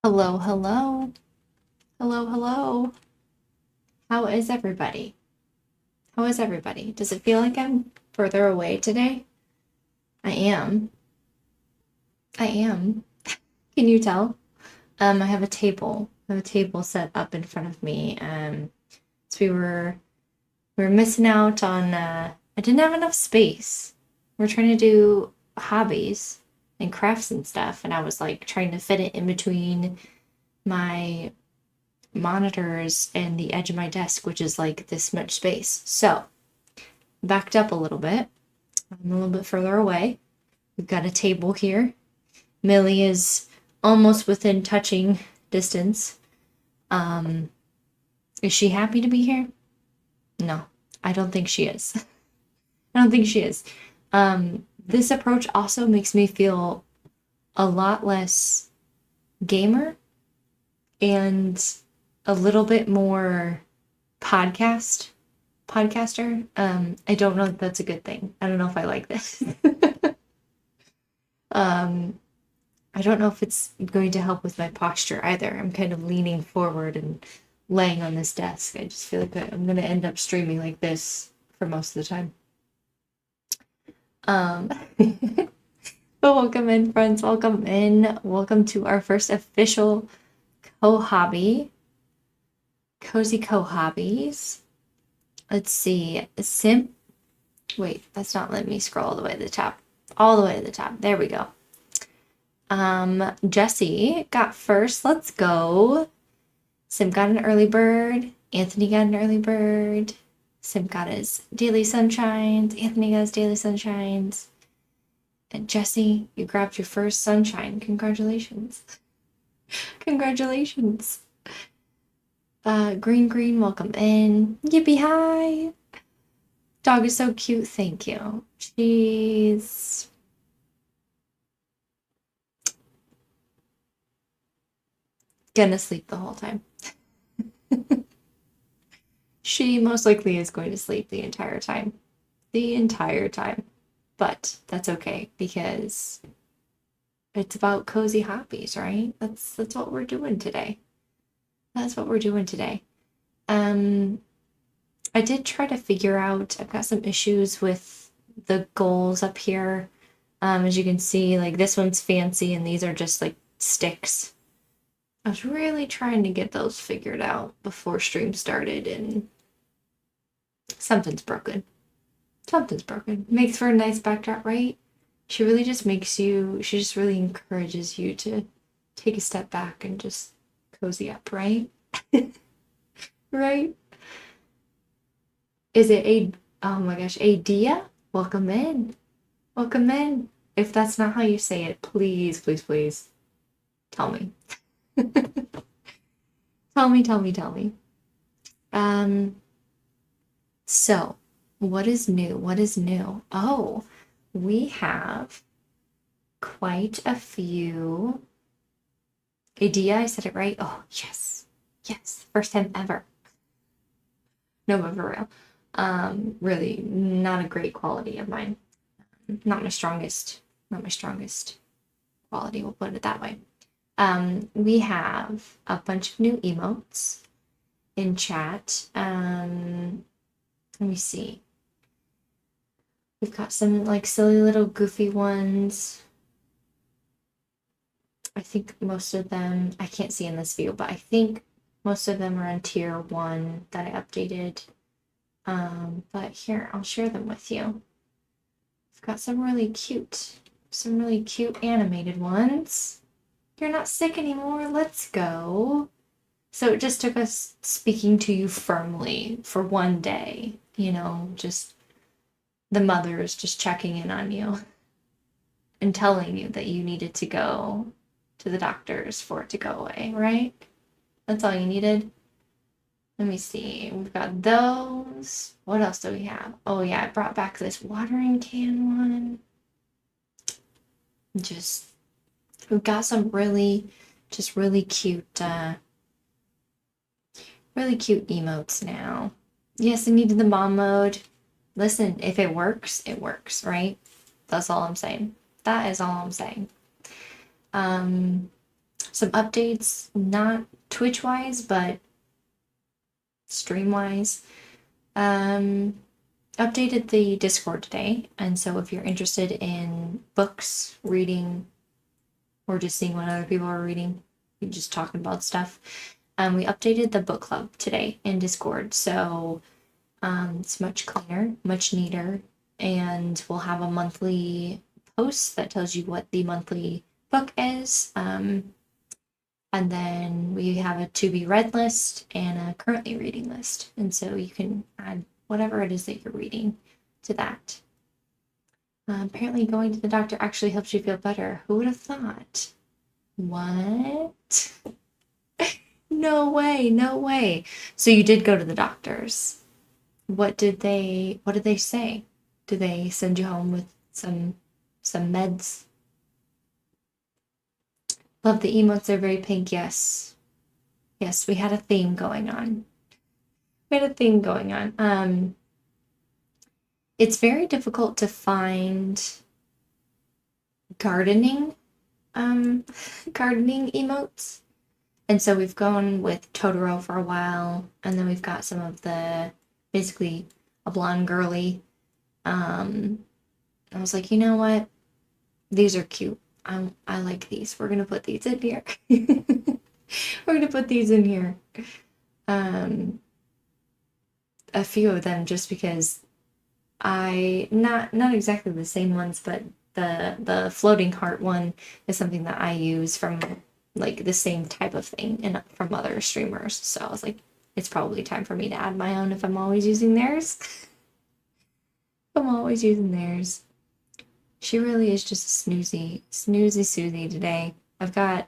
Hello, hello, hello, hello. How is everybody? How is everybody? Does it feel like I'm further away today? I am. I am. Can you tell? I have a table. I have a table set up in front of me. So we were missing out on. I didn't have enough space. We're trying to do hobbies and crafts and stuff, and I was like trying to fit it in between my monitors and the edge of my desk, which is like this much space. So, backed up a little bit. I'm a little bit further away. We've got a table here. Millie is almost within touching distance. Um, is she happy to be here? No, I don't think she is. I don't think she is. This approach also makes me feel a lot less gamer and a little bit more podcaster. I don't know if that's a good thing. I don't know if I like this. um, I don't know if it's going to help with my posture either. I'm kind of leaning forward and laying on this desk. I just feel like I'm going to end up streaming like this for most of the time. Um, but welcome in, friends. Welcome in. Welcome to our first official co-hobby, cozy co-hobbies. Let's see. Simp. Wait, that's not letting me scroll all the way to the top. All the way to the top. There we go. Jesse got first. Let's go. Sim got an early bird. Anthony got an early bird. Sim got his daily sunshines. Anthony got his daily sunshines. And Jesse, you grabbed your first sunshine. Congratulations. Congratulations. Green, welcome in. Yippee hi. Dog is so cute. Thank you. She's gonna sleep the whole time. She most likely is going to sleep the entire time. The entire time. But that's okay because it's about cozy hobbies, right? That's what we're doing today. That's what we're doing today. Um, I did try to figure out, I've got some issues with the goals up here. As you can see, like this one's fancy and these are just like sticks. I was really trying to get those figured out before stream started and something's broken. Something's broken. Makes for a nice backdrop, right? She really just makes you, she just really encourages you to take a step back and just cozy up, right? Right? Is it oh my gosh, Adia? Welcome in. Welcome in. If that's not how you say it, please, please, please tell me. Tell me. Um, so what is new? What is new? Oh, we have quite a few. Adia, I said it right. Oh, yes. Yes. First time ever. No, but for real. Really not a great quality of mine. Not my strongest quality, we'll put it that way. We have a bunch of new emotes in chat. Let me see. We've got some like silly little goofy ones. I think most of them, I can't see in this view, but I think most of them are in tier 1 that I updated. But here, I'll share them with you. I've got some really cute animated ones. You're not sick anymore, let's go. So it just took us speaking to you firmly for one day, just the mothers just checking in on you and telling you that you needed to go to the doctors for it to go away, right? That's all you needed. Let me see. We've got those. What else do we have? Oh, yeah, I brought back this watering can one. Just, we've got some really cute emotes now. Yes, I needed the mom mode. Listen, if it works, right? That's all I'm saying. That is all I'm saying. Um, some updates, not Twitch wise, but stream wise. Um, Updated the Discord today, and so if you're interested in books, reading, or just seeing what other people are reading, just talking about stuff, we updated the book club today in Discord, so it's much cleaner, much neater, and we'll have a monthly post that tells you what the monthly book is. And then we have a to be read list and a currently reading list. And so you can add whatever it is that you're reading to that. Apparently, going to the doctor actually helps you feel better. Who would have thought? What? No way, no way. So you did go to the doctors. What did they say? Did they send you home with some meds? Love the emotes, they're very pink, yes. Yes, we had a theme going on. We had a theme going on. It's very difficult to find gardening gardening emotes. And so we've gone with Totoro for a while, and then we've got some of the basically a blonde girly. I was like, you know what? These are cute. I like these. We're gonna put these in here. We're gonna put these in here. Um, a few of them just because I not exactly the same ones, but the floating heart one is something that I use from like the same type of thing and from other streamers. So I was like, it's probably time for me to add my own if I'm always using theirs. I'm always using theirs. She really is just a snoozy Susie today. I've got,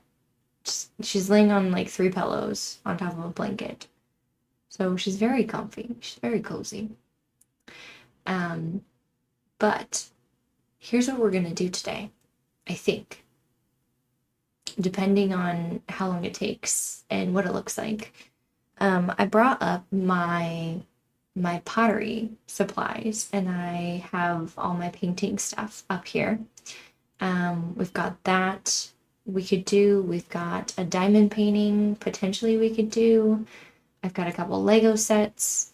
she's laying on like 3 pillows on top of a blanket. So she's very comfy. She's very cozy. But here's what we're gonna do today, I think, depending on how long it takes and what it looks like. I brought up my pottery supplies and I have all my painting stuff up here. We've got that we could do. We've got a diamond painting potentially we could do. I've got a couple Lego sets.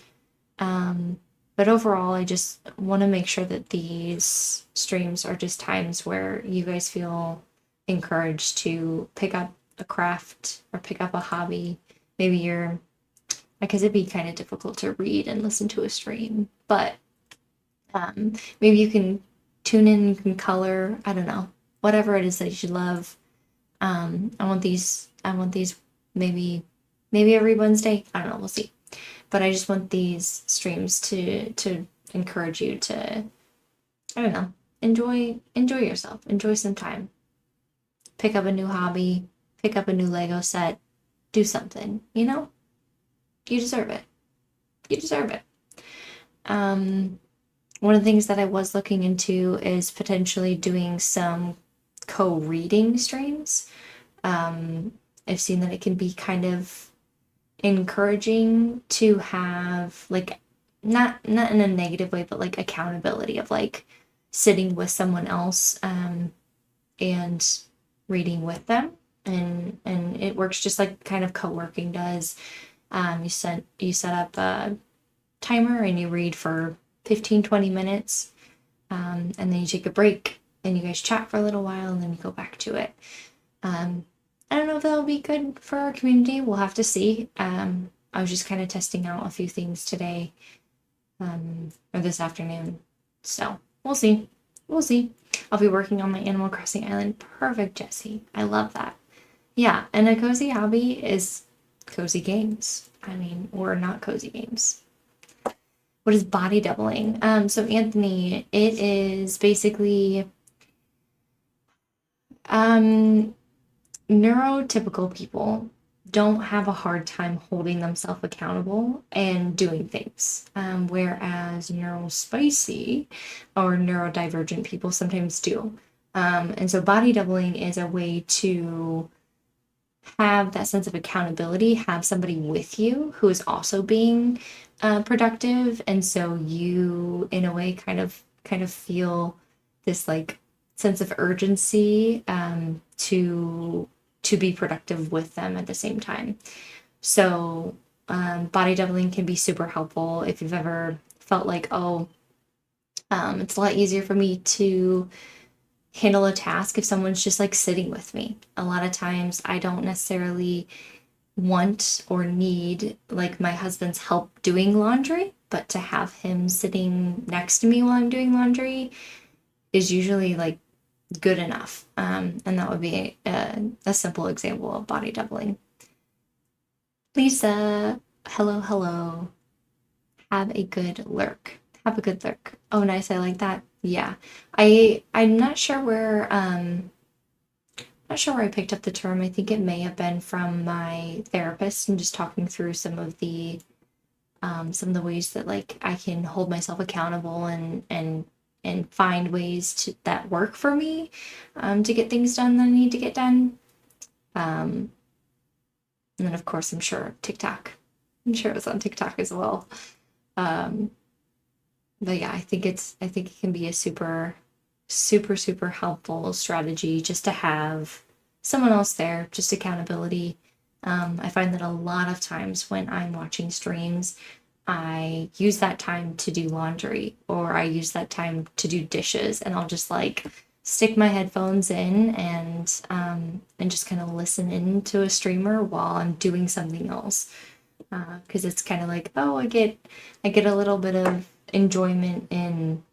But overall, I just want to make sure that these streams are just times where you guys feel encouraged to pick up a craft or pick up a hobby. Maybe you're, because it'd be kind of difficult to read and listen to a stream, but maybe you can tune in, you can color, I don't know, whatever it is that you love. I want these maybe every Wednesday. I don't know, we'll see. But I just want these streams to encourage you to, I don't know, enjoy yourself, enjoy some time. Pick up a new hobby, pick up a new Lego set, do something, you know? You deserve it. You deserve it. One of the things that I was looking into is potentially doing some co-reading streams. I've seen that it can be kind of encouraging to have like not in a negative way, but like accountability of like sitting with someone else and reading with them, and it works just like kind of co-working does. You set up a timer and you read for 15-20 minutes, and then you take a break and you guys chat for a little while and then you go back to it. I don't know if that'll be good for our community. We'll have to see. I was just kind of testing out a few things today, or this afternoon. So we'll see. We'll see. I'll be working on my Animal Crossing Island. Perfect, Jesse. I love that. Yeah, and a cozy hobby is cozy games. I mean, or not cozy games. What is body doubling? So Anthony, it is basically neurotypical people don't have a hard time holding themselves accountable and doing things, whereas neurospicy or neurodivergent people sometimes do. And so body doubling is a way to have that sense of accountability, have somebody with you who is also being productive, and so you, in a way, kind of feel this like sense of urgency to to be productive with them at the same time. So body doubling can be super helpful if you've ever felt like, oh, it's a lot easier for me to handle a task if someone's just like sitting with me. A lot of times I don't necessarily want or need like my husband's help doing laundry, but to have him sitting next to me while I'm doing laundry is usually like good enough. And that would be a simple example of body doubling. Lisa, hello, hello. Have a good lurk. Have a good lurk. Oh, nice. I like that. Yeah. I'm not sure where I picked up the term. I think it may have been from my therapist and just talking through some of the ways that like I can hold myself accountable and find ways to that work for me to get things done that I need to get done. And then of course I'm sure TikTok. I'm sure it was on TikTok as well. Um, but yeah, I think it can be a super helpful strategy just to have someone else there, just accountability. I find that a lot of times when I'm watching streams, I use that time to do laundry or I use that time to do dishes, and I'll just like stick my headphones in and just kind of listen in to a streamer while I'm doing something else. Because it's kind of like, oh, I get a little bit of enjoyment in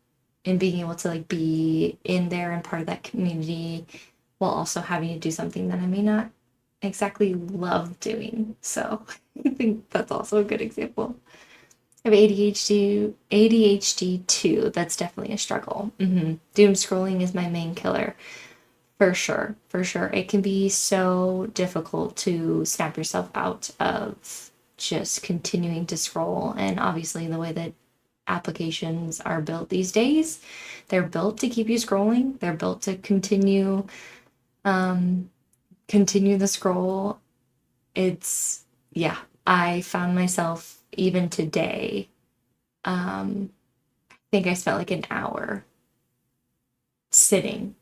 being able to like be in there and part of that community while also having to do something that I may not exactly love doing. So I think that's also a good example. I have ADHD too. That's definitely a struggle. Doom scrolling is my main killer. For sure, for sure. It can be so difficult to snap yourself out of just continuing to scroll. And obviously, the way that applications are built these days, they're built to keep you scrolling. They're built to um, continue the scroll. It's, yeah, I found myself even today. I think I spent like an hour sitting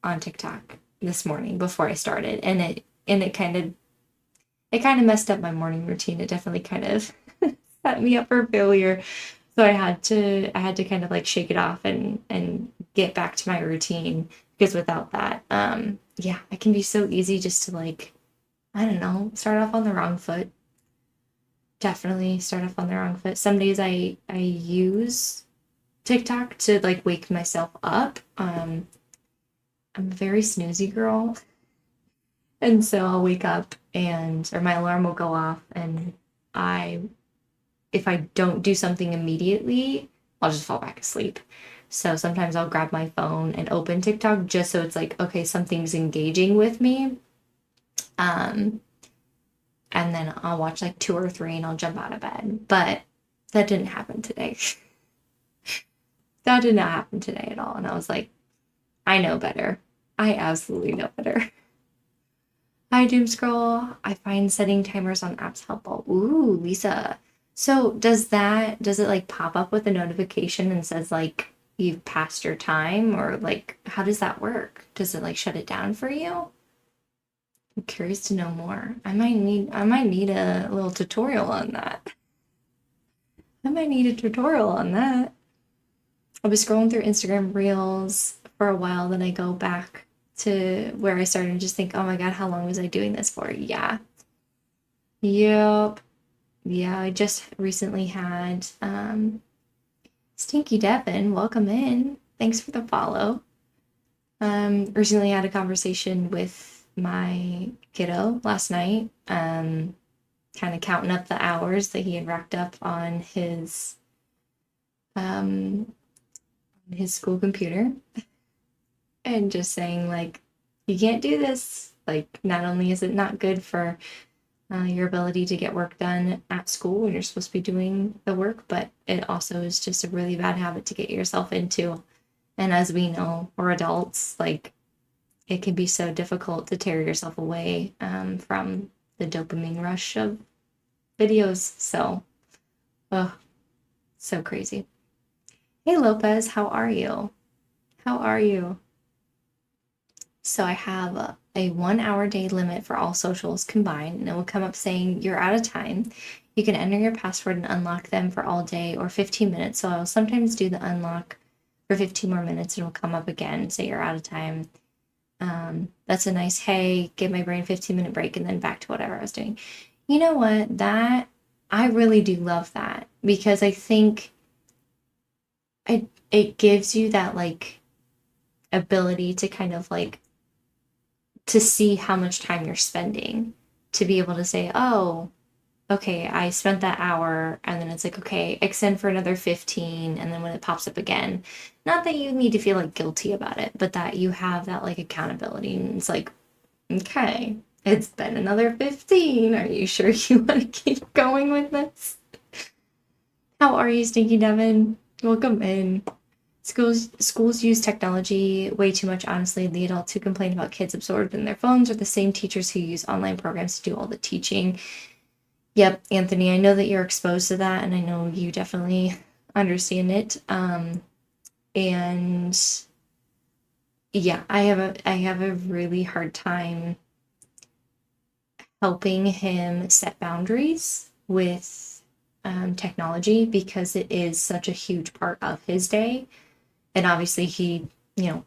on TikTok this morning before I started, and it kind of messed up my morning routine. It definitely kind of set me up for failure. So I had to kind of like shake it off and get back to my routine because without that, yeah, it can be so easy just to like, I don't know, start off on the wrong foot. Definitely start off on the wrong foot. Some days I use TikTok to like wake myself up. I'm a very snoozy girl. And so I'll wake up and or my alarm will go off and I if I don't do something immediately, I'll just fall back asleep. So sometimes I'll grab my phone and open TikTok just so it's like, okay, something's engaging with me. Um, and then I'll watch like two or three and I'll jump out of bed. But that didn't happen today. That did not happen today at all. And I was like, I know better. I absolutely know better. I doom scroll. I find setting timers on apps helpful. Ooh, Lisa. So does it like pop up with a notification and says like you've passed your time, or like how does that work? Does it like shut it down for you? I'm curious to know more. I might need a little tutorial on that. I might need a tutorial on that. I was scrolling through Instagram Reels for a while, then I go back to where I started and just think, oh my God, how long was I doing this for? Yeah. Yep. Yeah, I just recently had Stinky Devin, welcome in. Thanks for the follow. Recently had a conversation with my kiddo last night, kind of counting up the hours that he had racked up on um his school computer and just saying like you can't do this. Like not only is it not good for your ability to get work done at school when you're supposed to be doing the work, but it also is just a really bad habit to get yourself into. And as we know, we're adults, like it can be so difficult to tear yourself away from the dopamine rush of videos. So, oh, so crazy. Hey Lopez, how are you? How are you? So I have a 1 hour day limit for all socials combined, and it will come up saying you're out of time. You can enter your password and unlock them for all day or 15 minutes. So I'll sometimes do the unlock for 15 more minutes and it'll come up again, say you're out of time. That's a nice, hey, give my brain 15-minute break and then back to whatever I was doing. You know what? I really do love that because I think it gives you that like ability to kind of like to see how much time you're spending, to be able to say, oh, okay, I spent that hour, and then it's like, okay, extend for another 15, and then when it pops up again, not that you need to feel like guilty about it, but that you have that like accountability, and it's like, okay, it's been another 15. Are you sure you want to keep going with this? How are you, Stinky Devin? Welcome in. Schools use technology way too much, honestly. The adults who complain about kids absorbed in their phones are the same teachers who use online programs to do all the teaching. Yep, Anthony, I know that you're exposed to that, and I know you definitely understand it. And yeah, I have a really hard time helping him set boundaries with technology because it is such a huge part of his day. And obviously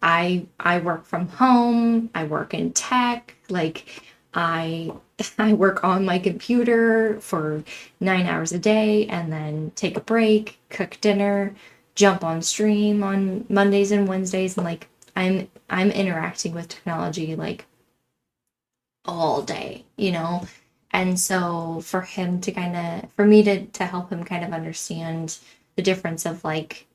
I work from home, I work in tech, like I I work on my computer for 9 hours a day and then take a break, cook dinner, jump on stream on Mondays and Wednesdays, and like I'm interacting with technology like all day, you know? And so for him to kind of, for me to help him kind of understand the difference of like,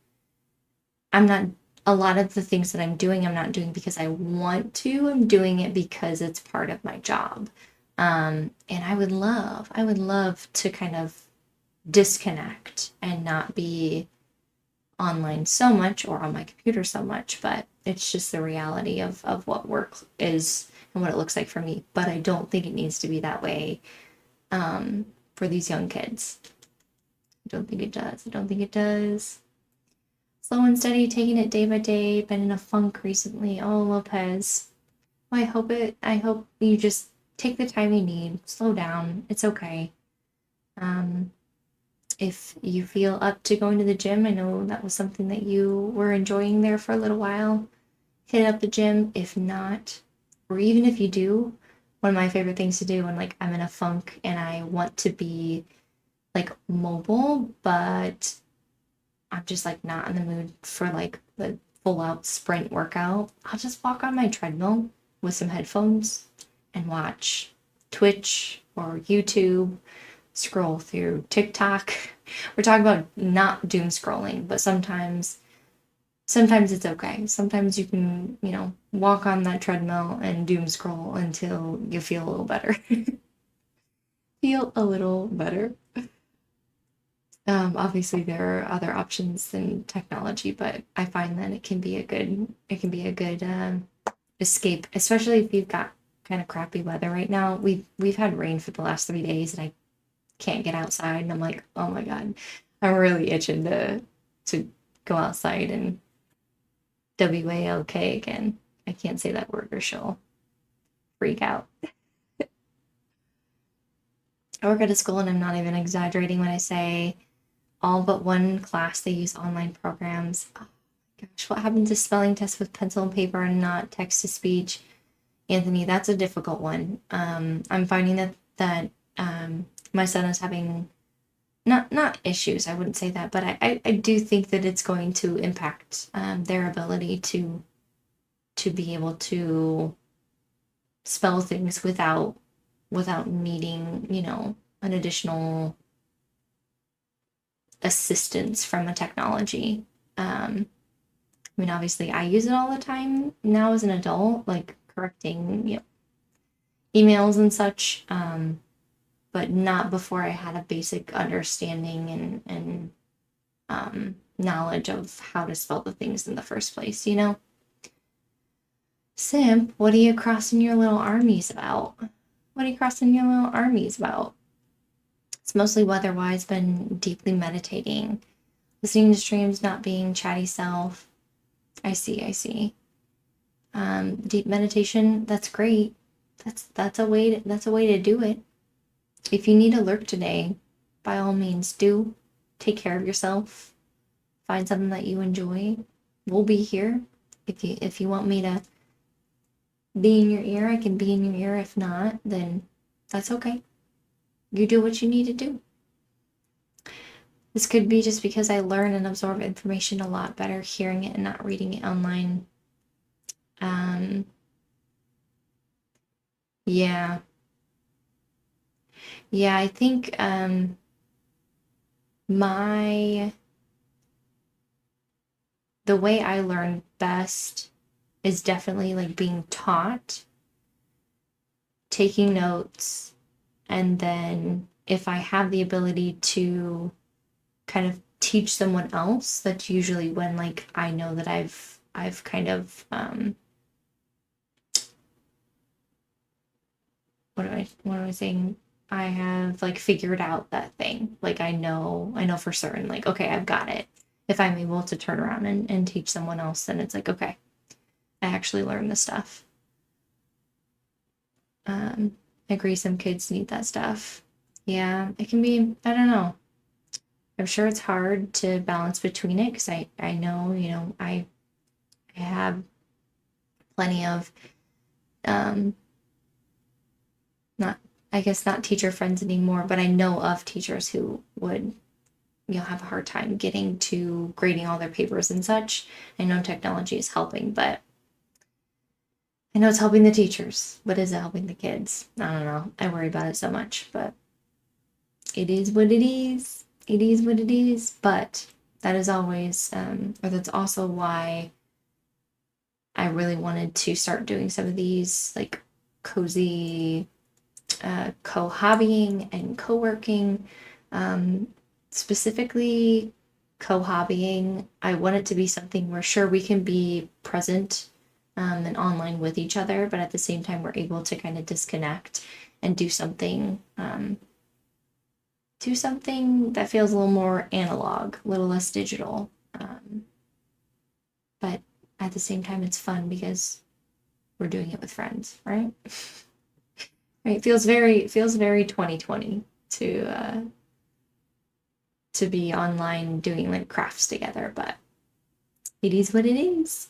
I'm not, a lot of the things that I'm doing, I'm not doing because I want to, I'm doing it because it's part of my job. And I would love to kind of disconnect and not be online so much or on my computer so much, but it's just the reality of what work is and what it looks like for me. But I don't think it needs to be that way for these young kids. I don't think it does. I don't think it does. Slow and steady, taking it day by day. Been in a funk recently. Oh, Lopez. Well, I hope you just take the time you need. Slow down. It's okay. Um, if you feel up to going to the gym, I know that was something that you were enjoying there for a little while. Hit up the gym. If not, or even if you do, one of my favorite things to do when like I'm in a funk and I want to be like mobile, but I'm just like not in the mood for like the full out sprint workout, I'll just walk on my treadmill with some headphones and watch Twitch or YouTube, scroll through TikTok. We're talking about not doom scrolling, but sometimes it's okay. Sometimes you can, walk on that treadmill and doom scroll until you feel a little better. Feel a little better. Obviously there are other options than technology, but I find that it can be a good escape, especially if you've got kind of crappy weather right now. We've had rain for the last 3 days and I can't get outside and I'm like, oh my God, I'm really itching to go outside and WALK again. I can't say that word or she'll freak out. I work at a school and I'm not even exaggerating when I say all but one class they use online programs. Oh my gosh, what happened to spelling tests with pencil and paper and not text to speech? Anthony, that's a difficult one. I'm finding that my son is having not issues. I wouldn't say that, but I do think that it's going to impact their ability to be able to spell things without needing an additional assistance from a technology. I mean, obviously, I use it all the time now as an adult, like correcting emails and such, but not before I had a basic understanding and knowledge of how to spell the things in the first place, Simp, what are you crossing your little armies about? What are you crossing your little armies about? It's mostly weather-wise, been deeply meditating, listening to streams, not being chatty self. I see. Deep meditation, that's great. That's a way to do it. If you need a lurk today, by all means do. Take care of yourself. Find something that you enjoy. We'll be here. If you want me to be in your ear, I can be in your ear. If not, then that's okay. You do what you need to do. This could be just because I learn and absorb information a lot better hearing it and not reading it online. Yeah. Yeah, I think my the way I learn best is definitely like being taught, taking notes, and then if I have the ability to kind of teach someone else, that's usually when like I know that I've kind of what am I saying? I have like figured out that thing. Like I know for certain, like, okay, I've got it. If I'm able to turn around and teach someone else, then it's like, okay, I actually learned this stuff. I agree, some kids need that stuff. Yeah, it can be, I don't know. I'm sure it's hard to balance between it because I know, I have plenty of um not I guess not teacher friends anymore, but I know of teachers who would have a hard time getting to grading all their papers and such. I know technology is helping, but I know it's helping the teachers, but is it helping the kids? I don't know. I worry about it so much, but it is what it is. It is what it is. But that is always, or that's also why I really wanted to start doing some of these like cozy co-hobbying and co-working. Um, Specifically, co-hobbying, I want it to be something where sure we can be present and online with each other, but at the same time we're able to kind of disconnect and do something that feels a little more analog, a little less digital. But at the same time, it's fun because we're doing it with friends, right? Right. Feels very 2020 to be online doing like crafts together, but it is what it is.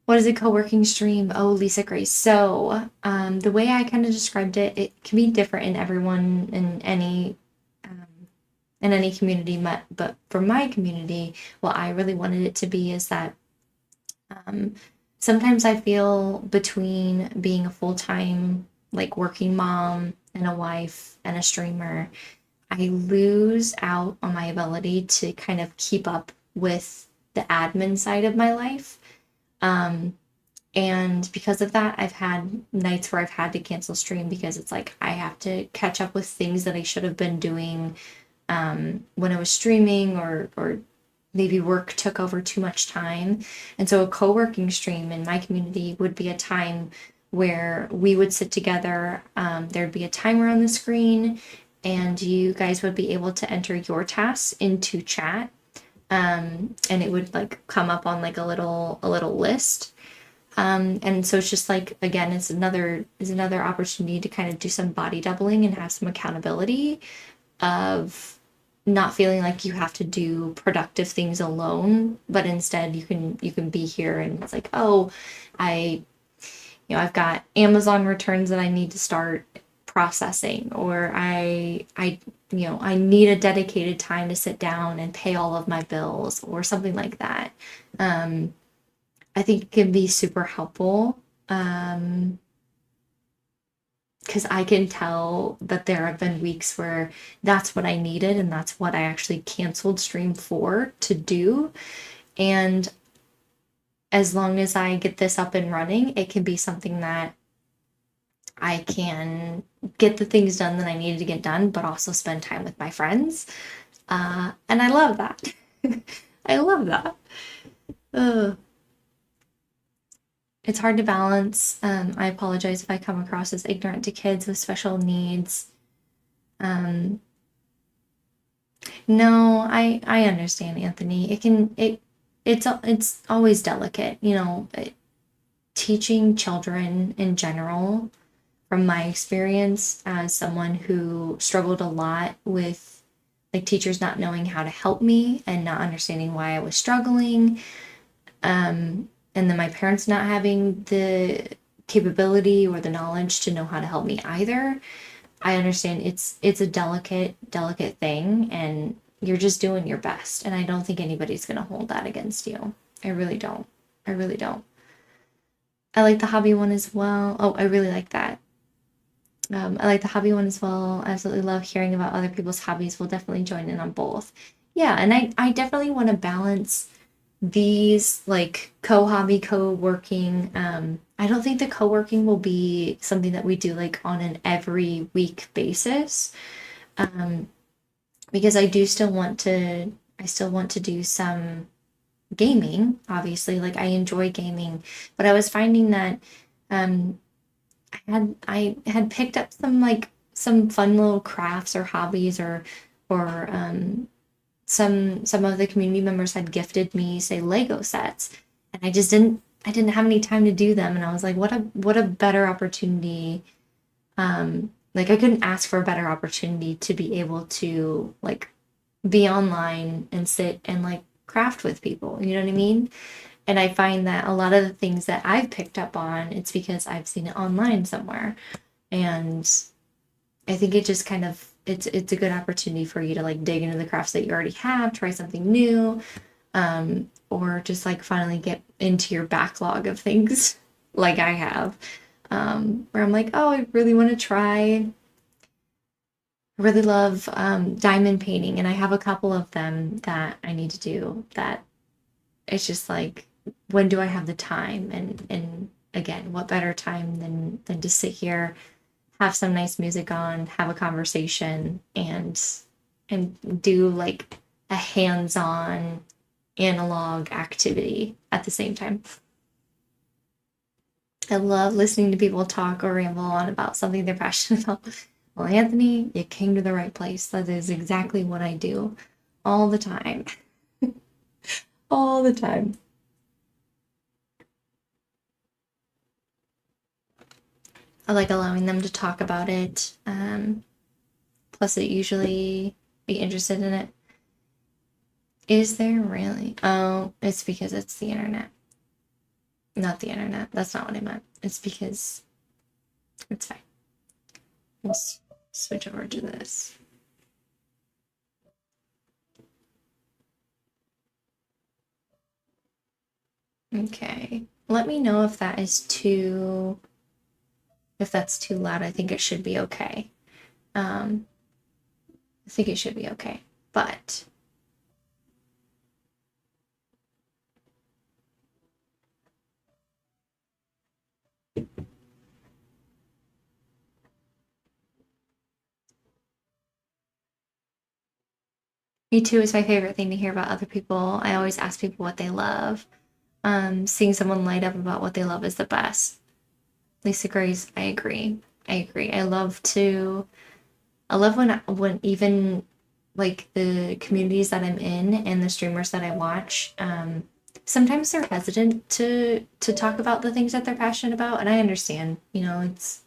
What is a co-working stream? Oh, Lisa Grace. So, the way I kind of described it, it can be different in everyone in any community, but for my community, what I really wanted it to be is that um, sometimes I feel between being a full-time like working mom and a wife and a streamer, I lose out on my ability to kind of keep up with the admin side of my life. Um, and because of that, I've had nights where I've had to cancel stream because it's like I have to catch up with things that I should have been doing when I was streaming or maybe work took over too much time. And so a co-working stream in my community would be a time where we would sit together. There'd be a timer on the screen, and you guys would be able to enter your tasks into chat. And it would like come up on like a little list. And so it's just like again, it's another opportunity to kind of do some body doubling and have some accountability of not feeling like you have to do productive things alone, but instead you can be here and it's like, oh, I I've got Amazon returns that I need to start processing, or I need a dedicated time to sit down and pay all of my bills or something like that. Um, I think it can be super helpful. Because I can tell that there have been weeks where that's what I needed and that's what I actually canceled stream for to do. And as long as I get this up and running, it can be something that I can get the things done that I needed to get done, but also spend time with my friends. And I love that. I love that. Ugh. It's hard to balance. I apologize if I come across as ignorant to kids with special needs. Um, no, I understand, Anthony. It's always delicate, teaching children in general, from my experience as someone who struggled a lot with like teachers not knowing how to help me and not understanding why I was struggling, and then my parents not having the capability or the knowledge to know how to help me either. I understand it's a delicate thing, and you're just doing your best, and I don't think anybody's going to hold that against you. I really don't. I really don't. I like the hobby one as well. Oh, I really like that. I like the hobby one as well. I absolutely love hearing about other people's hobbies. We'll definitely join in on both. Yeah, and I definitely want to balance these like co-hobby, co-working. I don't think the co-working will be something that we do like on an every week basis. Um, because I still want to do some gaming, obviously. Like I enjoy gaming, but I was finding that um I had picked up some like some fun little crafts or hobbies or some of the community members had gifted me say Lego sets, and I didn't have any time to do them, and I was like what a better opportunity. Like I couldn't ask for a better opportunity to be able to like be online and sit and like craft with people, you know what I mean? And I find that a lot of the things that I've picked up on, it's because I've seen it online somewhere. And I think it just kind of it's a good opportunity for you to like dig into the crafts that you already have, try something new, or just like finally get into your backlog of things like I have. Where I'm like, oh, I really want to try. I really love diamond painting, and I have a couple of them that I need to do. That it's just like, when do I have the time? And again, what better time than to sit here, have some nice music on, have a conversation, and do like a hands-on analog activity at the same time. I love listening to people talk or ramble on about something they're passionate about. Well, Anthony, you came to the right place. That is exactly what I do all the time. All the time. I like allowing them to talk about it. Plus, it usually be interested in it. Is there really? Oh, it's because it's the internet. Not the internet. That's not what I meant. It's because it's fine. We'll switch over to this. Okay. Let me know if that is too, if that's too loud. I think it should be okay. Um, I think it should be okay. But me too is my favorite thing to hear about other people. I always ask people what they love. Seeing someone light up about what they love is the best. Lisa agrees. I agree. I agree. I love when even like the communities that I'm in and the streamers that I watch, sometimes they're hesitant to talk about the things that they're passionate about, and I understand. You know, it's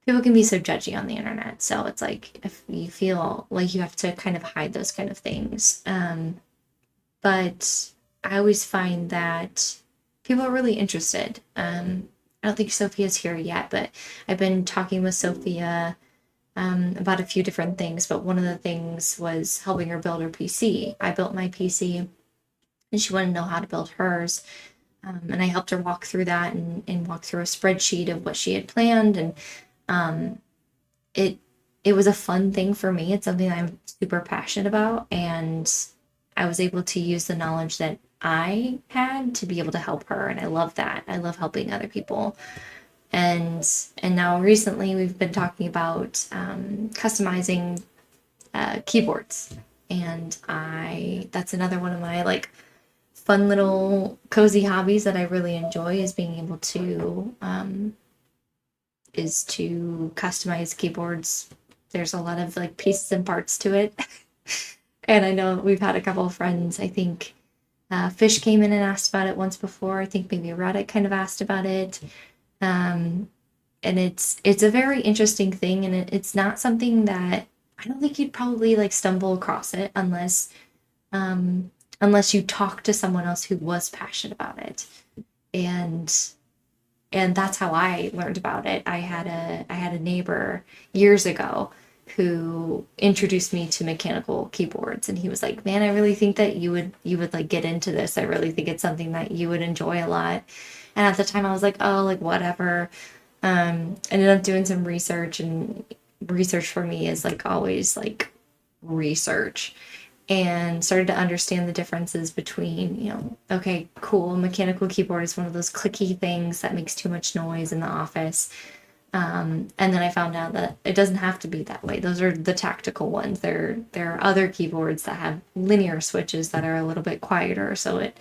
people can be so judgy on the internet, so it's like if you feel like you have to kind of hide those kind of things. But I always find that people are really interested. I don't think Sophia's here yet, but I've been talking with Sophia about a few different things. But one of the things was helping her build her PC. I built my PC, and she wanted to know how to build hers. And I helped her walk through that and walk through a spreadsheet of what she had planned. And um, it it was a fun thing for me. It's something I'm super passionate about, and I was able to use the knowledge that I had to be able to help her, and I love that. I love helping other people. And now recently we've been talking about customizing keyboards, and I that's another one of my like fun little cozy hobbies that I really enjoy is being able to customize keyboards. There's a lot of like pieces and parts to it. And I know we've had a couple of friends, I think Fish came in and asked about it once before. I think maybe Reddit kind of asked about it. Um, and it's a very interesting thing, and it's not something that I don't think you'd probably like stumble across it um, unless you talk to someone else who was passionate about it. And and that's how I learned about it. I had a neighbor years ago who introduced me to mechanical keyboards, and he was like, "Man, I really think that you would like get into this. I really think it's something that you would enjoy a lot." And at the time I was like, "Oh, like whatever." Ended up doing some research, and research for me is like always like research, and started to understand the differences between, okay, cool, mechanical keyboard is one of those clicky things that makes too much noise in the office. And then I found out that it doesn't have to be that way. Those are the tactical ones. There are other keyboards that have linear switches that are a little bit quieter, so it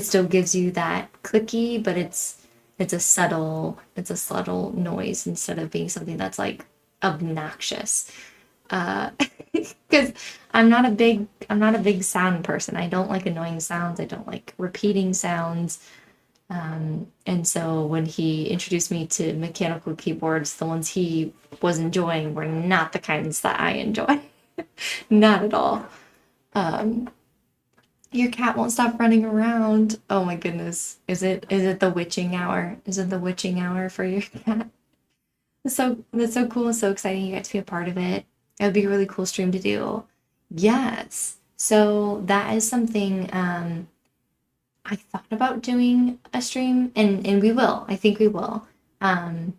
still gives you that clicky, but it's a subtle noise instead of being something that's like obnoxious. Because I'm not a big sound person. I don't like annoying sounds. I don't like repeating sounds. And so when he introduced me to mechanical keyboards, the ones he was enjoying were not the kinds that I enjoy. Not at all. Um, your cat won't stop running around. Oh my goodness. Is it the witching hour? Is it the witching hour for your cat? That's so cool and so exciting. You get to be a part of it. It would be a really cool stream to do. Yes. So that is something I thought about doing a stream, and we will. I think we will. Um,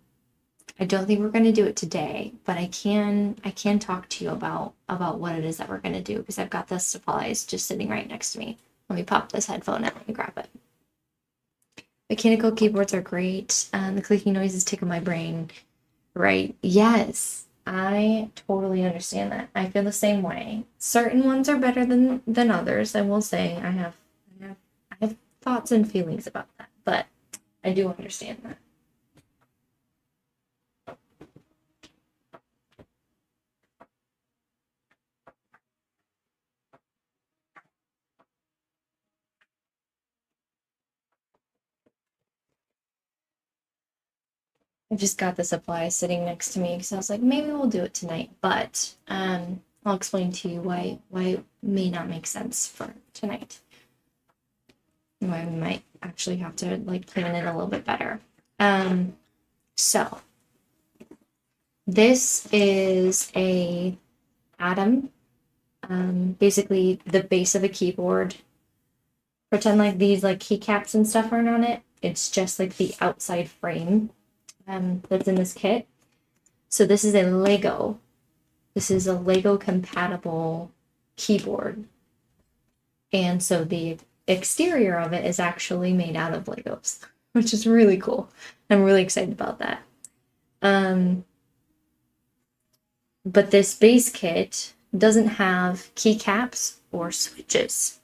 I don't think we're going to do it today, but I can talk to you about what it is that we're going to do because I've got the supplies just sitting right next to me. Let me pop this headphone out and grab it. Mechanical keyboards are great. The clicking noises tickle my brain. Right. Yes. I totally understand that. I feel the same way. Certain ones are better than others. I will say I have I have thoughts and feelings about that, but I do understand that. I just got the supplies sitting next to me because I was like, maybe we'll do it tonight, but I'll explain to you why it may not make sense for tonight. Why we might actually have to like plan it a little bit better. So this is a atom, basically the base of a keyboard. Pretend like these like keycaps and stuff aren't on it. It's just like the outside frame that's in this kit. So this is a Lego. This is a Lego compatible keyboard. And so the exterior of it is actually made out of Legos, which is really cool. I'm really excited about that. But this base kit doesn't have keycaps or switches,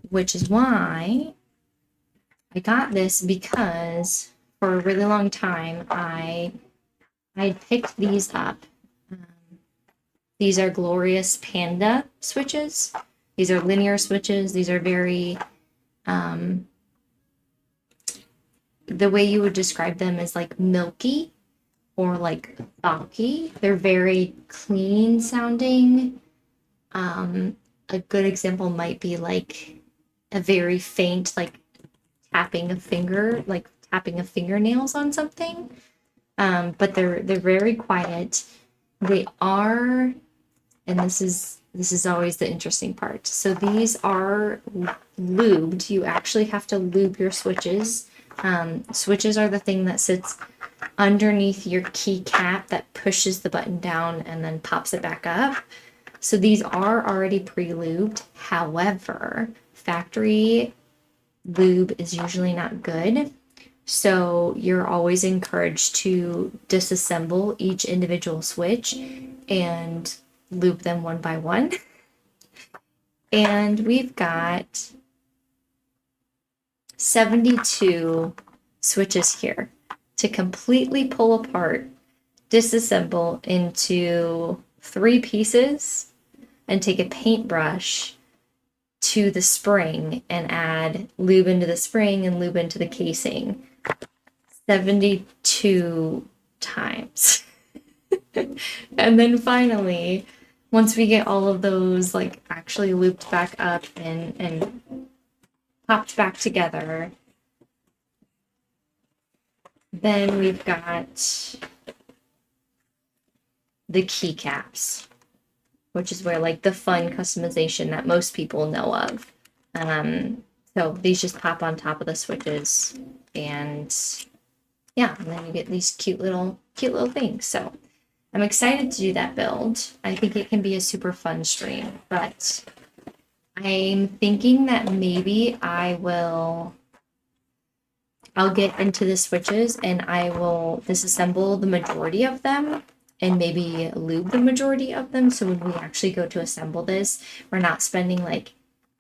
which is why I got this, because for a really long time I picked these up. These are Glorious Panda switches. These are linear switches. These are very the way you would describe them is like milky or like bulky. They're very clean sounding. A good example might be like a very faint, like tapping a finger, like tapping of fingernails on something. But they're very quiet. They are, and this is always the interesting part. So these are lubed. You actually have to lube your switches. Switches are the thing that sits underneath your keycap that pushes the button down and then pops it back up. So these are already pre-lubed. However, factory lube is usually not good. So you're always encouraged to disassemble each individual switch and lube them one by one. And we've got 72 switches here to completely pull apart, disassemble into 3 pieces, and take a paintbrush to the spring and add lube into the spring and lube into the casing 72 times. And then finally, once we get all of those like actually looped back up and popped back together, then we've got the keycaps, which is where like the fun customization that most people know of. So these just pop on top of the switches, and yeah, and then you get these cute little things. So I'm excited to do that build. I think it can be a super fun stream, but I'm thinking that maybe I'll get into the switches and I will disassemble the majority of them and maybe lube the majority of them. So when we actually go to assemble this, we're not spending like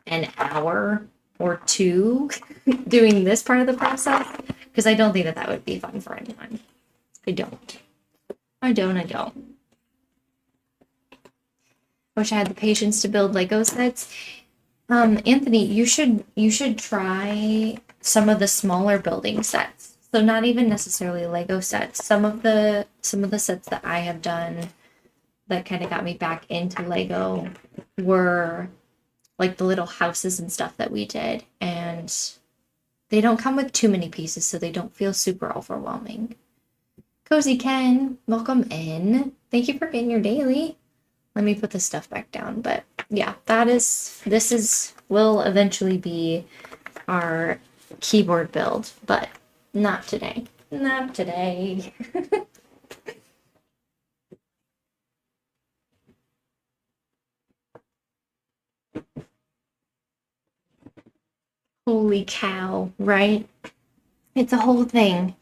an hour or two doing this part of the process, because I don't think that would be fun for anyone. I don't. I wish I had the patience to build Lego sets. Anthony, you should try some of the smaller building sets. So not even necessarily Lego sets. Some of the sets that I have done that kind of got me back into Lego were like the little houses and stuff that we did, and they don't come with too many pieces, so they don't feel super overwhelming. Cozy Ken, welcome in. Thank you for getting your daily. Let me put this stuff back down. But yeah, this will eventually be our keyboard build, but not today. Not today. Holy cow, right? It's a whole thing.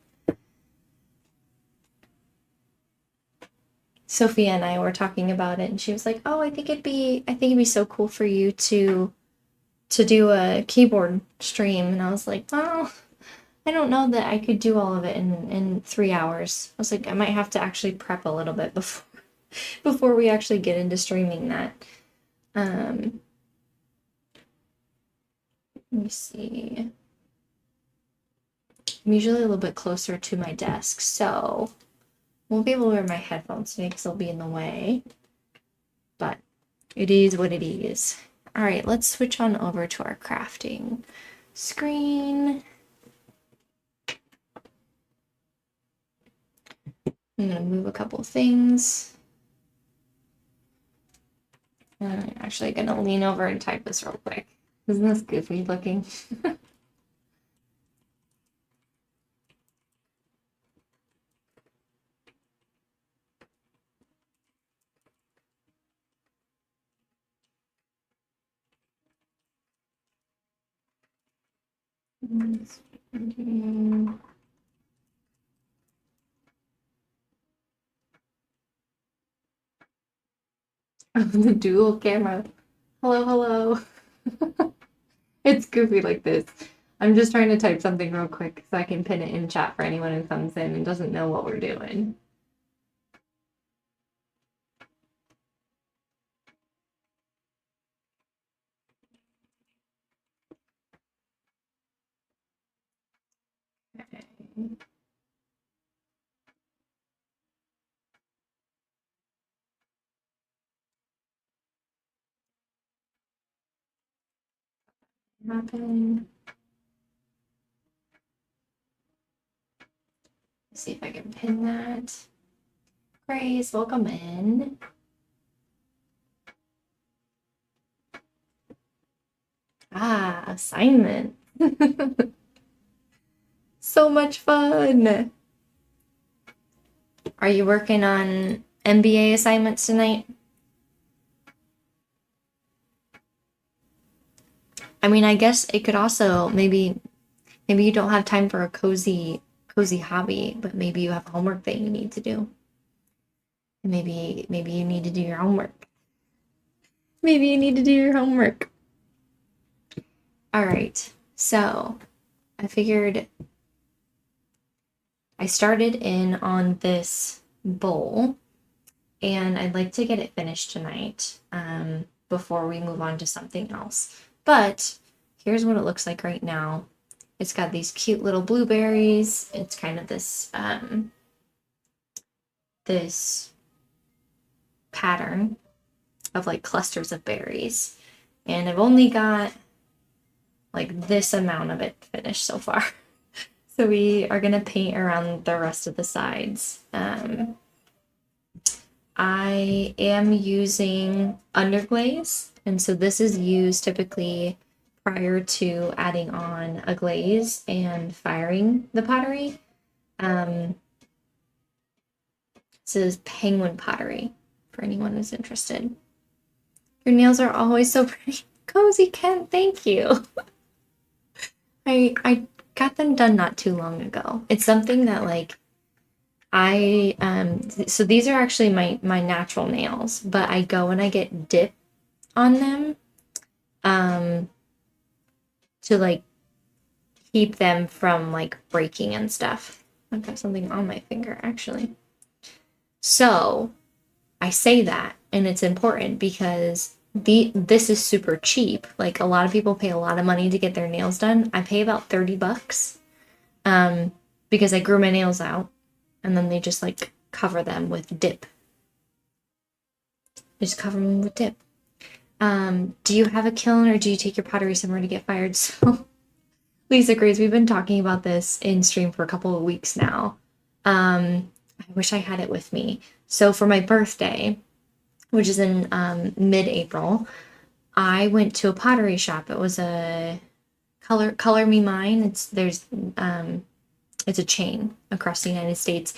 Sophia and I were talking about it, and she was like, "Oh, I think it'd be so cool for you to do a keyboard stream." And I was like, "Oh, I don't know that I could do all of it in 3 hours." I was like, I might have to actually prep a little bit before we actually get into streaming that. Let me see. I'm usually a little bit closer to my desk, so won't be able to wear my headphones today because they'll be in the way. But it is what it is. All right, let's switch on over to our crafting screen. I'm gonna move a couple things. I'm actually gonna lean over and type this real quick. Isn't this goofy looking? The dual camera. Hello, hello. It's goofy like this. I'm just trying to type something real quick so I can pin it in chat for anyone who comes in and doesn't know what we're doing. Okay. Happen. Let's see if I can pin that. Grace, welcome in. Ah, assignment. So much fun. Are you working on MBA assignments tonight? I mean, I guess it could also maybe you don't have time for a cozy hobby, but maybe you have homework that you need to do. And maybe you need to do your homework. Maybe you need to do your homework. All right. So, I figured I started in on this bowl, and I'd like to get it finished tonight before we move on to something else. But here's what it looks like right now. It's got these cute little blueberries. It's kind of this pattern of like clusters of berries. And I've only got like this amount of it finished so far. So we are gonna paint around the rest of the sides. I am using underglaze, and so this is used typically prior to adding on a glaze and firing the pottery. This is penguin pottery for anyone who's interested. Your nails are always so pretty. Cozy Ken, thank you. I got them done not too long ago. It's something that like so these are actually my natural nails, but I go and I get dip on them to like keep them from like breaking and stuff. I've got something on my finger actually. So I say that, and it's important because this is super cheap. Like a lot of people pay a lot of money to get their nails done. I pay about $30 because I grew my nails out, and then they just like cover them with dip. They just cover them with dip. Do you have a kiln, or do you take your pottery somewhere to get fired? So Lisa agrees. We've been talking about this in stream for a couple of weeks now. I wish I had it with me. So for my birthday, which is in mid-April, I went to a pottery shop. It was a Color Me Mine. It's a chain across the United States.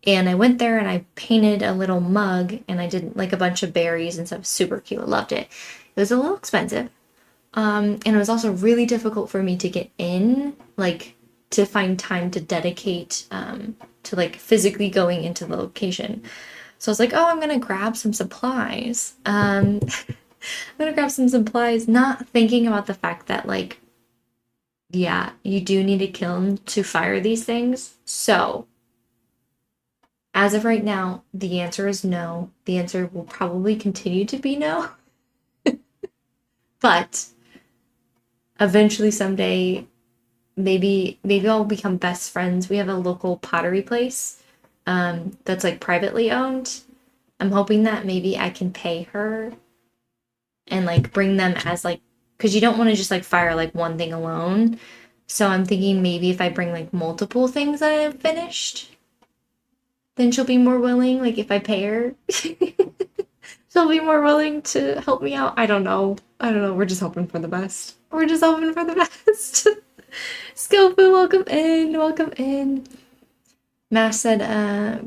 And I went there and I painted a little mug, and I did like a bunch of berries and stuff. Super cute. I loved it. It was a little expensive. And it was also really difficult for me to get in, like to find time to dedicate to like physically going into the location. So I was like, oh, I'm gonna grab some supplies. I'm gonna grab some supplies, not thinking about the fact that like, yeah, you do need a kiln to fire these things. So as of right now, the answer is no. The answer will probably continue to be no. But eventually someday, maybe I'll become best friends. We have a local pottery place that's like privately owned. I'm hoping that maybe I can pay her and like bring them as like, because you don't want to just like fire like one thing alone. So I'm thinking maybe if I bring like multiple things that I've finished, then she'll be more willing. Like if I pay her, she'll be more willing to help me out. I don't know. We're just hoping for the best. We're just hoping for the best. Skillful, welcome in. Welcome in. Mash said,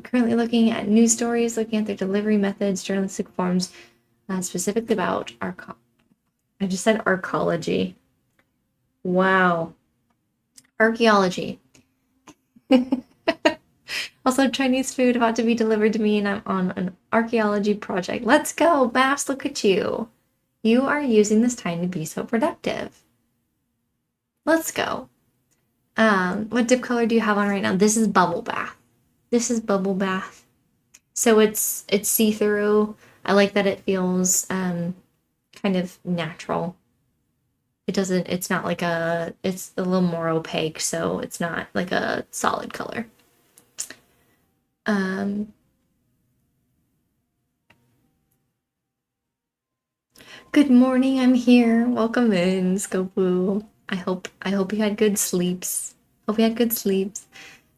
currently looking at news stories, looking at their delivery methods, journalistic forms, specifically about I just said archaeology. Wow. Archaeology. Also, Chinese food about to be delivered to me, and I'm on an archaeology project. Let's go, Maps, look at you. You are using this time to be so productive. Let's go. What dip color do you have on right now? This is Bubble Bath. This is Bubble Bath. So it's see-through. I like that it feels kind of natural. It's not like it's a little more opaque, so it's not like a solid color. Good morning, I'm here. Welcome in, Skopu. I hope you had good sleeps. Hope you had good sleeps.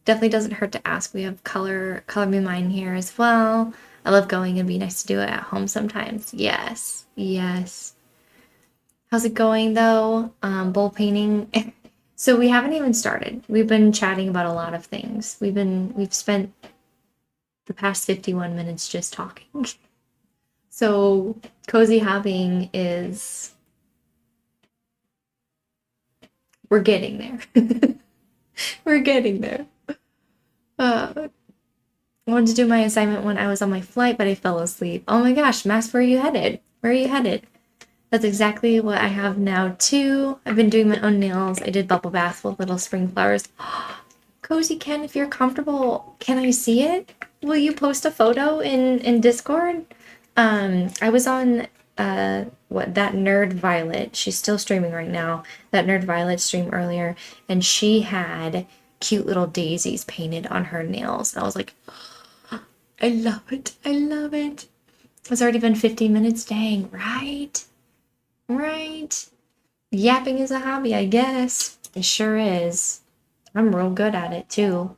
Definitely doesn't hurt to ask. We have Color Me Mine here as well. I love going. It'd be nice to do it at home sometimes. Yes. How's it going though? Bowl painting. So we haven't even started. We've been chatting about a lot of things. We've spent the past 51 minutes just talking. So cozy hobbing is, we're getting there. We're getting there. I wanted to do my assignment when I was on my flight, but I fell asleep. Oh my gosh, Mass, where are you headed? Where are you headed? That's exactly what I have now too. I've been doing my own nails. I did bubble bath with little spring flowers. Cozy Ken, if you're comfortable, can I see it? Will you post a photo in Discord? I was on that Nerd Violet, she's still streaming right now. That Nerd Violet stream earlier, and she had cute little daisies painted on her nails. And I was like, I love it. I love it. It's already been 15 minutes. Dang, right? Right. Yapping is a hobby, I guess. It sure is. I'm real good at it too.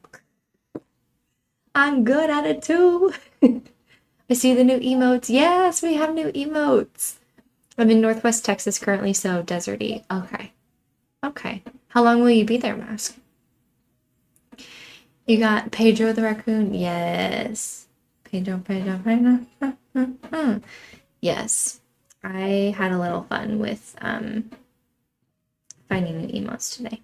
I'm good at it too. I see the new emotes. Yes, we have new emotes. I'm in Northwest Texas currently, so deserty. Okay. Okay. How long will you be there, Mask? You got Pedro the raccoon? Yes. Pedro. Yes. I had a little fun with finding new emotes today.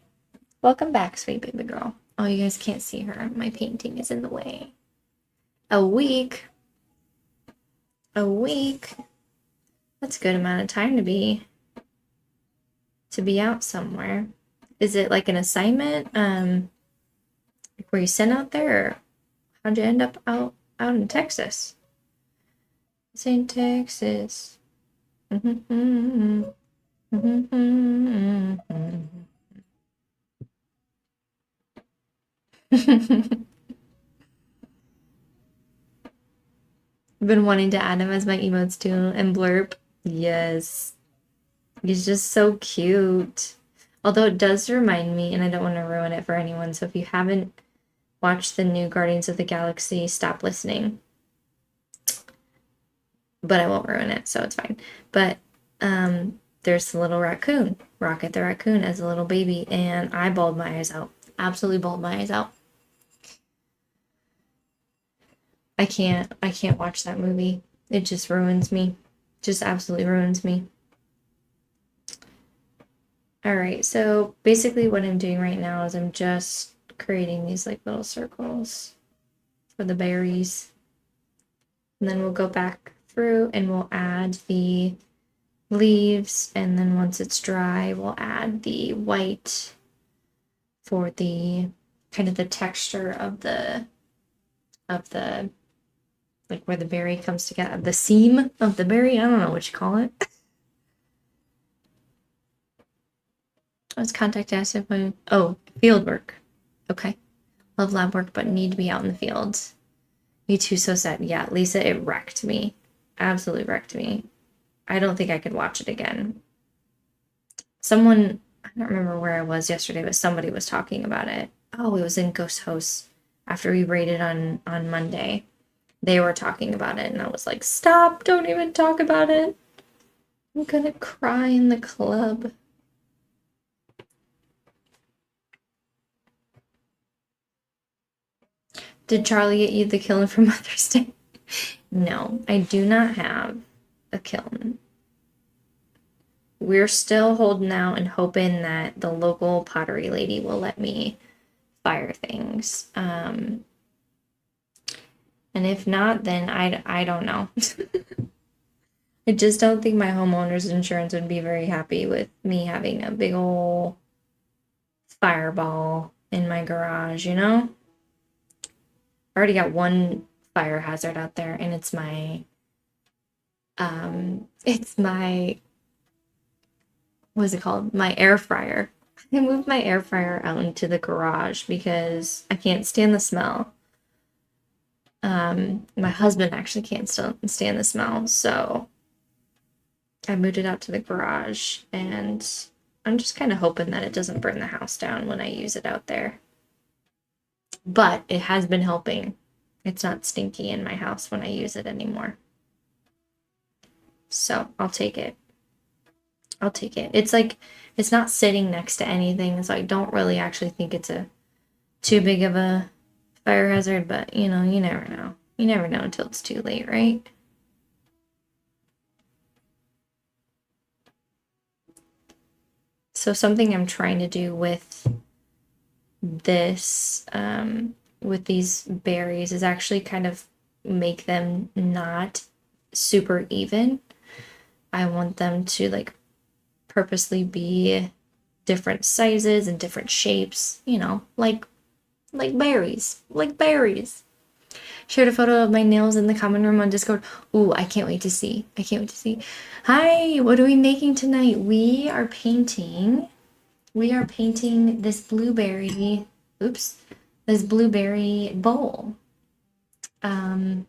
Welcome back, sweet baby girl. Oh, you guys can't see her. My painting is in the way. A week? A week? That's a good amount of time to be out somewhere. Is it like an assignment? Were you sent out there? Or how'd you end up out in Texas? It's in Texas. Been wanting to add him as my emotes too. And Blurp. Yes. He's just so cute. Although it does remind me, and I don't want to ruin it for anyone, so if you haven't watched the new Guardians of the Galaxy, stop listening. But I won't ruin it, so it's fine. But there's the little raccoon, Rocket the raccoon, as a little baby, and I bawled my eyes out. Absolutely bawled my eyes out. I can't watch that movie. It just ruins me. Just absolutely ruins me. Alright, so basically what I'm doing right now is I'm just creating these like little circles for the berries. And then we'll go back through and we'll add the leaves, and then once it's dry, we'll add the white for the kind of the texture of the like where the berry comes together, the seam of the berry. I don't know what you call it. I was contact us if I, oh, field work. Okay. Love lab work, but need to be out in the fields. Me too, so sad. Yeah, Lisa, it wrecked me. Absolutely wrecked me. I don't think I could watch it again. Someone, I don't remember where I was yesterday, but somebody was talking about it. Oh, it was in Ghost Hosts after we raided on Monday. They were talking about it, and I was like, stop, don't even talk about it. I'm gonna cry in the club. Did Charlie get you the kiln for Mother's Day? No, I do not have a kiln. We're still holding out and hoping that the local pottery lady will let me fire things. And if not, then I don't know. I just don't think my homeowner's insurance would be very happy with me having a big ol' fireball in my garage, you know? I already got one fire hazard out there, and it's my what is it called? My air fryer. I moved my air fryer out into the garage because I can't stand the smell. My husband actually can't stand the smell, so I moved it out to the garage, and I'm just kind of hoping that it doesn't burn the house down when I use it out there. But it has been helping. It's not stinky in my house when I use it anymore. So I'll take it. I'll take it. It's like, it's not sitting next to anything, so I don't really actually think it's a too big of a fire hazard, but you know, you never know. You never know until it's too late, right? So something I'm trying to do with this, with these berries is actually kind of make them not super even. I want them to like purposely be different sizes and different shapes, you know, like berries, like berries. Shared a photo of my nails in the common room on Discord. Ooh, I can't wait to see. I can't wait to see. Hi, what are we making tonight? We are painting this blueberry, this blueberry bowl. That's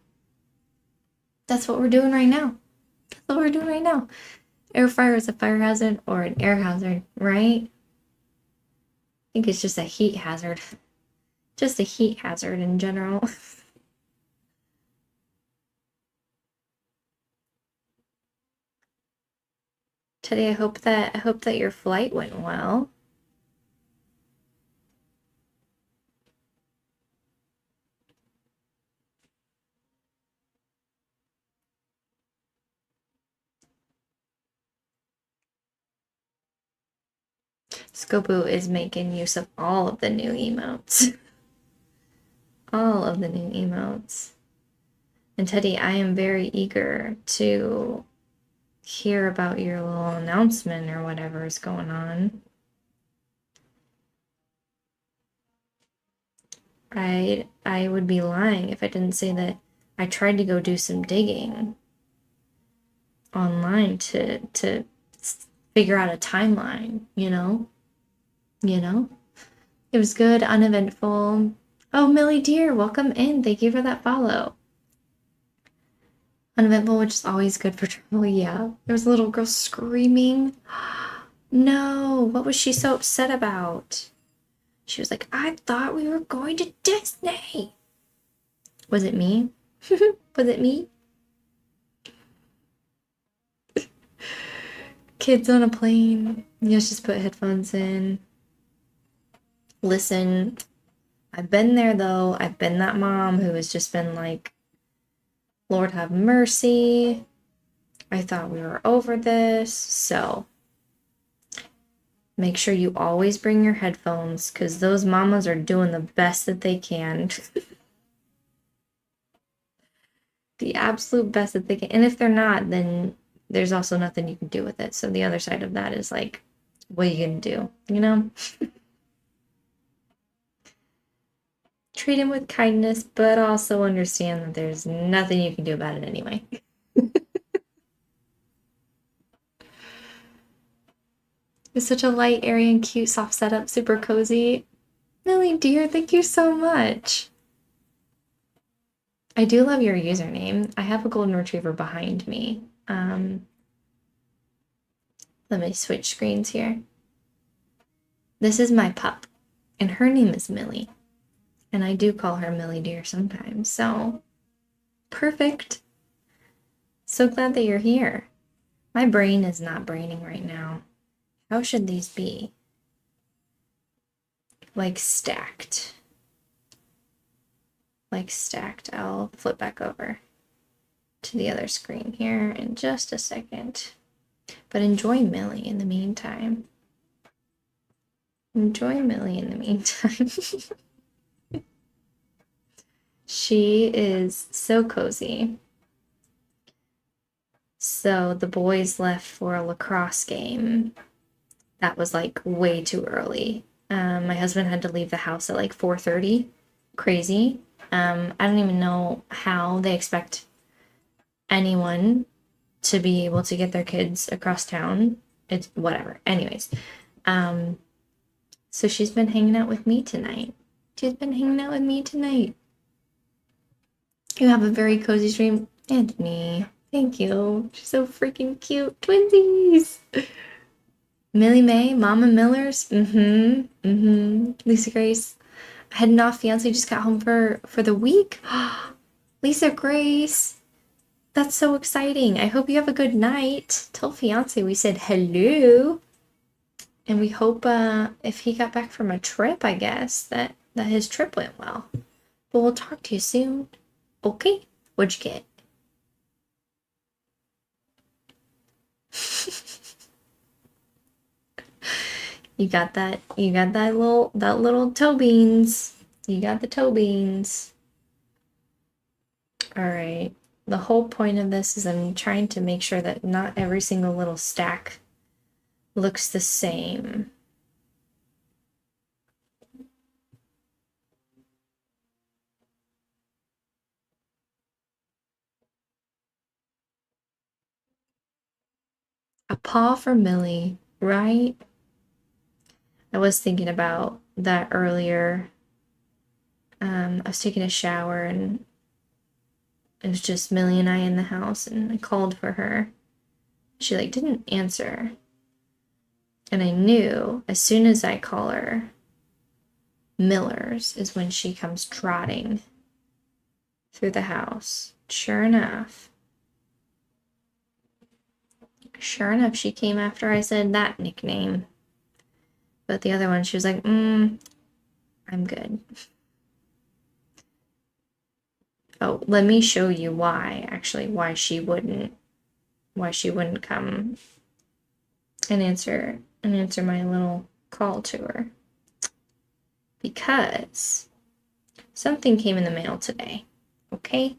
what we're doing right now. That's what we're doing right now. Air fryer is a fire hazard or an air hazard, right? I think it's just a heat hazard. Just a heat hazard in general. Teddy, I hope that your flight went well. Scopu is making use of all of the new emotes. All of the new emotes. And Teddy, I am very eager to hear about your little announcement or whatever is going on. I would be lying if I didn't say that I tried to go do some digging online to figure out a timeline, you know? It was good, uneventful. Oh, Millie dear, welcome in. Thank you for that follow. Uneventful, which is always good for travel. Yeah. There was a little girl screaming. No, what was she so upset about? She was like, I thought we were going to Disney. Was it me? Was it me? Kids on a plane. Yes, just put headphones in. Listen, I've been there though. I've been that mom who has just been like, Lord have mercy. I thought we were over this. So make sure you always bring your headphones because those mamas are doing the best that they can. The absolute best that they can. And if they're not, then there's also nothing you can do with it. So the other side of that is like, what are you gonna do? You know? Treat him with kindness, but also understand that there's nothing you can do about it anyway. It's such a light, airy, and cute, soft setup, super cozy. Millie dear, thank you so much. I do love your username. I have a golden retriever behind me. Let me switch screens here. This is my pup, and her name is Millie. And I do call her Millie dear sometimes, so perfect. So glad that you're here. My brain is not braining right now. How should these be? Like stacked. Like stacked. I'll flip back over to the other screen here in just a second. But enjoy Millie in the meantime. Enjoy Millie in the meantime. She is so cozy. So the boys left for a lacrosse game. That was like way too early. My husband had to leave the house at like 4:30. Crazy. I don't even know how they expect anyone to be able to get their kids across town. It's whatever. Anyways, so she's been hanging out with me tonight. She's been hanging out with me tonight. You have a very cozy stream, Anthony. Thank you. She's so freaking cute. Twinsies. Millie Mae, Mama Millers. Lisa Grace. Heading off. Fiance just got home for the week. Lisa Grace. That's so exciting. I hope you have a good night. Tell fiance we said hello. And we hope if he got back from a trip, I guess, that his trip went well. But we'll talk to you soon. Okay? What'd you get? You got that little toe beans. You got the toe beans. All right. The whole point of this is I'm trying to make sure that not every single little stack looks the same. A paw for Millie, right? I was thinking about that earlier. I was taking a shower and it was just Millie and I in the house, and I called for her. She like didn't answer. And I knew as soon as I call her, Miller's is when she comes trotting through the house. Sure enough, she came after I said that nickname. But the other one, she was like, I'm good. Oh, let me show you why she wouldn't come and answer my little call to her. Because something came in the mail today, okay?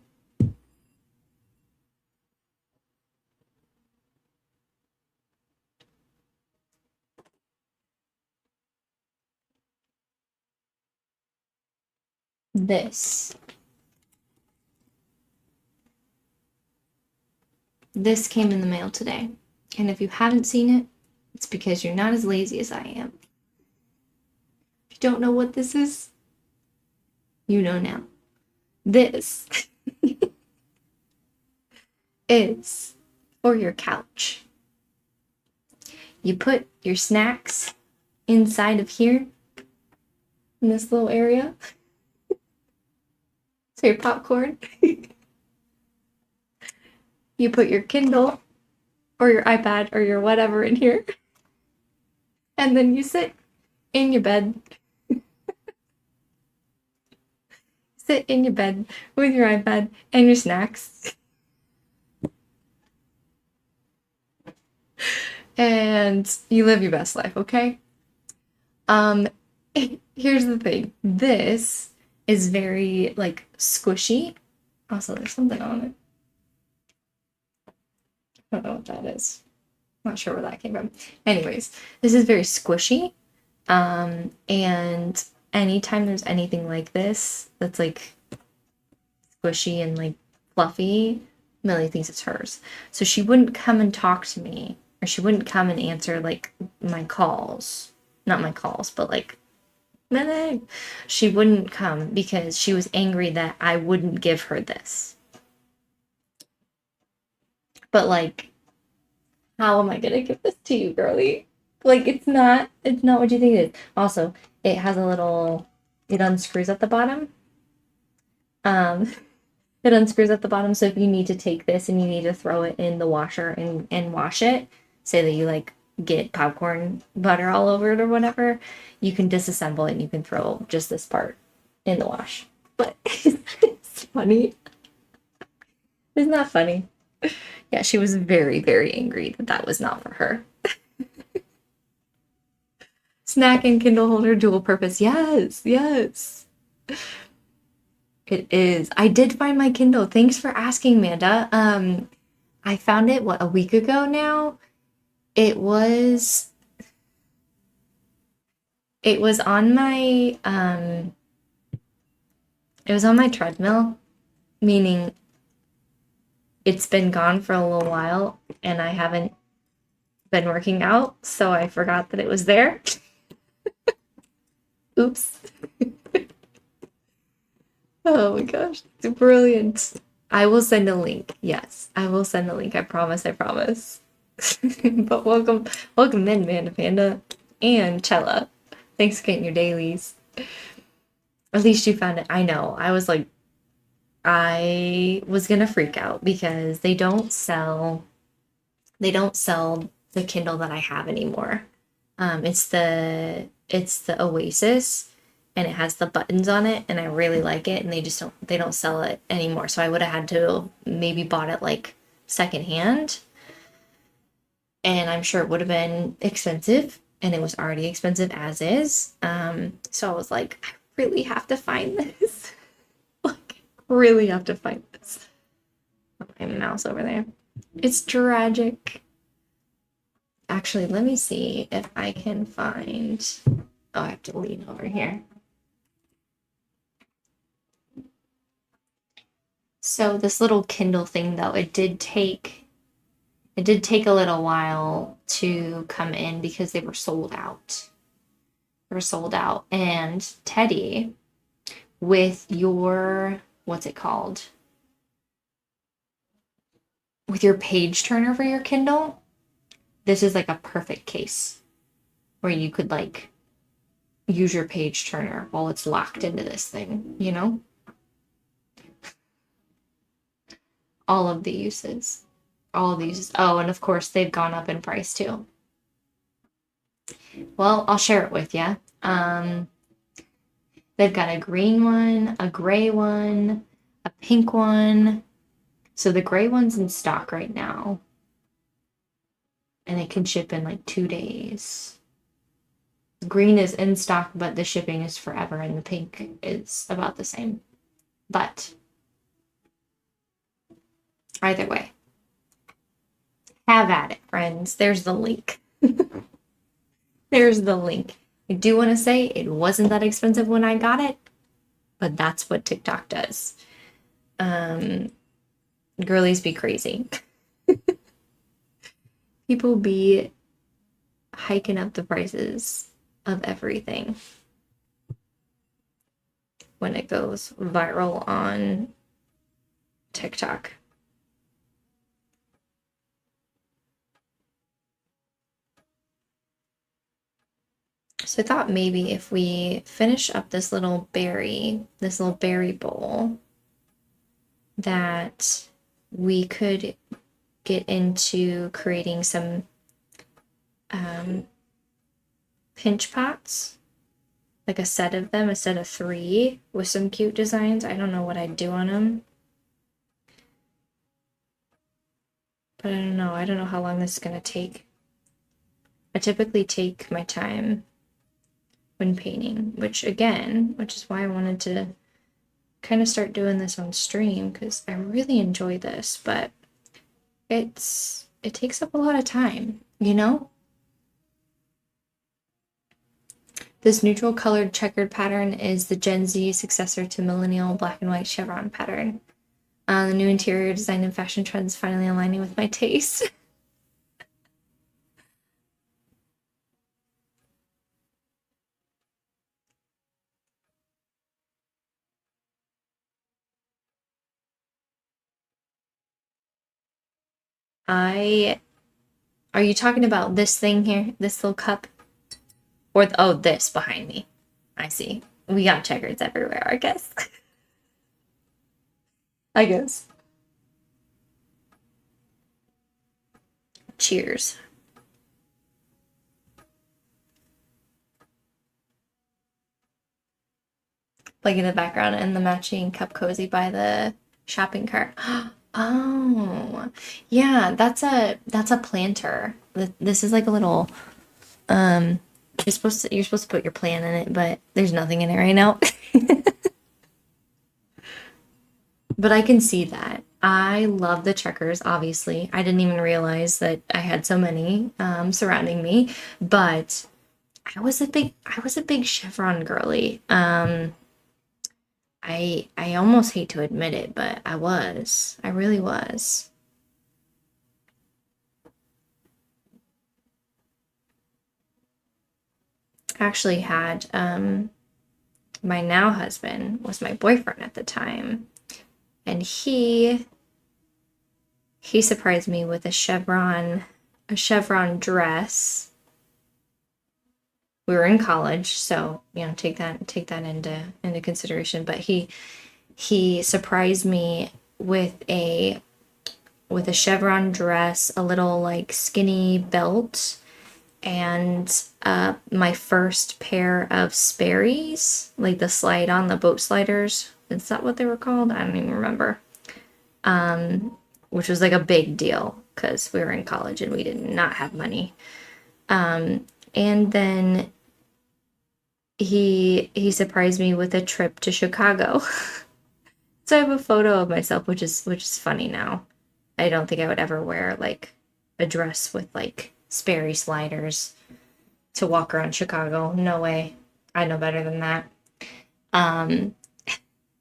This came in the mail today. And if you haven't seen it, it's because you're not as lazy as I am. If you don't know what this is, you know now. This is for your couch. You put your snacks inside of here, in this little area. So your popcorn. You put your Kindle or your iPad or your whatever in here. And then you sit in your bed. Sit in your bed with your iPad and your snacks. And you live your best life, okay? Here's the thing. This is very like squishy. Also, there's something on it. I don't know what that is. Not sure where that came from. Anyways, this is very squishy. And anytime there's anything like this that's like squishy and like fluffy, Millie thinks it's hers. So she wouldn't come and talk to me, or she wouldn't come and answer like my calls. Not my calls, but like Millie. She wouldn't come because she was angry that I wouldn't give her this. But like, how am I gonna give this to you, girlie? Like it's not what you think it is. Also, it has a little, it unscrews at the bottom. Um, it unscrews at the bottom, so if you need to take this and you need to throw it in the washer and wash it, say that you like get popcorn butter all over it or whatever, you can disassemble it and you can throw just this part in the wash. But it's funny. Isn't that funny? Yeah, she was very, very angry that that was not for her. Snack and Kindle holder dual purpose. Yes, yes. It is. I did find my Kindle. Thanks for asking, Amanda. I found it a week ago now. It was on my treadmill, meaning it's been gone for a little while and I haven't been working out, so I forgot that it was there. Oops. Oh my gosh, it's brilliant. I will send a link. Yes, I will send a link. I promise, I promise. But welcome in, Amanda Panda and Chella. Thanks for getting your dailies. At least you found it. I know. I was gonna freak out because they don't sell the Kindle that I have anymore. It's the Oasis and it has the buttons on it and I really like it, and they don't sell it anymore. So I would have had to maybe bought it like secondhand. And I'm sure it would have been expensive, and it was already expensive as is. So I was like, I really have to find this. Like, really have to find this. My mouse over there. It's tragic. Actually, let me see if I can find. Oh, I have to lean over here. So this little Kindle thing, though, it did take It did take a little while to come in because they were sold out. They were sold out. And Teddy, with your, what's it called? With your page turner for your Kindle, this is like a perfect case where you could like use your page turner while it's locked into this thing, you know? All of the uses. All of the uses. Oh, and of course, they've gone up in price too. Well, I'll share it with you. They've got a green one, a gray one, a pink one. So the gray one's in stock right now. And it can ship in like 2 days. Green is in stock, but the shipping is forever, and the pink is about the same. But either way, have at it, friends. There's the link. There's the link. I do want to say it wasn't that expensive when I got it, but that's what TikTok does. Girlies be crazy. People be hiking up the prices of everything when it goes viral on TikTok. So I thought maybe if we finish up this little berry bowl, that we could get into creating some pinch pots, like a set of them, a set of 3 with some cute designs. I don't know what I'd do on them, but I don't know. I don't know how long this is gonna take. I typically take my time when painting, which is why I wanted to kind of start doing this on stream, because I really enjoy this, but it takes up a lot of time, you know? This neutral colored checkered pattern is the Gen Z successor to millennial black and white chevron pattern. The new interior design and fashion trends finally aligning with my taste. Are you talking about this thing here? This little cup? Or, oh, this behind me. I see. We got checkers everywhere, I guess. I guess. Cheers. Like in the background, and the matching cup cozy by the shopping cart. Oh, yeah, that's a planter. This is like a little you're supposed to put your plant in it, but there's nothing in it right now. But I can see that. I love the checkers, obviously. I didn't even realize that I had so many surrounding me, but I was a big chevron girly. I almost hate to admit it, but I was. I really was. Actually had my now husband was my boyfriend at the time, and he surprised me with a chevron dress. We were in college, so take that into consideration. But he surprised me with a chevron dress, a little like skinny belt, and my first pair of Sperry's, like the slide on the boat sliders. Is that what they were called? I don't even remember. Which was like a big deal because we were in college and we did not have money. And then he surprised me with a trip to Chicago. So I have a photo of myself, which is funny now. I don't think I would ever wear like a dress with like Sperry sliders to walk around Chicago. No way. I know better than that. Um,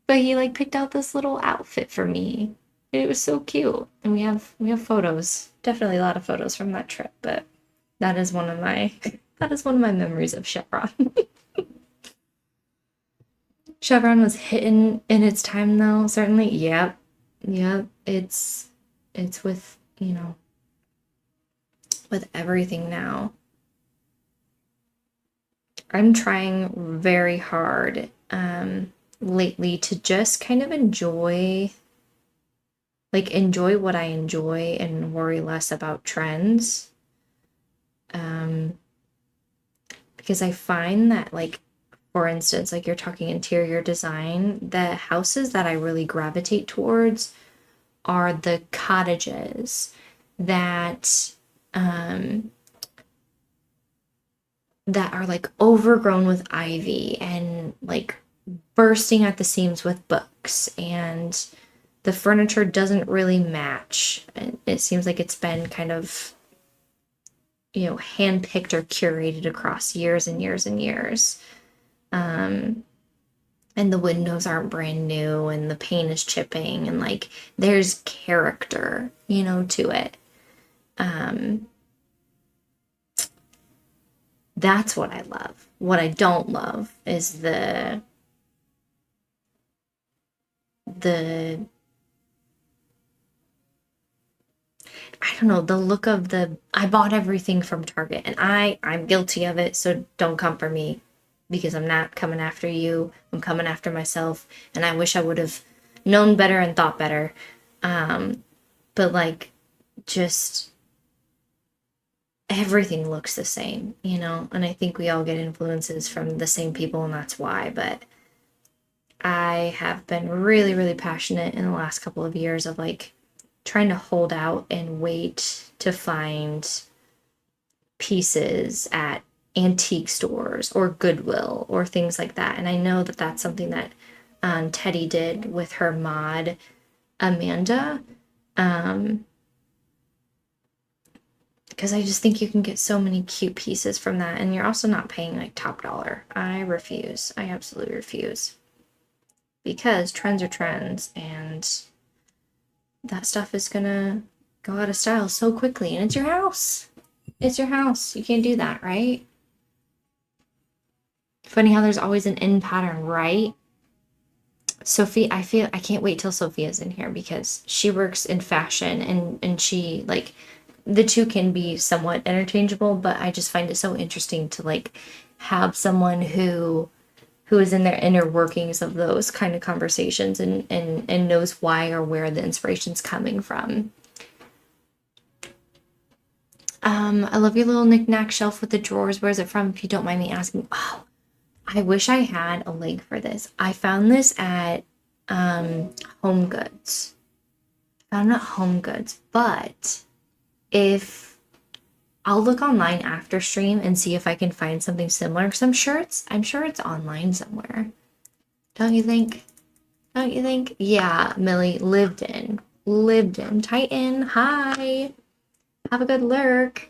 but he like picked out this little outfit for me. It was so cute. And we have photos. Definitely a lot of photos from that trip, but that is one of my that is one of my memories of Chevron. Chevron was hitting in its time though, certainly. Yep. Yep. It's with, with everything now. I'm trying very hard lately to just kind of enjoy what I enjoy and worry less about trends. Um, because I find that, like, for instance, like you're talking interior design, the houses that I really gravitate towards are the cottages that um that are like overgrown with ivy and like bursting at the seams with books, and the furniture doesn't really match. It seems like it's been kind of, handpicked or curated across years and years and years. Um, and the windows aren't brand new and the paint is chipping and like there's character, to it. Um, that's what I love. What I don't love is the I don't know, the look of I bought everything from Target, and I'm guilty of it, so don't come for me because I'm not coming after you. I'm coming after myself, and I wish I would have known better and thought better. But like just everything looks the same, and I think we all get influences from the same people and that's why, but I have been really, really passionate in the last couple of years of like trying to hold out and wait to find pieces at antique stores or Goodwill or things like that. And I know that that's something that Teddy did with her mod, Amanda. Um, because I just think you can get so many cute pieces from that, and you're also not paying like top dollar. I refuse. I absolutely refuse. Because trends are trends, and that stuff is gonna go out of style so quickly, and it's your house. It's your house. You can't do that, right? Funny how there's always an in pattern, right? Sophie, I can't wait till Sophia's in here because she works in fashion, and she like the two can be somewhat interchangeable, but I just find it so interesting to like have someone who is in their inner workings of those kind of conversations, and knows why or where the inspiration's coming from. I love your little knickknack shelf with the drawers. Where's it from, if you don't mind me asking? Oh, I wish I had a link for this. I found this at Home Goods. Found it at Home Goods, but if I'll look online after stream and see if I can find something similar, because I'm sure it's online somewhere. Don't you think? Don't you think? Yeah, Millie lived in Titan. Hi, have a good lurk.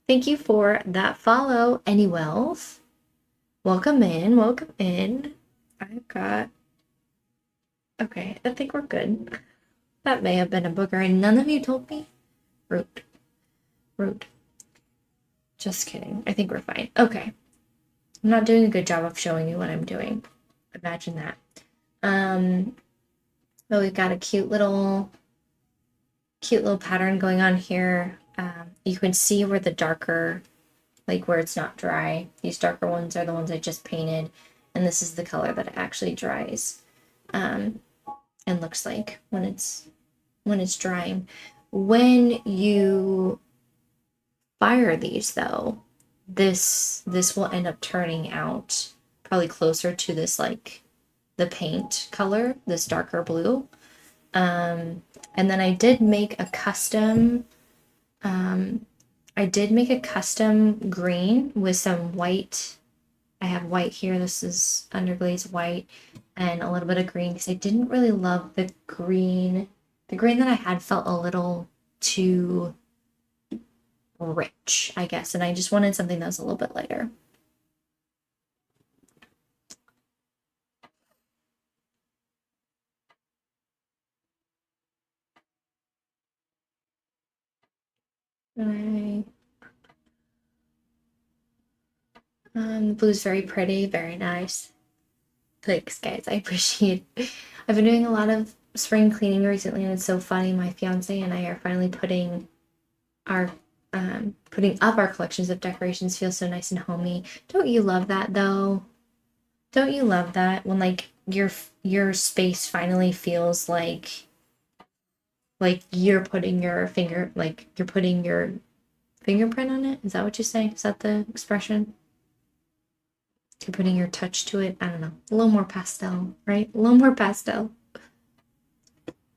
Thank you for that follow. Any Wells? Welcome in, welcome in. I've got. Okay, I think we're good. That may have been a booger, and none of you told me. Rude, rude. Just kidding. I think we're fine. Okay, I'm not doing a good job of showing you what I'm doing. Imagine that. But we've got a cute little pattern going on here. You can see where the darker, like where it's not dry, these darker ones are the ones I just painted, and this is the color that it actually dries, and looks like when it's drying. When you fire these though, this will end up turning out probably closer to this, like the paint color, this darker blue. And then I did make a custom green with some white. I have white here. This is underglaze white and a little bit of green because I didn't really love the green. The green that I had felt a little too rich, I guess, and I just wanted something that was a little bit lighter. The blue's very pretty, very nice. Thanks, guys. I appreciate it. I've been doing a lot of spring cleaning recently, and it's so funny. My fiance and I are finally our putting up our collections of decorations. Feels so nice and homey. Don't you love that though? Don't you love that when like your space finally feels like you're putting your fingerprint on it? Is that what you say? Is that the expression? You're putting your touch to it. I don't know. A little more pastel, right? A little more pastel.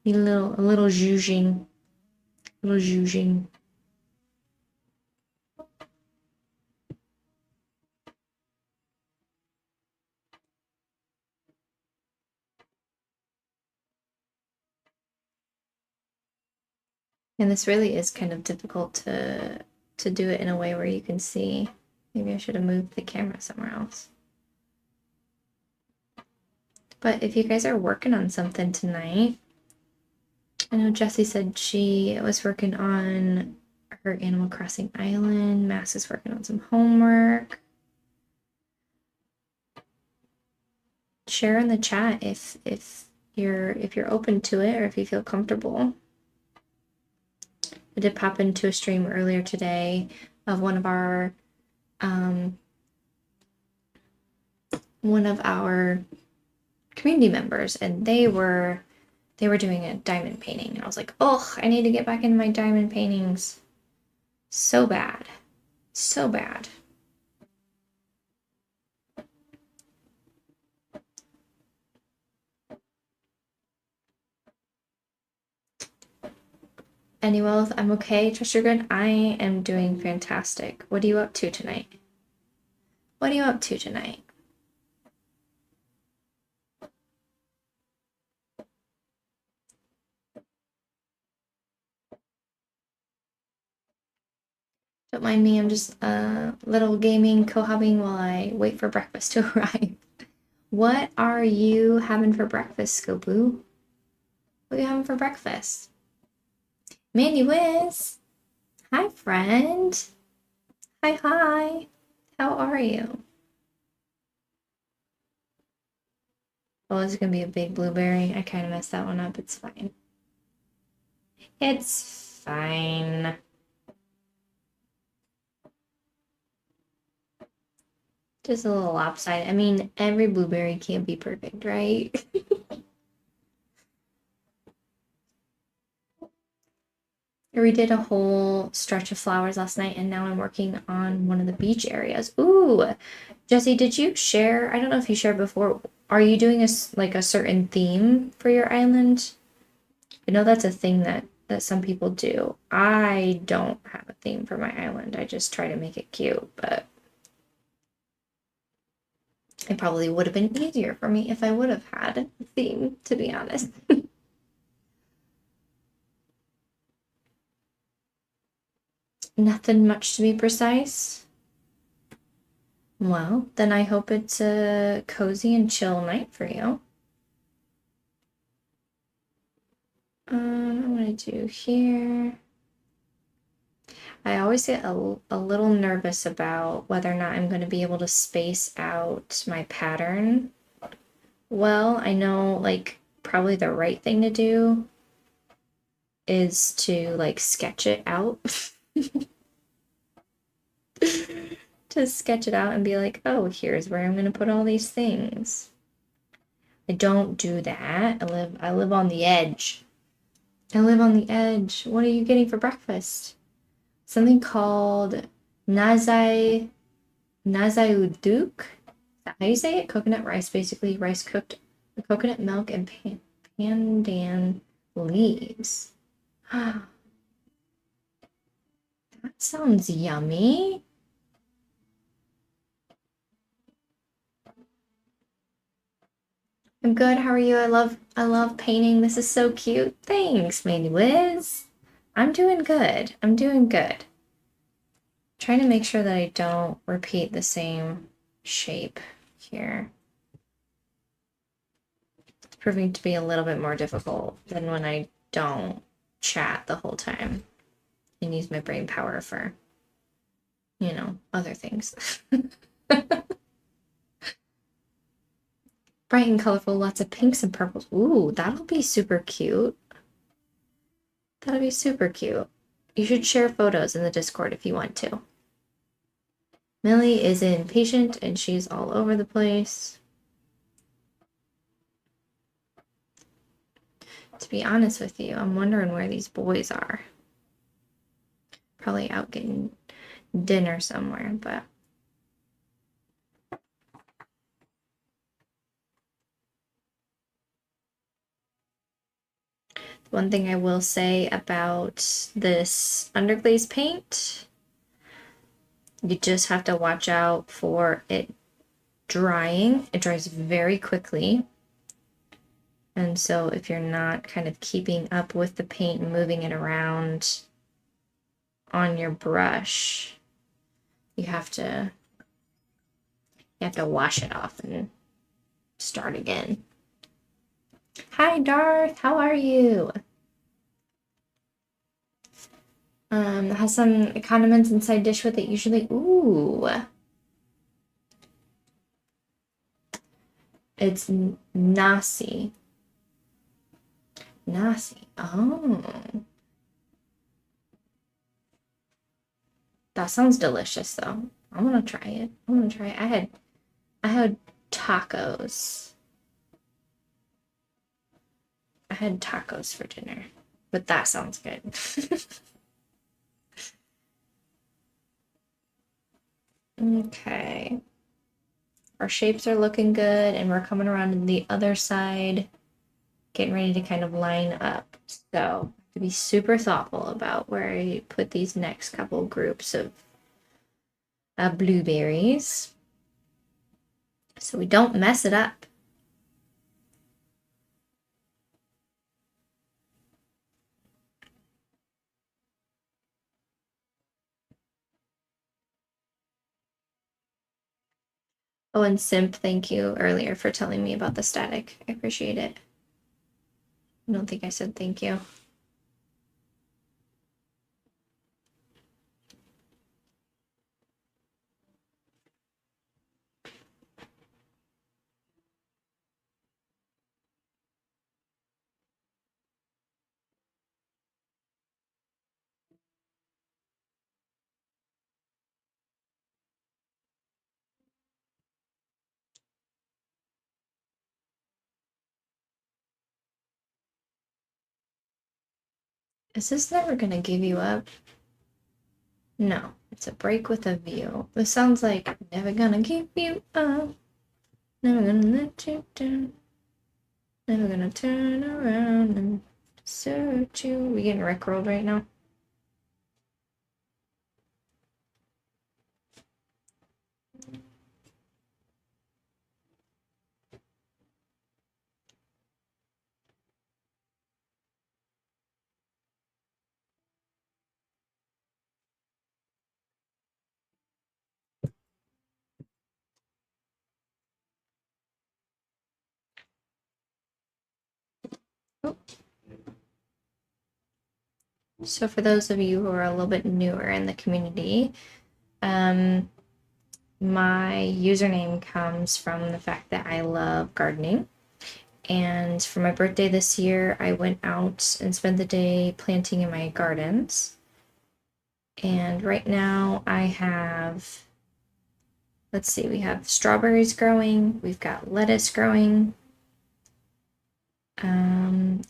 Need a little zhuzhing. A little zhuzhing. And this really is kind of difficult to do it in a way where you can see. Maybe I should have moved the camera somewhere else. But if you guys are working on something tonight, I know Jessie said she was working on her Animal Crossing island. Mass is working on some homework. Share in the chat if you're open to it or if you feel comfortable. I did pop into a stream earlier today of one of our community members, and they were doing a diamond painting, and I was like, oh, I need to get back into my diamond paintings. So bad. So bad. Anyway, I'm okay. Trust you're good. I am doing fantastic. What are you up to tonight? What are you up to tonight? Don't mind me, I'm just a little gaming, co-hobbying while I wait for breakfast to arrive. What are you having for breakfast, Scoboo? What are you having for breakfast? Mandy Wiz! Hi, friend! Hi! How are you? Oh, this is gonna be a big blueberry. I kind of messed that one up. It's fine. It's fine. Just a little lopsided. I mean, every blueberry can't be perfect, right? We did a whole stretch of flowers last night, and now I'm working on one of the beach areas. Ooh, Jesse, did you share? I don't know if you shared before. Are you doing a certain theme for your island? I know that's a thing that some people do. I don't have a theme for my island. I just try to make it cute, but it probably would have been easier for me if I would have had a theme, to be honest. Nothing much to be precise. Well, then I hope it's a cozy and chill night for you. I'm gonna do here. I always get a little nervous about whether or not I'm going to be able to space out my pattern. Well, I know like probably the right thing to do is to like sketch it out. To sketch it out and be like, oh, here's where I'm going to put all these things. I don't do that. I live on the edge. I live on the edge. What are you getting for breakfast? Something called Nazai uduk. Is that how you say it? Coconut rice, basically rice cooked with coconut milk and pandan leaves. That sounds yummy. I'm good. How are you? I love painting. This is so cute. Thanks, Mandy Wiz. I'm doing good. I'm doing good. Trying to make sure that I don't repeat the same shape here. It's proving to be a little bit more difficult than when I don't chat the whole time. and use my brain power for, you know, other things. Bright and colorful, lots of pinks and purples. Ooh, that'll be super cute. That'll be super cute. You should share photos in the Discord if you want to. Millie is impatient and she's all over the place. To be honest with you, I'm wondering where these boys are. Probably out getting dinner somewhere, but one thing I will say about this underglaze paint, you just have to watch out for it drying. It dries very quickly. And so if you're not kind of keeping up with the paint and moving it around on your brush, you have to wash it off and start again. Hi Darth, how are you? Has some condiments and side dish with it usually. Ooh. It's nasi. Nasi. Oh. That sounds delicious though. I want to try it. I had tacos. I had tacos for dinner. But that sounds good. Okay. Our shapes are looking good, and we're coming around to the other side, getting ready to kind of line up. So, to be super thoughtful about where I put these next couple groups of blueberries so we don't mess it up. Oh, and Simp, thank you earlier for telling me about the static. I appreciate it. I don't think I said thank you. Is this never gonna give you up? No, it's a break with a view. This sounds like never gonna give you up. Never gonna let you down. Never gonna turn around and desert you. We getting rickrolled right now? Oh. So for those of you who are a little bit newer in the community, my username comes from the fact that I love gardening. And for my birthday this year, I went out and spent the day planting in my gardens. And right now I have, let's see, we have strawberries growing, we've got lettuce growing,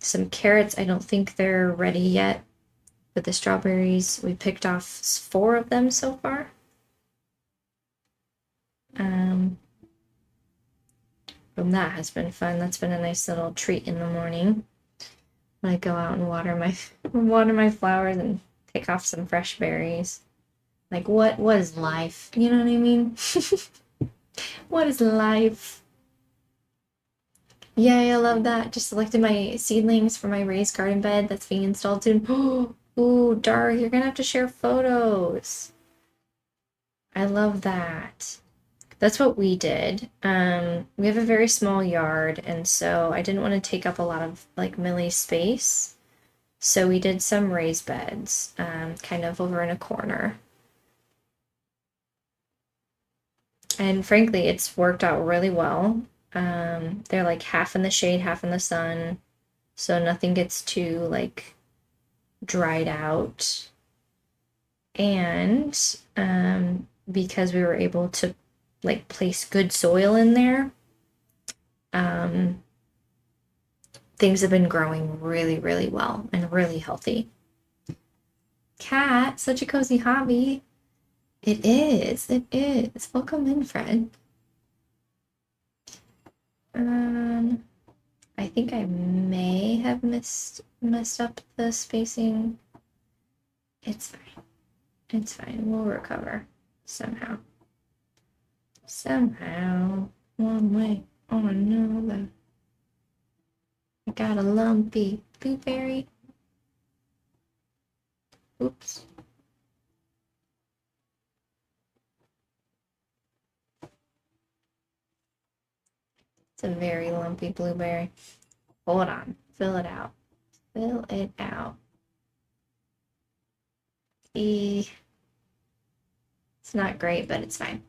some carrots. I don't think they're ready yet, but the strawberries, we picked off 4 of them so far. And that has been fun. That's been a nice little treat in the morning when I go out and water my flowers and pick off some fresh berries. Like what is life? You know what I mean? What is life? Yay, I love that. Just selected my seedlings for my raised garden bed that's being installed soon. Ooh, Darth, you're gonna have to share photos. I love that. That's what we did. We have a very small yard, and so I didn't want to take up a lot of like Millie's space. So we did some raised beds, kind of over in a corner. And frankly, it's worked out really well. They're like half in the shade, half in the sun, so nothing gets too like dried out. And because we were able to like place good soil in there, um, things have been growing really, really well and really healthy. Cat, such a cozy hobby. It is. It is. Welcome in, Fred. I think I may have messed up the spacing. It's fine. It's fine. We'll recover somehow. Somehow. One way or another. I got a lumpy blueberry. Oops. It's a very lumpy blueberry. Hold on. Fill it out. Fill it out. It's not great, but it's fine.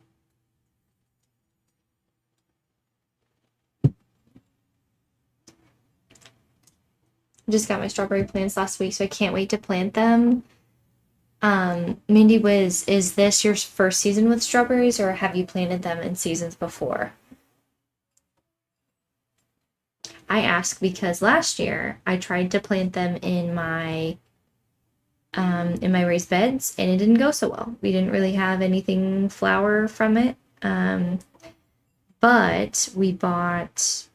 Just got my strawberry plants last week, so I can't wait to plant them. Mindy Wiz, is this your first season with strawberries, or have you planted them in seasons before? I ask because last year I tried to plant them in my raised beds, and it didn't go so well. We didn't really have anything flower from it. But we bought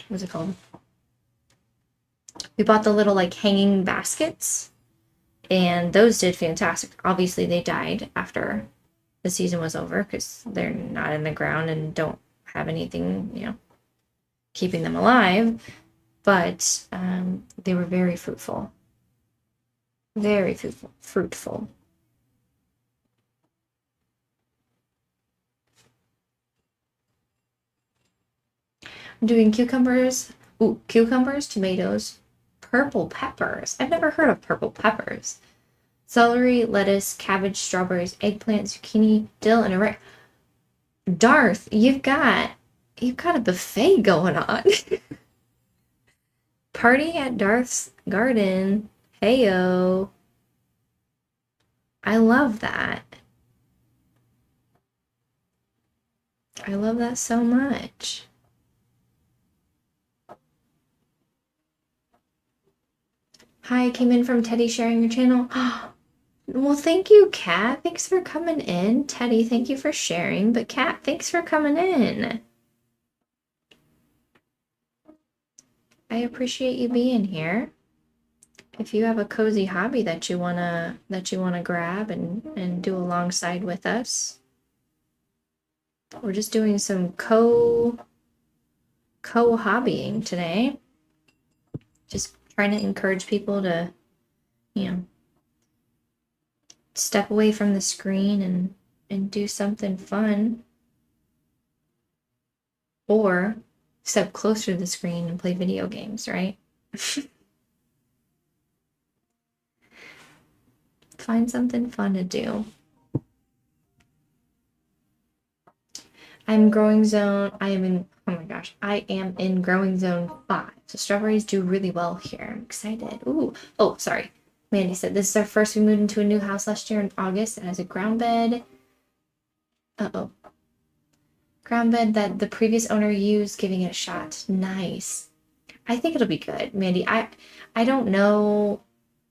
what's it called? We bought the little like hanging baskets, and those did fantastic. Obviously, they died after the season was over because they're not in the ground and don't have anything, keeping them alive. But they were very fruitful. Very fruitful. I'm doing cucumbers. Ooh, cucumbers, tomatoes, purple peppers. I've never heard of purple peppers. Celery, lettuce, cabbage, strawberries, eggplant, zucchini, dill, and a Darth, you've got a buffet going on. Party at Darth's garden. Heyo. I love that. I love that so much. Hi, came in from Teddy sharing your channel. Well, thank you, Kat. Thanks for coming in. Teddy, thank you for sharing. But Kat, thanks for coming in. I appreciate you being here. If you have a cozy hobby that you wanna grab and do alongside with us, we're just doing some co-hobbying today. Just trying to encourage people to, step away from the screen and do something fun. Or step closer to the screen and play video games, right? Find something fun to do. I'm growing zone. I am in growing zone 5. So strawberries do really well here. I'm excited. Ooh. Oh, sorry. Mandy said this is our first. We moved into a new house last year in August. It has a ground bed. Ground bed that the previous owner used, giving it a shot. Nice. I think it'll be good, Mandy. I don't know.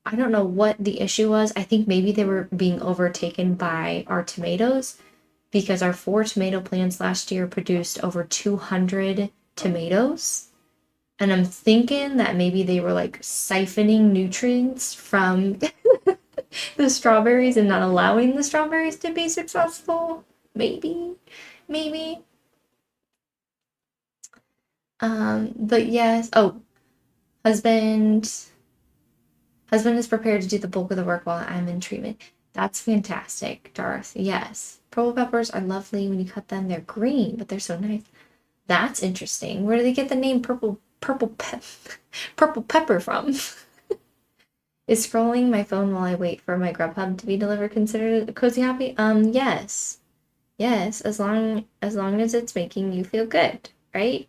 I don't know what the issue was. I think maybe they were being overtaken by our tomatoes, because our 4 tomato plants last year produced over 200 tomatoes. And I'm thinking that maybe they were like siphoning nutrients from the strawberries and not allowing the strawberries to be successful. Maybe. But yes. Oh, husband is prepared to do the bulk of the work while I'm in treatment. That's fantastic, Darth. Yes. Purple peppers are lovely when you cut them. They're green, but they're so nice. That's interesting. Where do they get the name purple pepper from? Is scrolling my phone while I wait for my Grubhub to be delivered considered a cozy hobby? Yes. Yes, as long as it's making you feel good, right?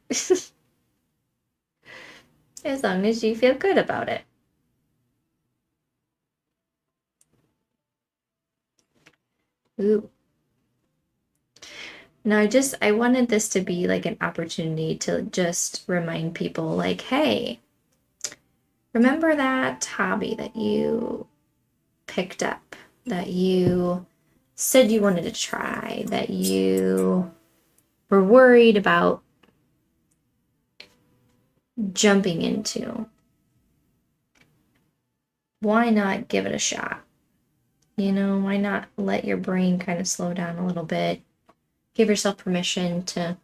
As long as you feel good about it. Ooh. No, I wanted this to be like an opportunity to just remind people like, hey, remember that hobby that you picked up, that you said you wanted to try, that you were worried about jumping into? Why not give it a shot? Why not let your brain kind of slow down a little bit? Give yourself permission to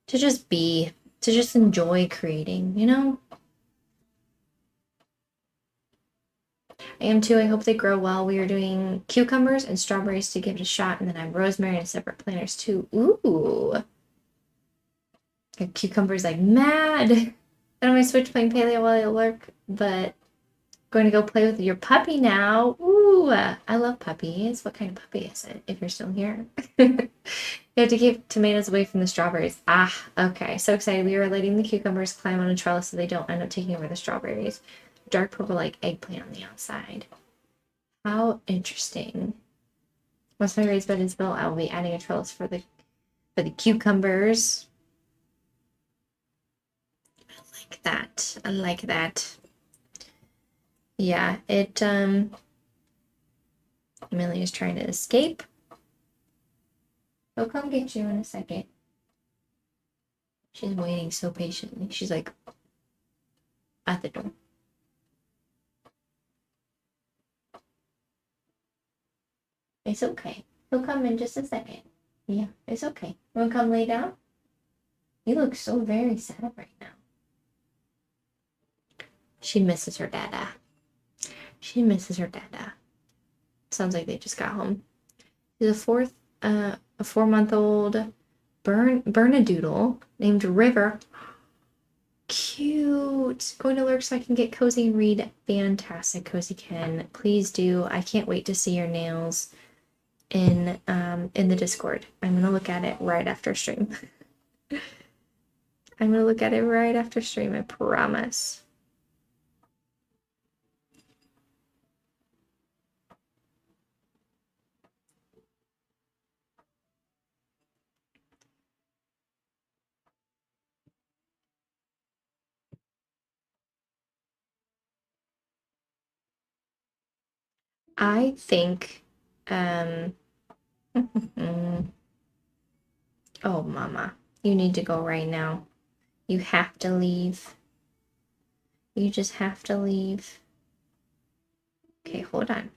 just be, to just enjoy creating. I am too. I hope they grow well. We are doing cucumbers and strawberries to give it a shot, and then I have rosemary and separate planters too. Ooh. Cucumbers like mad. I don't want to switch playing paleo while I work, but going to go play with your puppy now. Ooh, I love puppies. What kind of puppy is it, if you're still here? You have to keep tomatoes away from the strawberries. Ah, okay. So excited. We are letting the cucumbers climb on a trellis so they don't end up taking over the strawberries. Dark purple like eggplant on the outside. How interesting. Once my raised bed is built, I will be adding a trellis for the cucumbers. I like that. I like that. Yeah, Millie is trying to escape. He'll come get you in a second. She's waiting so patiently. She's like at the door. It's okay. He'll come in just a second. Yeah, it's okay. Wanna come lay down? You look so very sad right now. She misses her dada. She misses her dada. Sounds like they just got home. She's a 4-month-old Bernedoodle named River. Cute. Going to lurk so I can get cozy and read. Fantastic, Cozy Ken. Please do. I can't wait to see your nails in the Discord. I'm gonna look at it right after stream. I'm gonna look at it right after stream, I promise. I think oh mama, you need to go right now. You have to leave. You just have to leave. Okay, hold on.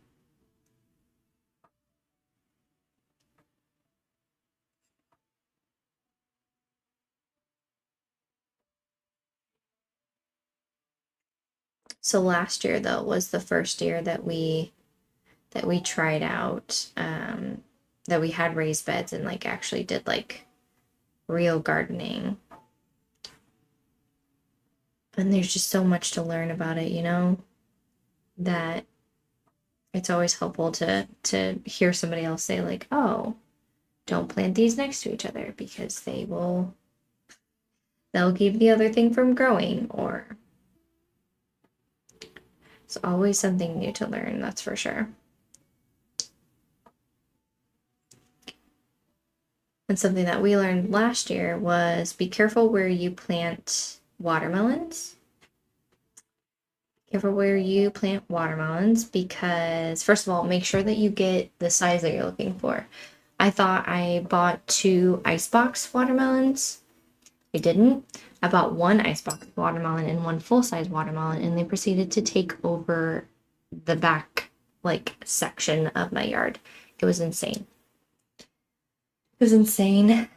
So last year though was the first year that we tried out that we had raised beds and like actually did like real gardening. And there's just so much to learn about it, that it's always helpful to hear somebody else say like, "Oh, don't plant these next to each other because they'll keep the other thing from growing," or it's always something new to learn, that's for sure. And something that we learned last year was be careful where you plant watermelons. Careful where you plant watermelons because, first of all, make sure that you get the size that you're looking for. I thought I bought 2 icebox watermelons. I didn't. I bought 1 icebox watermelon and 1 full-size watermelon, and they proceeded to take over the back like section of my yard. It was insane. It was insane.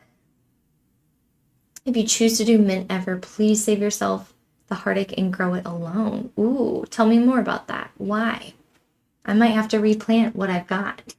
If you choose to do mint ever, please save yourself the heartache and grow it alone. Ooh, tell me more about that. Why? I might have to replant what I've got.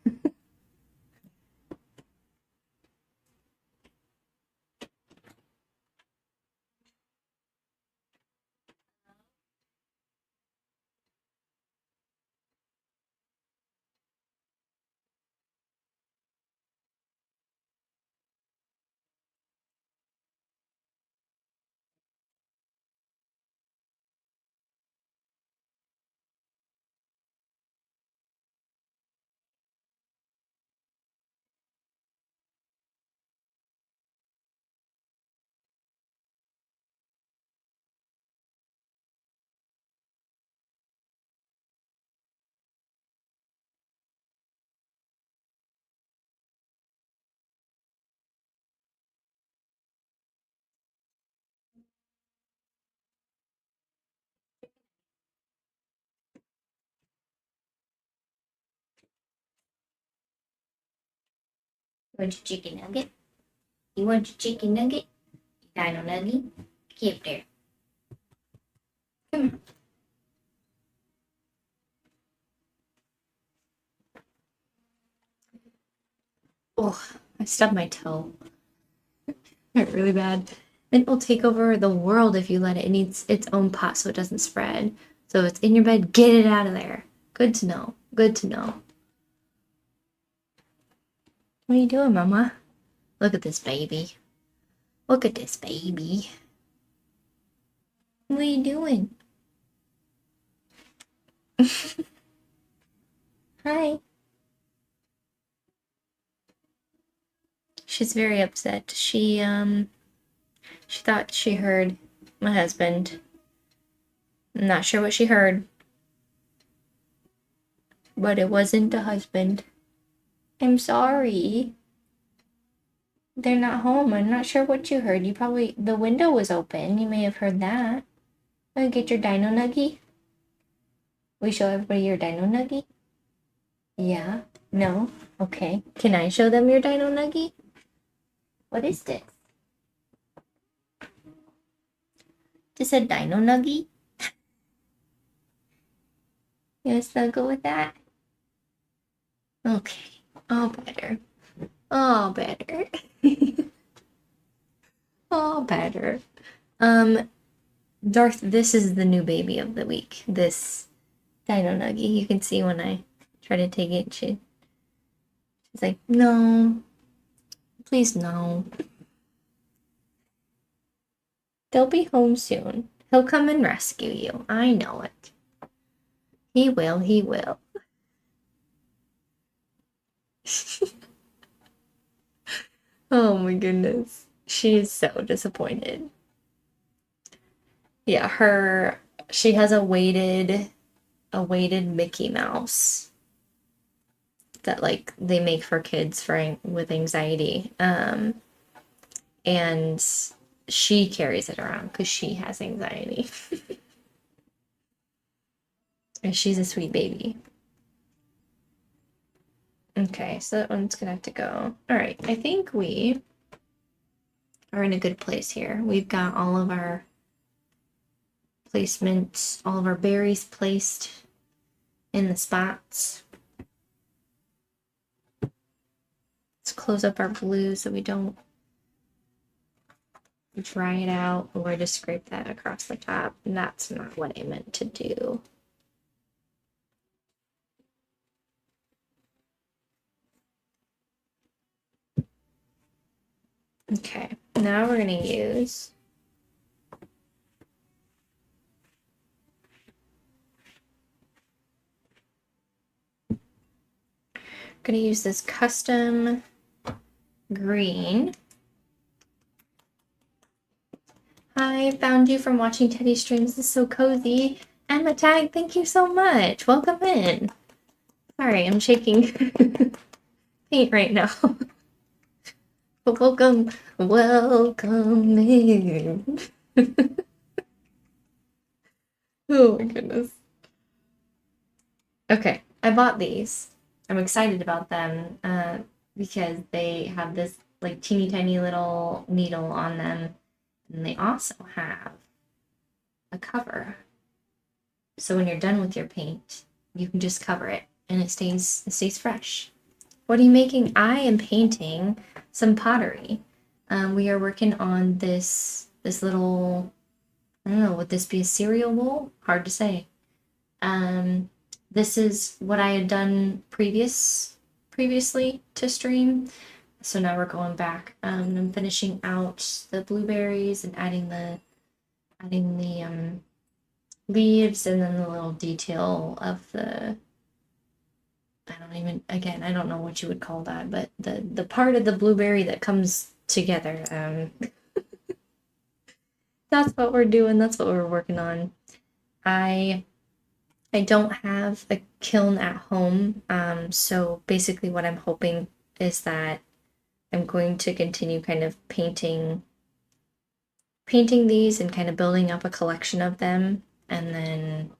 Want your chicken nugget? You want your chicken nugget? Dino nugget? Get up there. Come here. Oh, I stubbed my toe. Hurt really bad. It will take over the world if you let it. It needs its own pot so it doesn't spread. So if it's in your bed, get it out of there. Good to know. Good to know. What are you doing, Mama? Look at this baby. Look at this baby. What are you doing? Hi. She's very upset. She thought she heard my husband. I'm not sure what she heard, but it wasn't a husband. I'm sorry. They're not home. I'm not sure what you heard. The window was open. You may have heard that. Want to get your dino nuggie? We show everybody your dino nuggie? Yeah? No? Okay. Can I show them your dino nuggie? What is this? Just a dino nuggie? You want to snuggle with that? Okay. All better. All better. All better. Darth, this is the new baby of the week. This dino nuggie. You can see when I try to take it, she's like, no. Please no. They'll be home soon. He'll come and rescue you. I know it. He will, he will. Oh my goodness. She is so disappointed. Yeah, she has a weighted Mickey Mouse that like they make for kids with anxiety. And she carries it around because she has anxiety. And she's a sweet baby. Okay, so that one's gonna have to go. All right, I think we are in a good place here. We've got all of our placements, all of our berries placed in the spots. Let's close up our blue so we don't dry it out or just scrape that across the top. And that's not what I meant to do. Okay, now we're going to use this custom green. Hi, found you from watching Teddy streams. This is so cozy. Emma Tag, thank you so much. Welcome in. Sorry, I'm shaking paint right now. But welcome in. Oh my goodness. Okay, I bought these. I'm excited about them because they have this like teeny tiny little needle on them, and they also have a cover. So when you're done with your paint, you can just cover it and it stays fresh. What are you making? I am painting some pottery. We are working on this little, I don't know, would this be a cereal bowl? Hard to say. This is what I had done previously to stream. So now we're going back. I'm finishing out the blueberries and adding the leaves and then the little detail of the, I don't know what you would call that, but the part of the blueberry that comes together. That's what we're doing. That's what we're working on. I don't have a kiln at home, so basically what I'm hoping is that I'm going to continue kind of painting these and kind of building up a collection of them, and then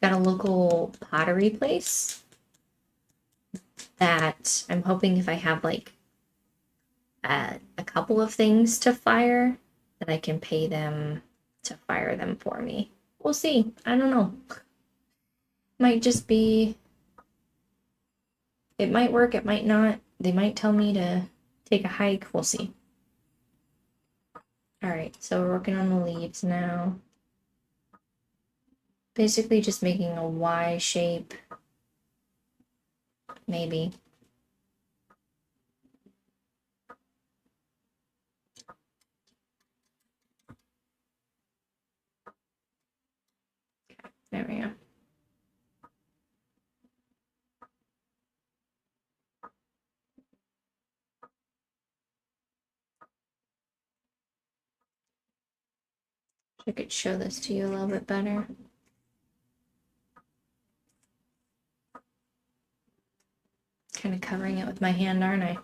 got a local pottery place that I'm hoping if I have like a couple of things to fire, that I can pay them to fire them for me. We'll see. I don't know. Might just be, it might work, it might not. They might tell me to take a hike. We'll see. All right, so we're working on the leaves now. Basically just making a Y shape, maybe. There we go. I could show this to you a little bit better. Kind of covering it with my hand, aren't I?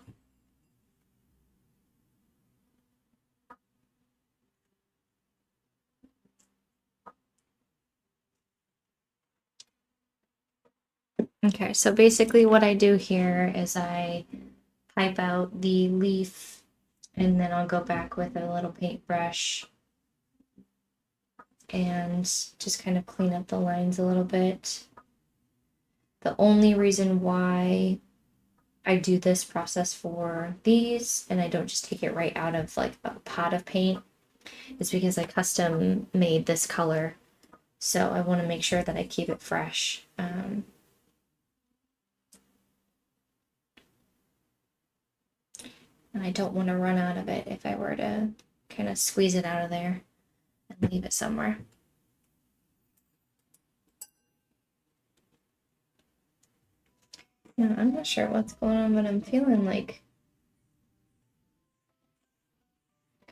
Okay, so basically what I do here is I type out the leaf and then I'll go back with a little paintbrush and just kind of clean up the lines a little bit. The only reason why I do this process for these and I don't just take it right out of like a pot of paint is because I custom made this color. So I want to make sure that I keep it fresh. And I don't want to run out of it if I were to kind of squeeze it out of there and leave it somewhere. Yeah, I'm not sure what's going on, but I'm feeling like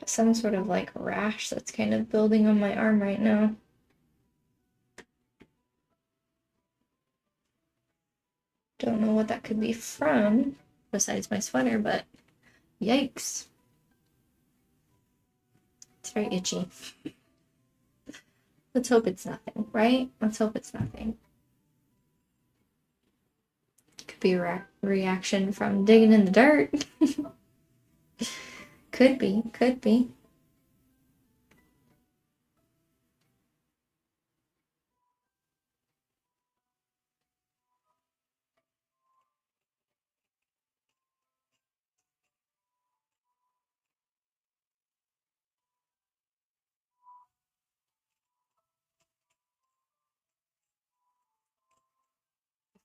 some sort of like rash that's kind of building on my arm right now. Don't know what that could be from, besides my sweater, but yikes. It's very itchy. Let's hope it's nothing, right? Let's hope it's nothing. Could be a reaction from digging in the dirt. Could be, could be.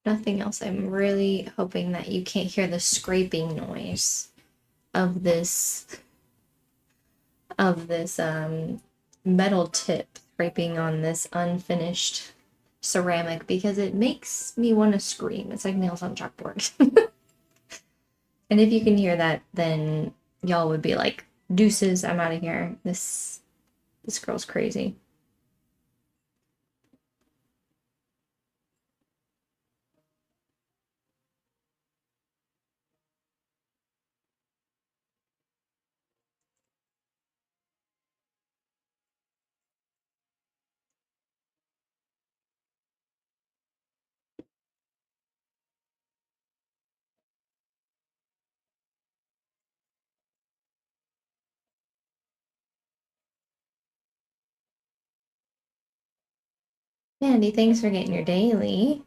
Nothing else, I'm really hoping that you can't hear the scraping noise of this metal tip scraping on this unfinished ceramic because it makes me want to scream. It's like nails on chalkboard. And if you can hear that, then y'all would be like, deuces, I'm out of here. This girl's crazy. Mandy, thanks for getting your daily.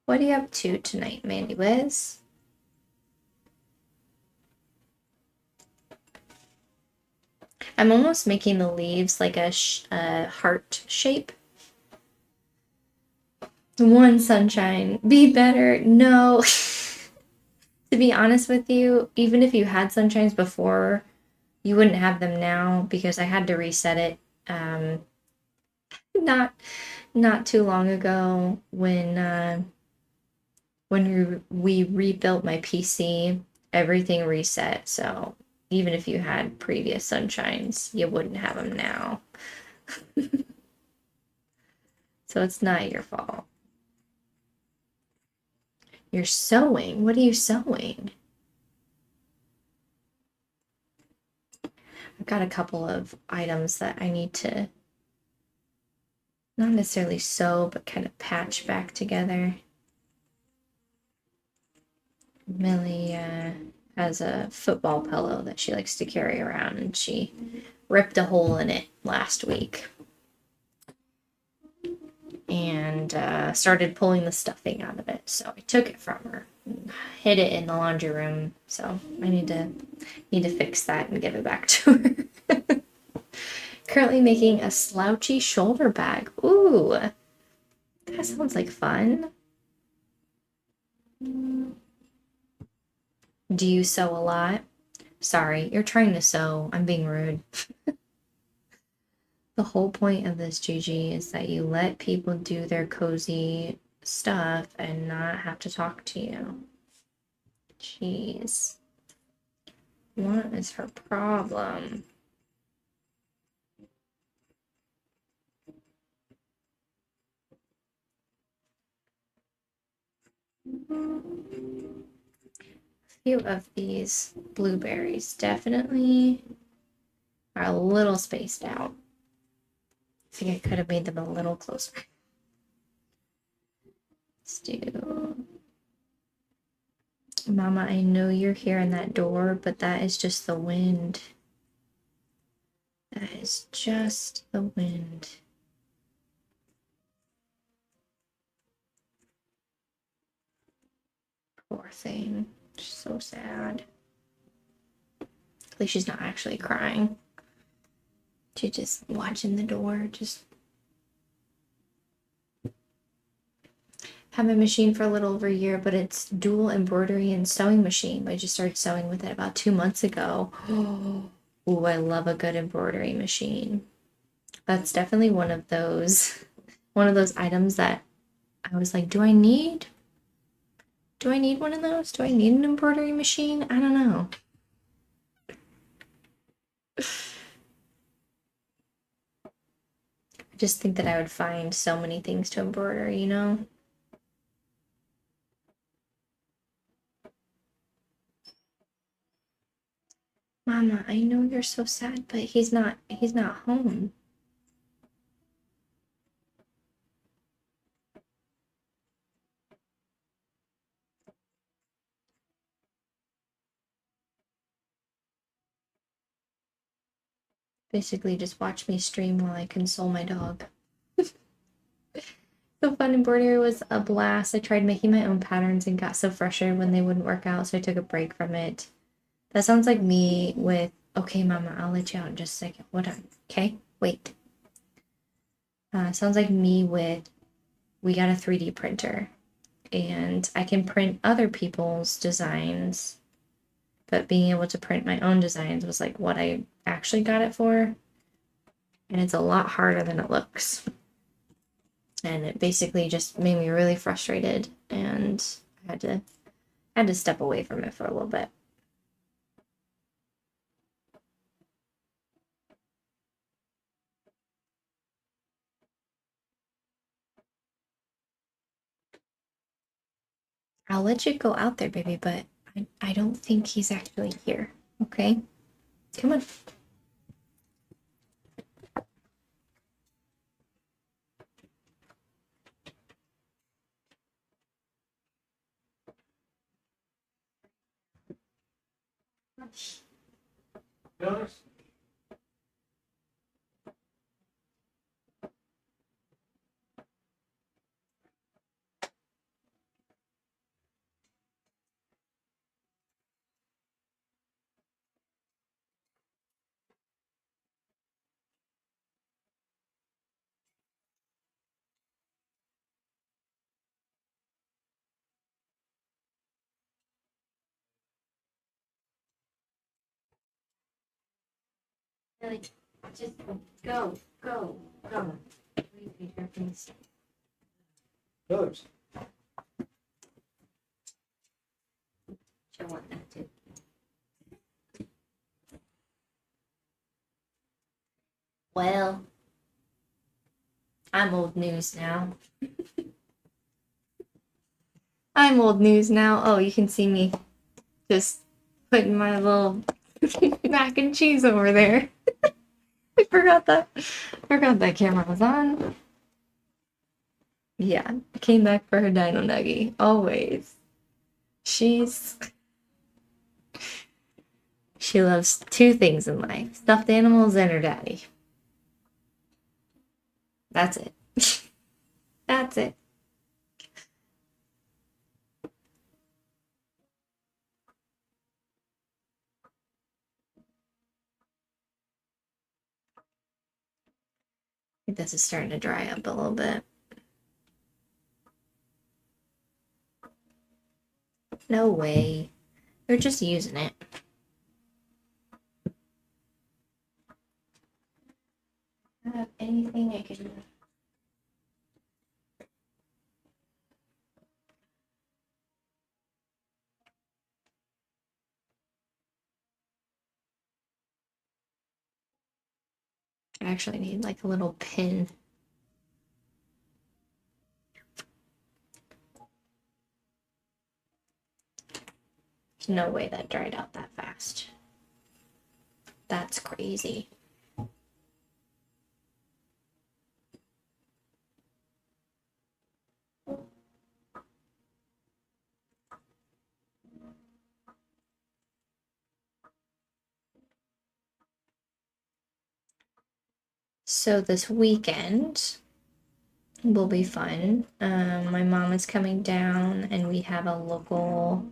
What are you up to tonight, Mandy Wiz? I'm almost making the leaves like a heart shape. One sunshine. Be better. No. To be honest with you, even if you had sunshines before, you wouldn't have them now because I had to reset it. Not too long ago when we rebuilt my PC, everything reset. So even if you had previous sunshines, you wouldn't have them now. So it's not your fault. You're sewing. What are you sewing? I've got a couple of items that I need to not necessarily sew, but kind of patch back together. Millie has a football pillow that she likes to carry around, and she ripped a hole in it last week and started pulling the stuffing out of it. So I took it from her, and hid it in the laundry room. So I need to fix that and give it back to her. Currently making a slouchy shoulder bag. Ooh, that sounds like fun. Do you sew a lot? Sorry, you're trying to sew. I'm being rude. The whole point of this, Gigi, is that you let people do their cozy stuff and not have to talk to you. Jeez. What is her problem? A few of these blueberries definitely are a little spaced out. I think I could have made them a little closer. Let's do... Mama, I know you're hearing that door, but that is just the wind. That is just the wind. Poor thing. She's so sad. At least she's not actually crying. She's just watching the door. Just have a machine for a little over a year, but it's dual embroidery and sewing machine. I just started sewing with it about 2 months ago. Ooh, I love a good embroidery machine. That's definitely one of those items that I was like, do I need one of those? Do I need an embroidery machine? I don't know. I just think that I would find so many things to embroider, you know? Mama, I know you're so sad, but he's not home. Basically, just watch me stream while I console my dog. So fun, embroidery was a blast. I tried making my own patterns and got so frustrated when they wouldn't work out, so I took a break from it. That sounds like me with, okay, Mama, I'll let you out in just a second. What on? Okay, wait. Sounds like me with, we got a 3D printer and I can print other people's designs, but being able to print my own designs was like what I actually got it for. And it's a lot harder than it looks. And it basically just made me really frustrated, and I had to step away from it for a little bit. I'll let you go out there, baby, but I don't think he's actually here. Okay? Come on. Really, just go. Please be here, please. Colors. She'll want that too. Well, I'm old news now. I'm old news now. Oh, you can see me just putting my little mac and cheese over there. I forgot that camera was on. Yeah, came back for her dino nuggie. Always. She's she loves two things in life: stuffed animals and her daddy. That's it. That's it. I think this is starting to dry up a little bit. No way. They're just using it. I don't have anything I can. I actually need like a little pin. There's no way that dried out that fast. That's crazy. So this weekend will be fun. My mom is coming down and we have a local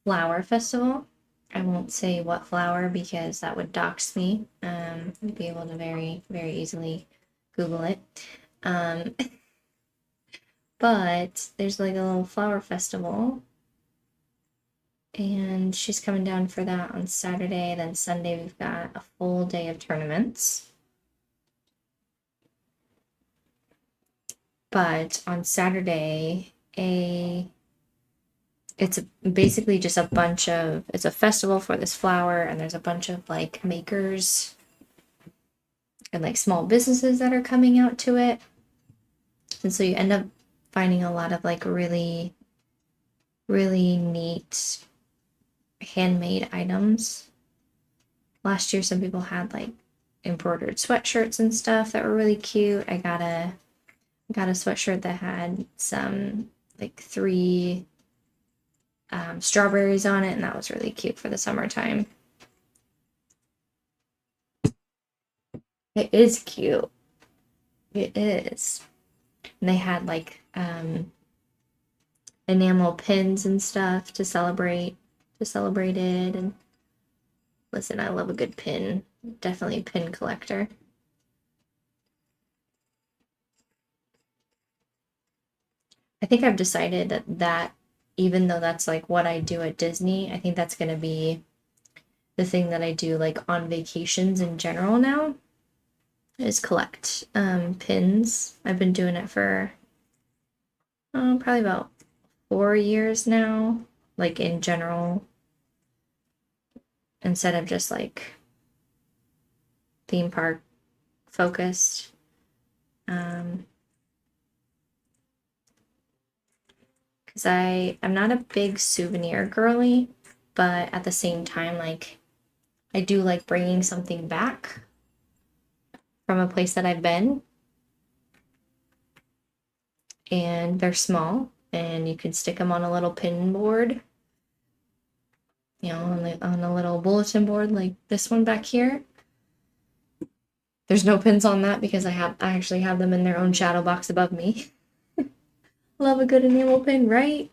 flower festival. I won't say what flower because that would dox me. You'd be able to very, very easily Google it. Um, but there's like a little flower festival and she's coming down for that on Saturday. Then Sunday we've got a full day of tournaments. But on Saturday, it's basically just a bunch of it's a festival for this flower, and there's a bunch of like makers and like small businesses that are coming out to it. And so you end up finding a lot of like really, really neat handmade items. Last year, some people had like embroidered sweatshirts and stuff that were really cute. I got a sweatshirt that had some like three strawberries on it, and that was really cute for the summertime. It is cute. It is. And they had like enamel pins and stuff to celebrate it. And listen, I love a good pin. Definitely a pin collector. I think I've decided that even though that's like what I do at Disney, I think that's going to be the thing that I do like on vacations in general now is collect pins. I've been doing it for probably about 4 years now, like in general, instead of just like theme park focused. Because I'm not a big souvenir girly, but at the same time, like I do like bringing something back from a place that I've been, and they're small, and you can stick them on a little pin board, you know, on a little bulletin board like this one back here. There's no pins on that because I actually have them in their own shadow box above me. Love a good enamel pin, right?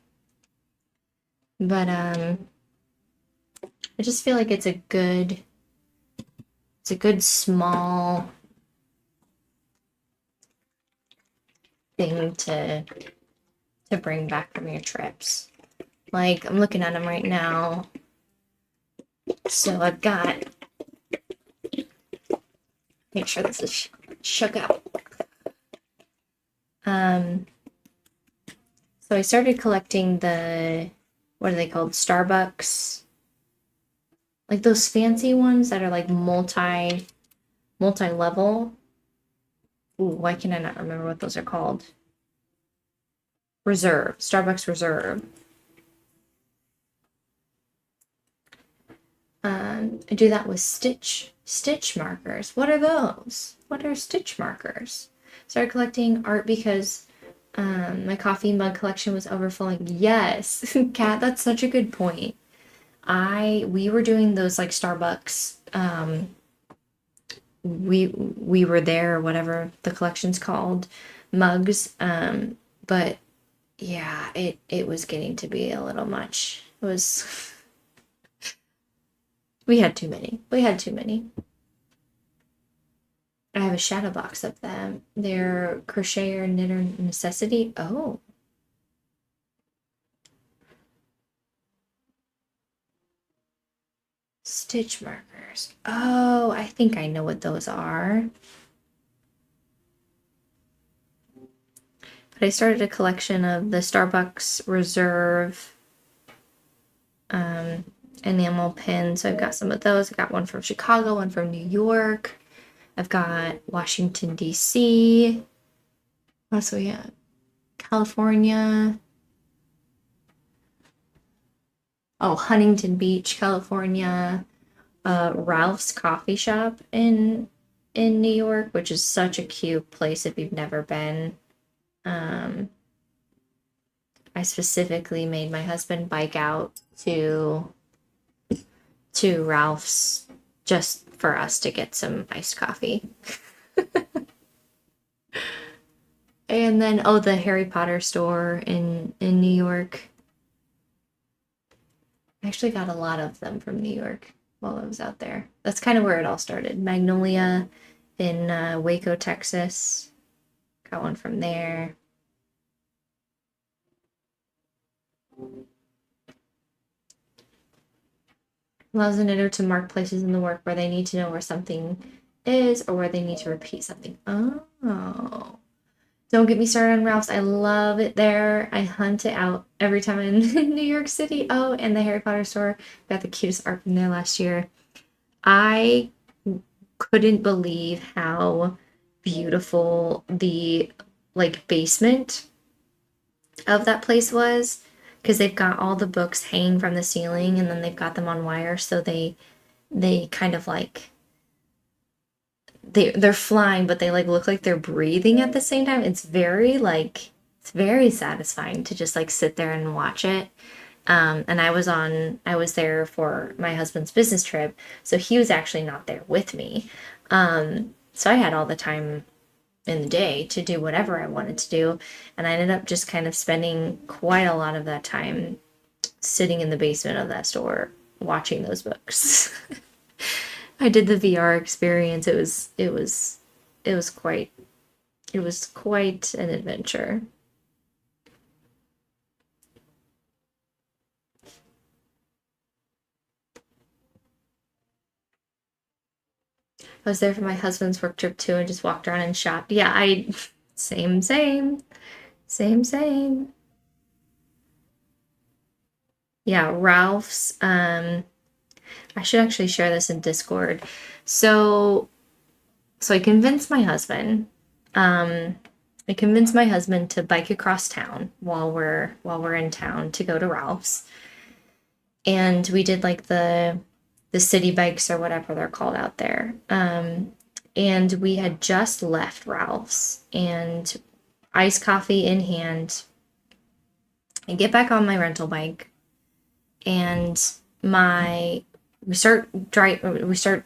But I just feel like it's a good small thing to bring back from your trips. Like I'm looking at them right now. So I've got, make sure this is shook out. So I started collecting the, what are they called? Starbucks. Like those fancy ones that are like multi-level. Ooh, why can I not remember what those are called? Reserve. Starbucks Reserve. I do that with stitch markers. What are those? What are stitch markers? Started collecting art because my coffee mug collection was overflowing. Yes, Kat, that's such a good point. We were doing those like Starbucks. We were there, whatever the collection's called, mugs. But yeah, it was getting to be a little much. It was. We had too many. We had too many. I have a shadow box of them. They're crocheter knitter necessity. Oh, stitch markers. Oh, I think I know what those are. But I started a collection of the Starbucks Reserve enamel pins. So I've got some of those. I got one from Chicago, one from New York. I've got Washington, D.C. What else we got? California. Oh, Huntington Beach, California. Ralph's Coffee Shop in New York, which is such a cute place if you've never been. Um, I specifically made my husband bike out to Ralph's just for us to get some iced coffee. And then the Harry Potter store in New York. I actually got a lot of them from New York while I was out there. That's kind of where it all started. Magnolia in Waco, Texas. Got one from there. Allows the knitter to mark places in the work where they need to know where something is or where they need to repeat something. Oh. Don't get me started on Ralph's. I love it there. I hunt it out every time I'm in New York City. Oh, and the Harry Potter store. Got the cutest art from there last year. I couldn't believe how beautiful the like basement of that place was because they've got all the books hanging from the ceiling and then they've got them on wire so they kind of like they're flying but they like look like they're breathing at the same time. It's very satisfying to just like sit there and watch it. And I was there for my husband's business trip, so he was actually not there with me. So I had all the time in the day to do whatever I wanted to do. And I ended up just kind of spending quite a lot of that time sitting in the basement of that store watching those books. I did the VR experience. It was quite an adventure. I was there for my husband's work trip too and just walked around and shopped. Yeah, I same, same. Same, same. Yeah, Ralph's. I should actually share this in Discord. So, so I convinced my husband. Um, I convinced my husband to bike across town while we're in town to go to Ralph's, and we did like the city bikes or whatever they're called out there. And we had just left Ralph's and iced coffee in hand. I get back on my rental bike and my we start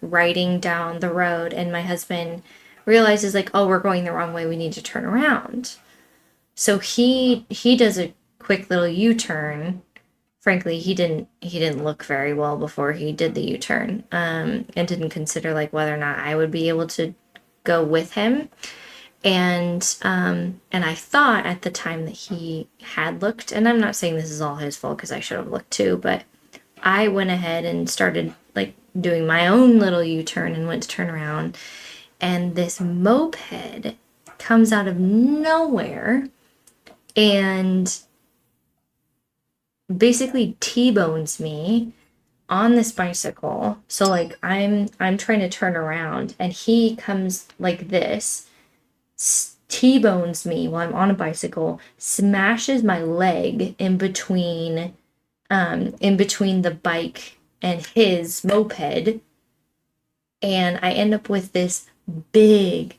riding down the road and my husband realizes like, oh, we're going the wrong way, we need to turn around. So he does a quick little U-turn. Frankly, he didn't look very well before he did the U-turn, and didn't consider like whether or not I would be able to go with him. And I thought at the time that he had looked, and I'm not saying this is all his fault because I should have looked too, but I went ahead and started like doing my own little U-turn and went to turn around, and this moped comes out of nowhere and basically T-bones me on this bicycle. So like I'm trying to turn around and he comes like this, T-bones me while I'm on a bicycle, smashes my leg in between the bike and his moped, and I end up with this big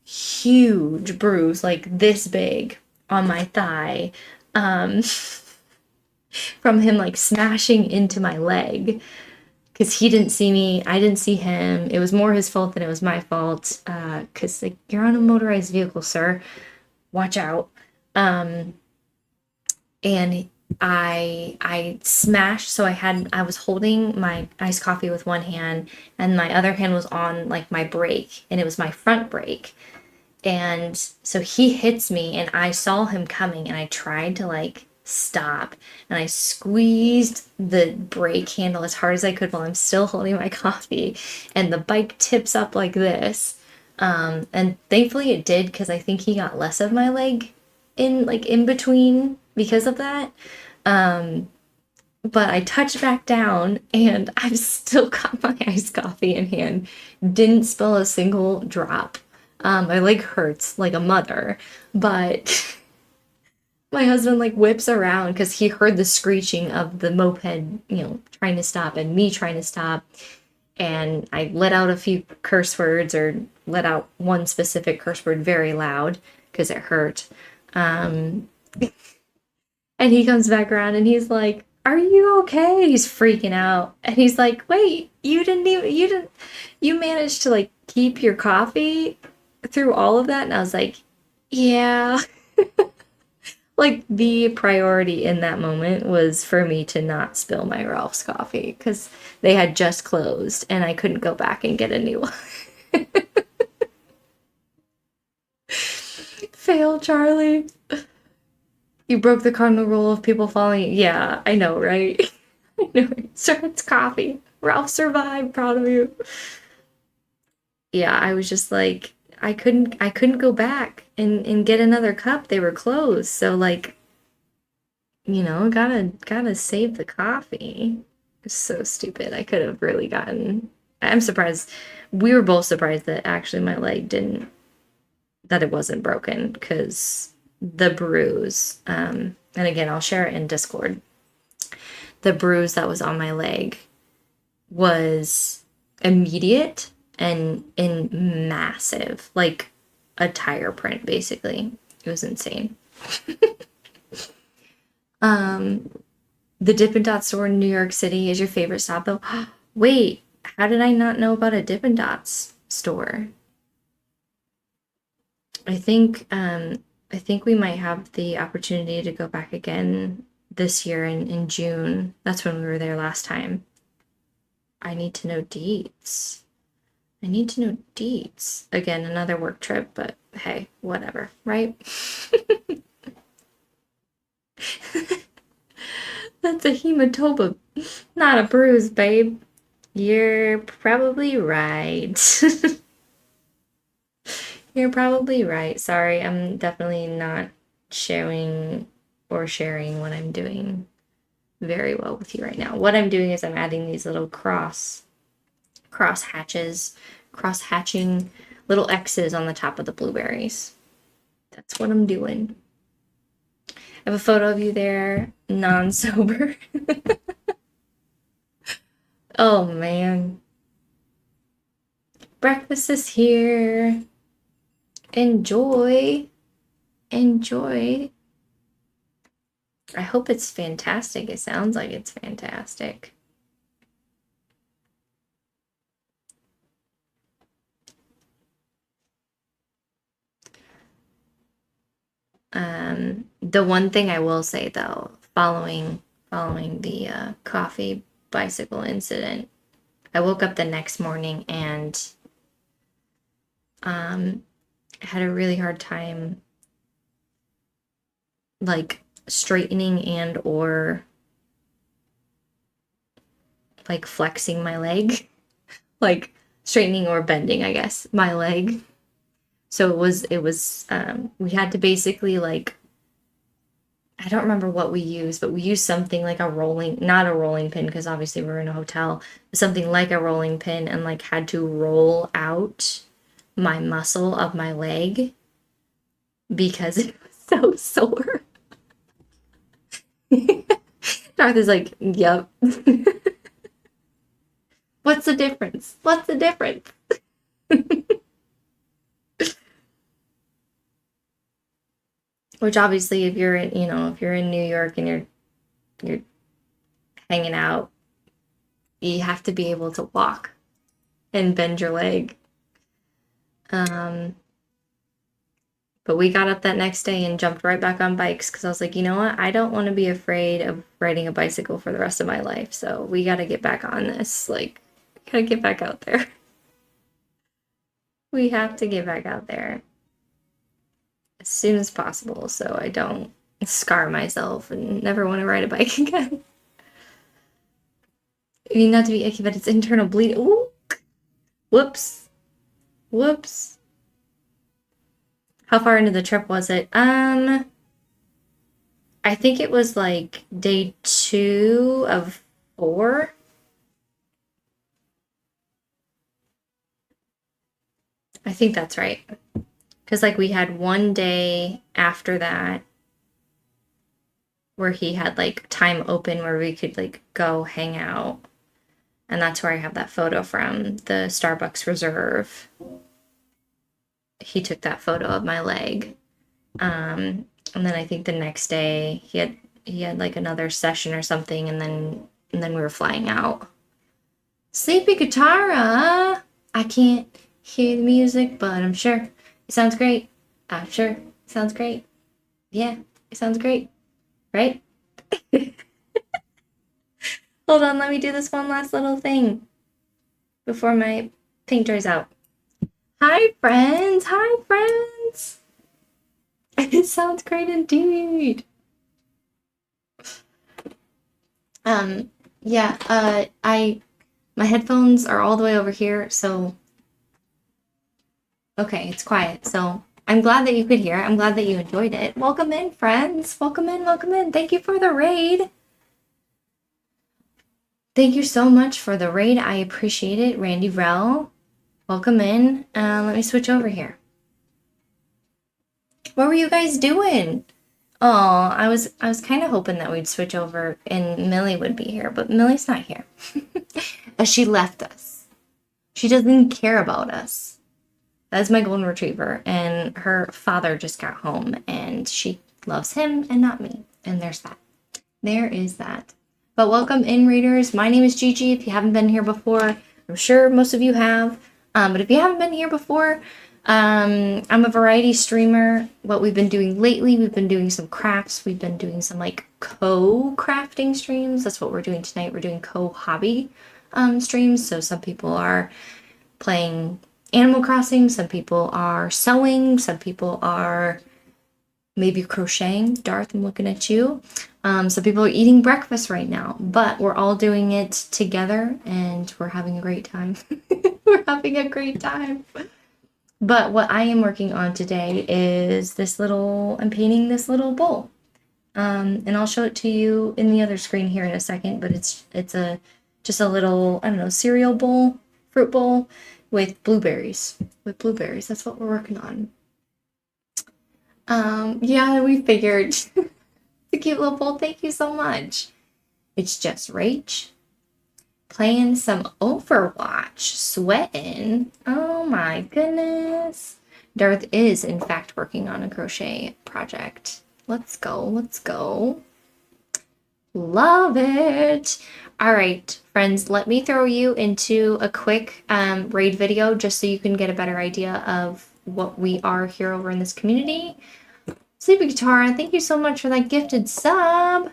huge bruise, like this big, on my thigh, um, from him like smashing into my leg because he didn't see me. I didn't see him. It was more his fault than it was my fault. Because like you're on a motorized vehicle, sir. Watch out. Um, and I smashed. So I was holding my iced coffee with one hand, and my other hand was on like my brake, and it was my front brake. And so he hits me, and I saw him coming, and I tried to like stop, and I squeezed the brake handle as hard as I could while I'm still holding my coffee, and the bike tips up like this. And thankfully it did because I think he got less of my leg in between because of that. But I touched back down and I've still got my iced coffee in hand. Didn't spill a single drop. My leg hurts like a mother, but my husband like whips around because he heard the screeching of the moped, trying to stop and me trying to stop. And I let out a few curse words or let out one specific curse word very loud because it hurt. Um, And he comes back around and he's like, "Are you okay?" He's freaking out. And he's like, "Wait, you managed to like keep your coffee through all of that?" And I was like, "Yeah." Like the priority in that moment was for me to not spill my Ralph's coffee because they had just closed and I couldn't go back and get a new one. Fail, Charlie. You broke the cardinal rule of people following. Yeah, I know, right? I know. Sir, it's coffee. Ralph survived. Proud of you. Yeah, I was just like, I couldn't go back and get another cup. They were closed. So like, gotta save the coffee. It's so stupid. I could have really gotten. I'm surprised. We were both surprised that actually my leg didn't, that it wasn't broken because the bruise, and again, I'll share it in Discord. The bruise that was on my leg was immediate and massive, like a tire print, basically. It was insane. Um, the Dippin' Dot store in New York City is your favorite stop, though. Wait, how did I not know about a Dippin' Dots store? I think I think we might have the opportunity to go back again this year in June. That's when we were there last time. I need to know deets. I need to know deets. Again, another work trip, but hey, whatever, right? That's a hematoma, not a bruise, babe. You're probably right. You're probably right. Sorry, I'm definitely not showing or sharing what I'm doing very well with you right now. What I'm doing is I'm adding these little cross hatches, cross hatching little X's on the top of the blueberries. That's what I'm doing. I have a photo of you there, non-sober. Oh man. Breakfast is here. Enjoy. Enjoy. I hope it's fantastic. It sounds like it's fantastic. The one thing I will say though, following the coffee bicycle incident, I woke up the next morning and had a really hard time like straightening and or like flexing my leg, like straightening or bending, I guess, my leg. So it was we had to basically like I don't remember what we used, but we used something like a rolling, not a rolling pin, because obviously we're in a hotel, something like a rolling pin and like had to roll out my muscle of my leg because it was so sore. Darth is like, yep. What's the difference? What's the difference? Which obviously, if you're in, if you're in New York and you're hanging out, you have to be able to walk and bend your leg. Um, but we got up that next day and jumped right back on bikes because I was like, you know what? I don't want to be afraid of riding a bicycle for the rest of my life. So we got to get back on this. Like, gotta get back out there. We have to get back out there as soon as possible so I don't scar myself and never want to ride a bike again. I mean, not to be icky, but it's internal bleeding. Ooh, whoops, whoops. How far into the trip was it? I think it was like day 2 of 4. I think that's right. Because like we had one day after that where he had like time open where we could like go hang out. And that's where I have that photo from, the Starbucks Reserve. He took that photo of my leg. And then I think the next day he had like another session or something, and then we were flying out. Sleepy Katara. I can't hear the music, but I'm sure it sounds great. I'm sure it sounds great. Yeah, it sounds great, right? Hold on, let me do this one last little thing before my paint dries out. Hi, friends. Hi, friends. It sounds great indeed. Um, yeah, my headphones are all the way over here, so okay, it's quiet. So I'm glad that you could hear. I'm glad that you enjoyed it. Welcome in, friends. Welcome in, welcome in. Thank you for the raid. Thank you so much for the raid. I appreciate it. Randy Rell, welcome in. Let me switch over here. What were you guys doing? Oh, I was kind of hoping that we'd switch over and Millie would be here, but Millie's not here. She left us. She doesn't care about us. That's my golden retriever, and her father just got home, and she loves him and not me. And there's that. There is that. But welcome in, readers. My name is Gigi. If you haven't been here before, I'm sure most of you have. But if you haven't been here before, I'm a variety streamer. What we've been doing lately, we've been doing some crafts. We've been doing some like co-crafting streams. That's what we're doing tonight. We're doing co-hobby streams. So some people are playing Animal Crossing, some people are sewing, some people are maybe crocheting. Darth, I'm looking at you. Some people are eating breakfast right now, but we're all doing it together and we're having a great time. We're having a great time. But what I am working on today is I'm painting this little bowl. And I'll show it to you in the other screen here in a second, but it's just a little, I don't know, cereal bowl, fruit bowl with blueberries. That's what we're working on. Yeah, we figured. It's a cute little bowl. Thank you so much. It's just Rach playing some Overwatch, sweating. Oh my goodness. Darth is, in fact, working on a crochet project. Let's go, let's go. Love it. All right, friends, let me throw you into a quick raid video just so you can get a better idea of what we are here over in this community. Sleepy Guitar, thank you so much for that gifted sub.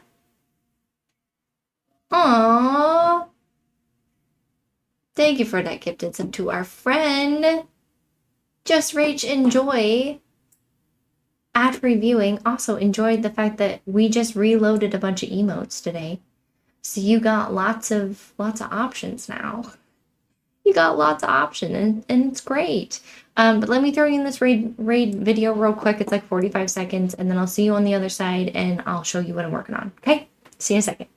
Aww. Thank you for that gifted sub to our friend. Just Rach, enjoy. At reviewing, also enjoyed the fact that we just reloaded a bunch of emotes today. So you got lots of options now. You got lots of options and it's great. But let me throw you in this raid video real quick. It's like 45 seconds, and then I'll see you on the other side and I'll show you what I'm working on. Okay? See you in a second.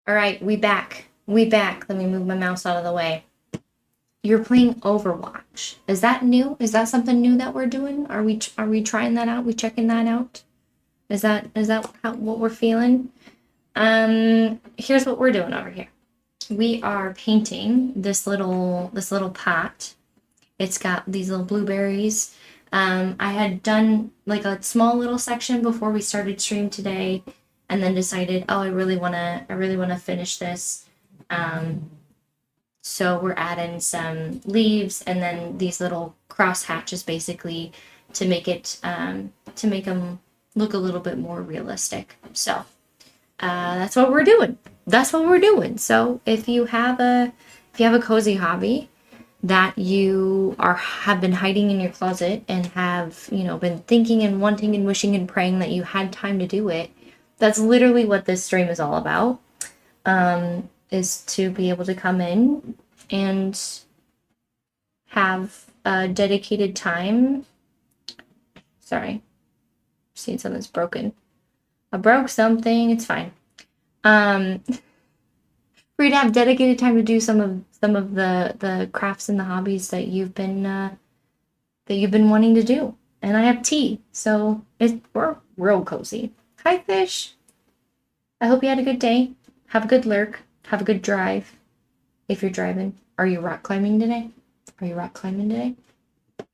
All right, we back. We back. Let me move my mouse out of the way. You're playing Overwatch. Is that new? Is that something new that we're doing? Are we trying that out? We checking that out? Is that what we're feeling? Here's what we're doing over here. We are painting this little pot. It's got these little blueberries. I had done like a small little section before we started stream today, and then decided, oh, I really wanna finish this. Um, so we're adding some leaves and then these little cross hatches basically to make them look a little bit more realistic. So that's what we're doing. That's what we're doing. So if you have a cozy hobby that you have been hiding in your closet and have been thinking and wanting and wishing and praying that you had time to do it, that's literally what this stream is all about. Is to be able to come in and have a dedicated time. Sorry, seeing something's broken. I broke something. It's fine. For you to have dedicated time to do some of the crafts and the hobbies that you've been wanting to do. And I have tea, so we're real cozy. Hi, fish. I hope you had a good day. Have a good lurk. Have a good drive. If you're driving, are you rock climbing today? Are you rock climbing today?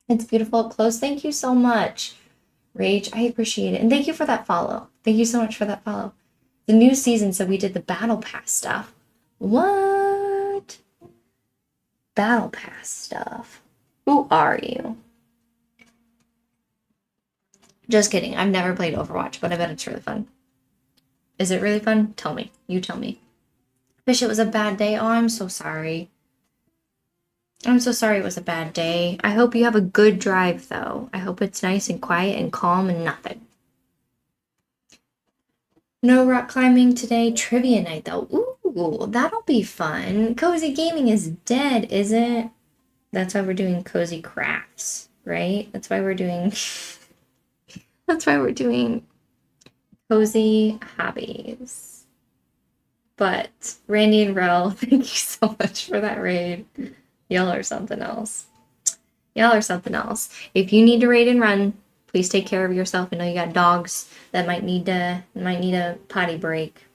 It's beautiful up close. Thank you so much, Rage. I appreciate it, and thank you for that follow. Thank you so much for that follow. The new season, so we did the battle pass stuff. What? Battle pass stuff. Who are you? Just kidding. I've never played Overwatch, but I bet it's really fun. Is it really fun? Tell me. You tell me. Fish, it was a bad day. Oh, I'm so sorry. I'm so sorry it was a bad day. I hope you have a good drive, though. I hope it's nice and quiet and calm and nothing. No rock climbing today. Trivia night, though. Ooh, that'll be fun. Cozy gaming is dead, is it? That's why we're doing cozy crafts, right? That's why we're doing that's why we're doing cozy hobbies. But Randy and Rel, thank you so much for that raid. Y'all are something else. Y'all are something else. If you need to raid and run, please take care of yourself. I know you got dogs that might need a potty break.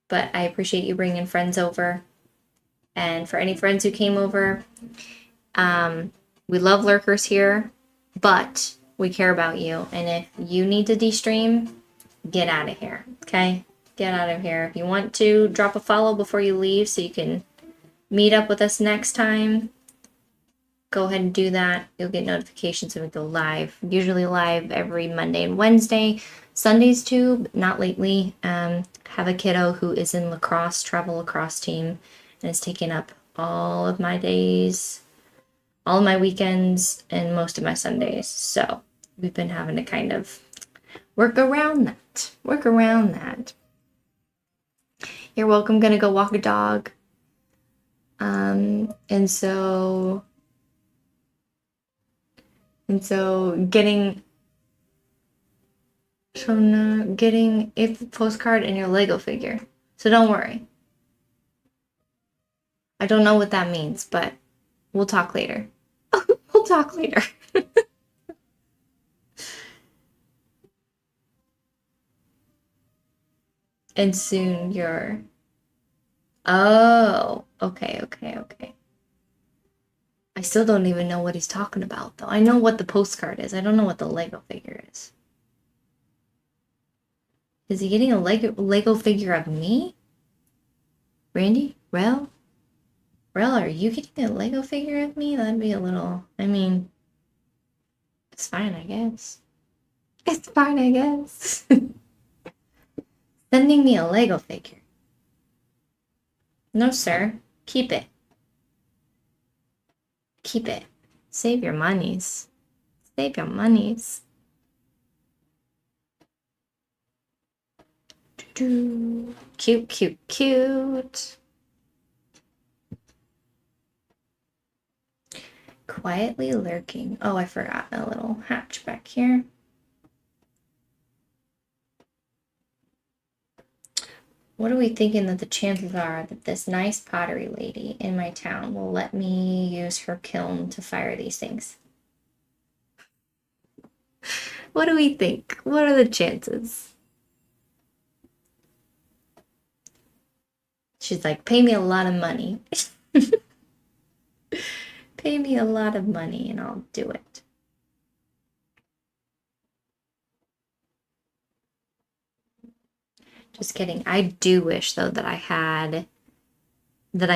But I appreciate you bringing friends over. And for any friends who came over, we love lurkers here, but we care about you. And if you need to de-stream, get out of here, okay? Get out of here. If you want to, drop a follow before you leave so you can meet up with us next time. Go ahead and do that. You'll get notifications when we go live. Usually live every Monday and Wednesday. Sundays too, but not lately. Have a kiddo who is in lacrosse, travel lacrosse team, and is taking up all of my days, all of my weekends, and most of my Sundays. So we've been having to kind of work around that. You're welcome. Gonna go walk a dog. And so getting a postcard and your Lego figure. So don't worry. I don't know what that means, but we'll talk later. We'll talk later. And soon you're... Oh, okay. I still don't even know what he's talking about, though. I know what the postcard is. I don't know what the Lego figure is. Is he getting a Lego figure of me? Randy? Rel, are you getting a Lego figure of me? That'd be a little... I mean... It's fine, I guess. It's fine, I guess. Sending me a Lego figure. No, sir. Keep it. Keep it. Save your monies. Save your monies. Cute. Quietly lurking. Oh, I forgot a little hatch back here. What are we thinking that the chances are that this nice pottery lady in my town will let me use her kiln to fire these things? What do we think? What are the chances? She's like, pay me a lot of money. Pay me a lot of money and I'll do it. Just kidding. I do wish though that I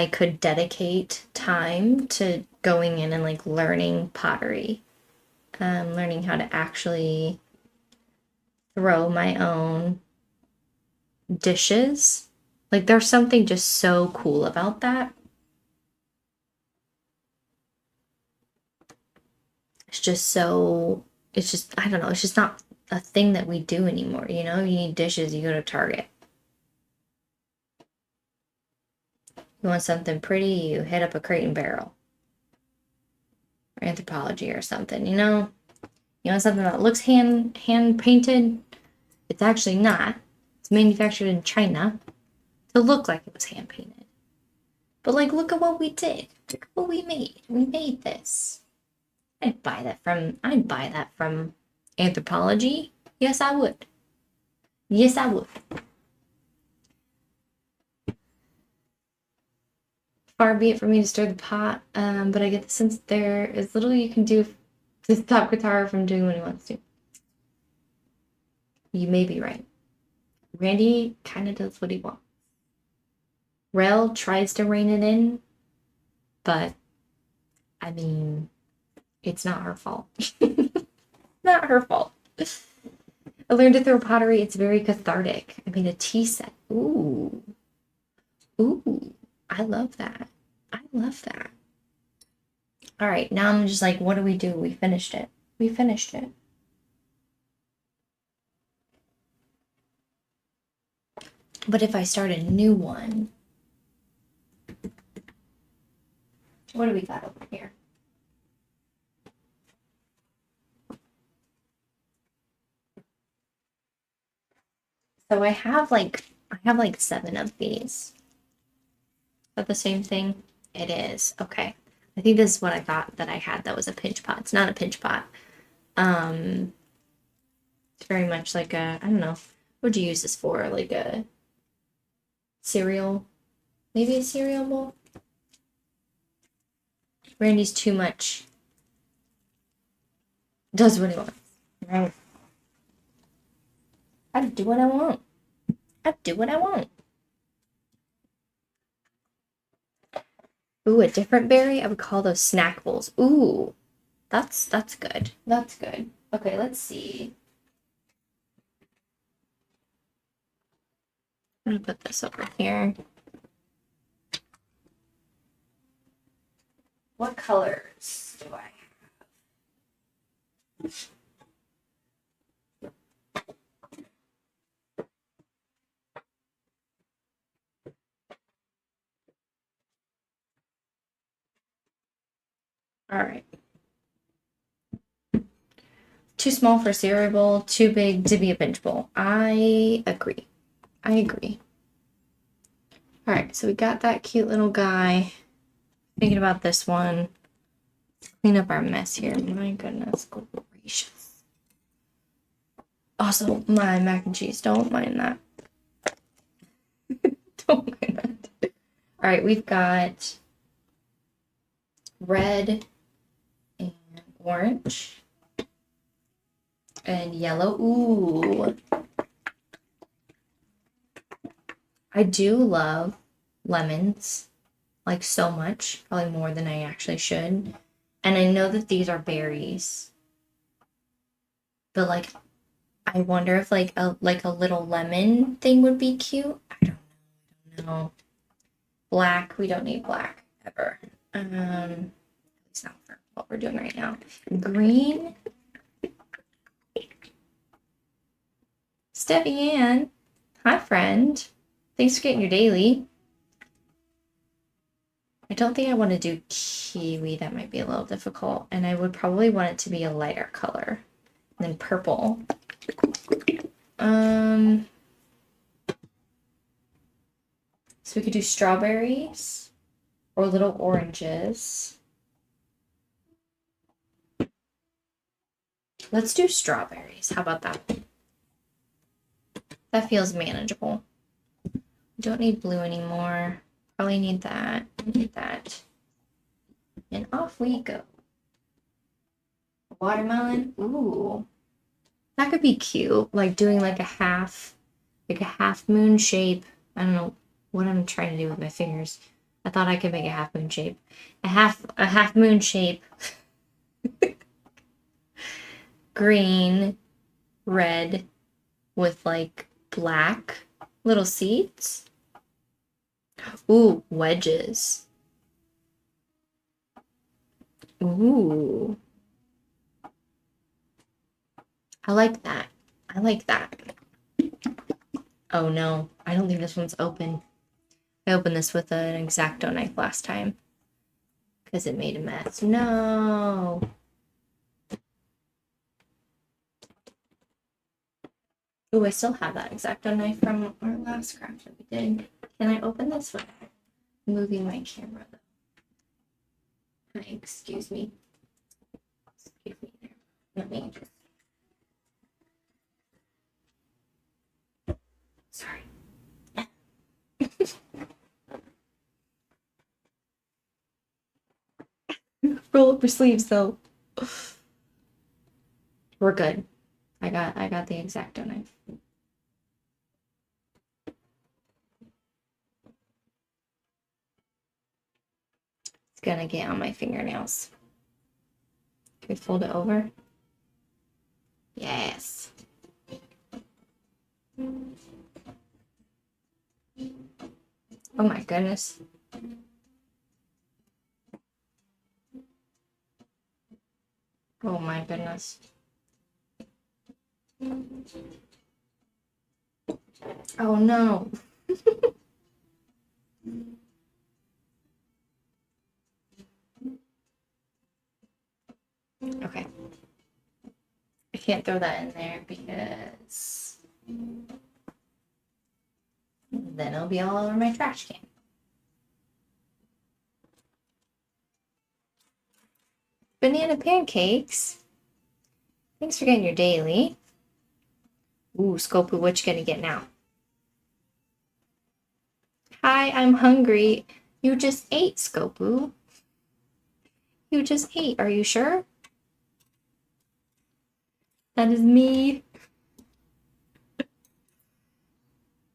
could dedicate time to going in and like learning pottery, learning how to actually throw my own dishes. Like there's something just so cool about that. It's just, I don't know, it's just not a thing that we do anymore, you know? You need dishes, you go to Target. You want something pretty, you hit up a Crate and Barrel or Anthropology or something, you know? You want something that looks hand painted? It's actually not. It's manufactured in China to look like it was hand painted. But like, look at what we did. Look at what we made. We made this. I'd buy that from Anthropology. Yes, I would. Yes, I would. Far be it from me to stir the pot, but I get the sense there is little you can do to stop Katara from doing what he wants to. You may be right. Randy kind of does what he wants. Rel tries to rein it in, but I mean, it's not her fault. Not her fault. I learned to throw pottery. It's very cathartic. I made a tea set. Ooh. Ooh. I love that. I love that. All right, now I'm just like, what do? We finished it. We finished it. But if I start a new one, what do we got over here? So I have like 7 of these. Is that the same thing? It is. Okay. I think this is what I thought that I had that was a pinch pot. It's not a pinch pot. It's very much like a, I don't know, what would you use this for? Like a cereal? Maybe a cereal bowl? Randy's too much. Does what he wants. Right. I do what I want. I do what I want. Ooh, a different berry? I would call those snackables. Ooh, that's good. That's good. Okay, let's see. I'm gonna put this over here. What colors do I have? All right. Too small for a cereal bowl, too big to be a pinch bowl. I agree. I agree. All right, so we got that cute little guy. Thinking about this one. Clean up our mess here. My goodness gracious. Also, my mac and cheese. Don't mind that. Don't mind that. All right, we've got red and orange and yellow. Ooh. I do love lemons, like so much, probably more than I actually should. And I know that these are berries, but like, I wonder if like a little lemon thing would be cute. I don't know. Black, we don't need black ever. At least not for what we're doing right now. Green. Steffi Ann, hi friend. Thanks for getting your daily. I don't think I want to do kiwi. That might be a little difficult. And I would probably want it to be a lighter color than purple. So we could do strawberries or little oranges. Let's do strawberries. How about that? That feels manageable. Don't need blue anymore. Probably need that. Need that. And off we go. Watermelon. Ooh. That could be cute. Like doing like a half moon shape. I don't know what I'm trying to do with my fingers. I thought I could make a half moon shape. A half moon shape. Green, red, with like black little seeds. Ooh, wedges. Ooh. I like that. I like that. Oh no, I don't think this one's open. I opened this with an X-Acto knife last time because it made a mess. No. Oh, I still have that X-Acto knife from our last craft that we did. Can I open this without moving my camera though? Hi, excuse me. Excuse me there. Let me just. Sorry. Roll up your sleeves though. We're good. I got the X-Acto knife. It's gonna get on my fingernails. Can we fold it over? Yes. Oh my goodness. Oh my goodness. Oh no. Okay. I can't throw that in there because then it'll be all over my trash can. Banana pancakes. Thanks for getting your daily. Ooh, Scopu, what you gonna get now? Hi, I'm hungry. You just ate, Scopu. You just ate. Are you sure? That is me.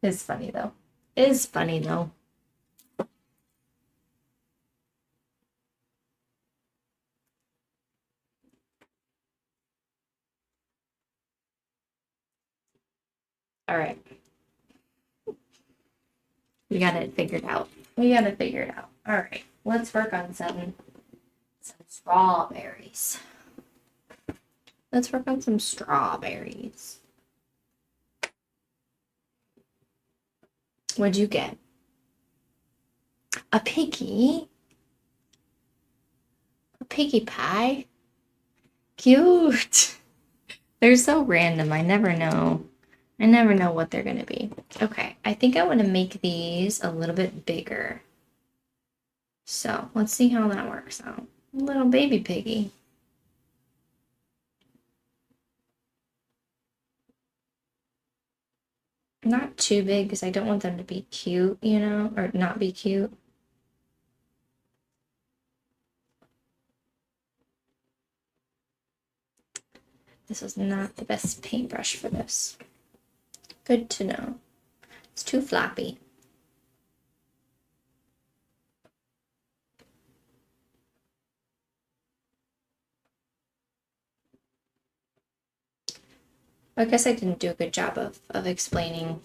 It's funny though. It is funny though. All right. We got it figured out. We got it figured out. All right. Let's work on some strawberries. Let's work on some strawberries. What'd you get? A piggy? A piggy pie? Cute. They're so random. I never know. I never know what they're going to be. Okay, I think I want to make these a little bit bigger. So let's see how that works out. Little baby piggy. Not too big because I don't want them to be cute, you know, or not be cute. This was not the best paintbrush for this. Good to know. It's too floppy. I guess I didn't do a good job of explaining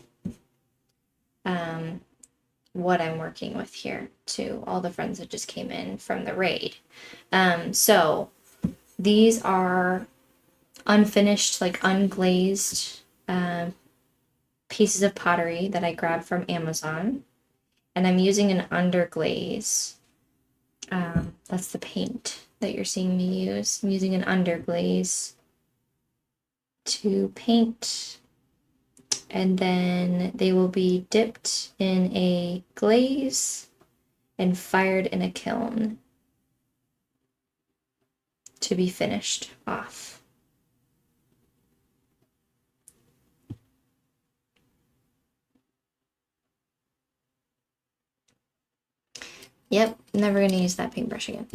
what I'm working with here to all the friends that just came in from the raid. So these are unfinished, like unglazed pieces of pottery that I grabbed from Amazon. And I'm using an underglaze. That's the paint that you're seeing me use. I'm using an underglaze to paint and then they will be dipped in a glaze and fired in a kiln to be finished off. Yep, never gonna use that paintbrush again.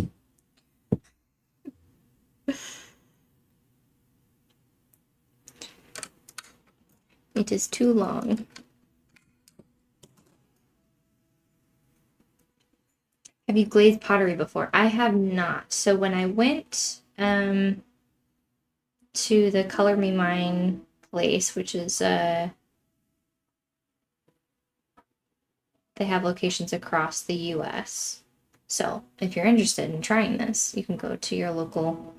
It is too long. Have you glazed pottery before? I have not. So when I went to the Color Me Mine place, which is they have locations across the US. So if you're interested in trying this, you can go to your local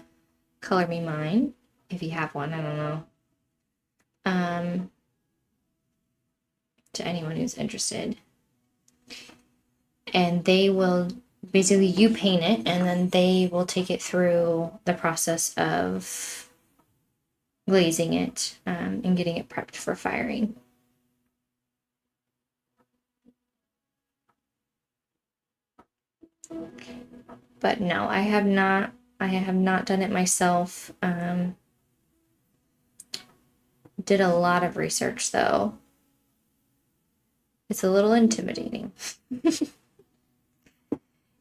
Color Me Mine if you have one. I don't know. To anyone who's interested, and they will basically, you paint it and then they will take it through the process of glazing it and getting it prepped for firing. But no, I have not done it myself. Did a lot of research though. It's a little intimidating.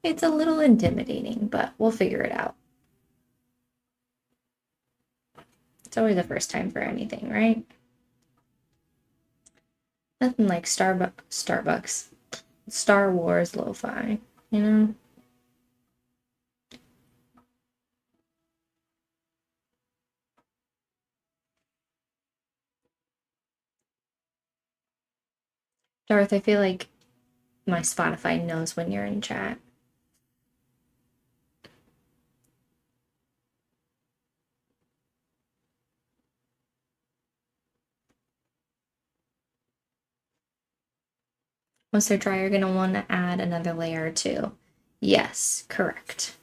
It's a little intimidating, but we'll figure it out. It's always the first time for anything, right? Nothing like Starbucks, Star Wars lo-fi, you know? Darth, I feel like my Spotify knows when you're in chat. Once they're dry, you're going to want to add another layer or two. Yes, correct.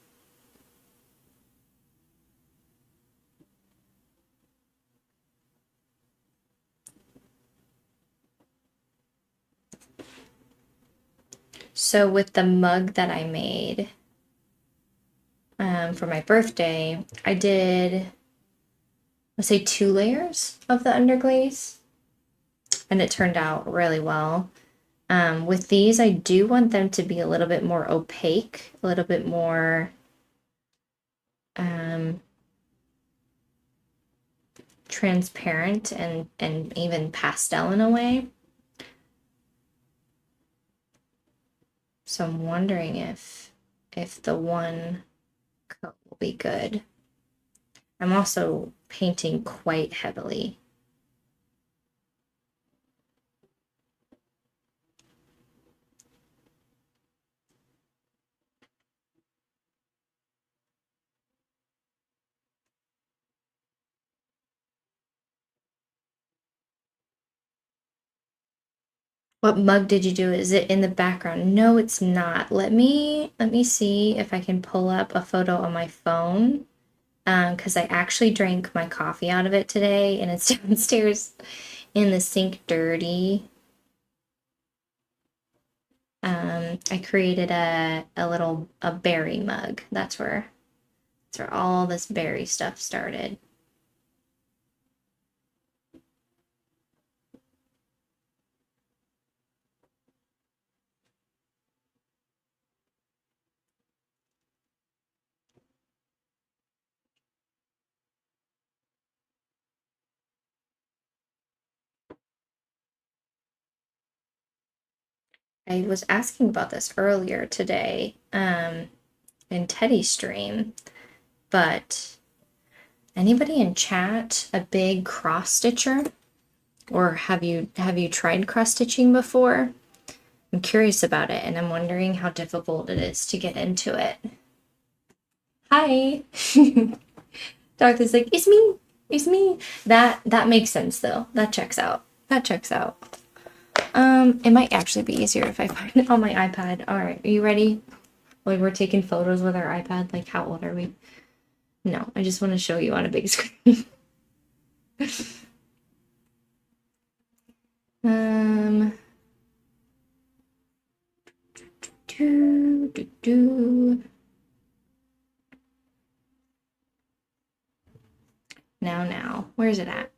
So with the mug that I made for my birthday, I did, let's say, 2 layers of the underglaze, and it turned out really well. With these, I do want them to be a little bit more opaque, a little bit more transparent and even pastel in a way. So I'm wondering if the one coat will be good. I'm also painting quite heavily. What mug did you do? Is it in the background? No, it's not. Let me see if I can pull up a photo on my phone. Because I actually drank my coffee out of it today and it's downstairs in the sink dirty. I created a little berry mug. That's where all this berry stuff started. I was asking about this earlier today in Teddy's stream, but anybody in chat a big cross stitcher? Or have you tried cross stitching before? I'm curious about it and I'm wondering how difficult it is to get into it. Hi. Doctor's like, it's me. It's me. That makes sense though. That checks out. That checks out. It might actually be easier if I find it on my iPad. All right, are you ready? Like we're taking photos with our iPad. Like how old are we? No, I just want to show you on a big screen. Um, do. Now, where's it at?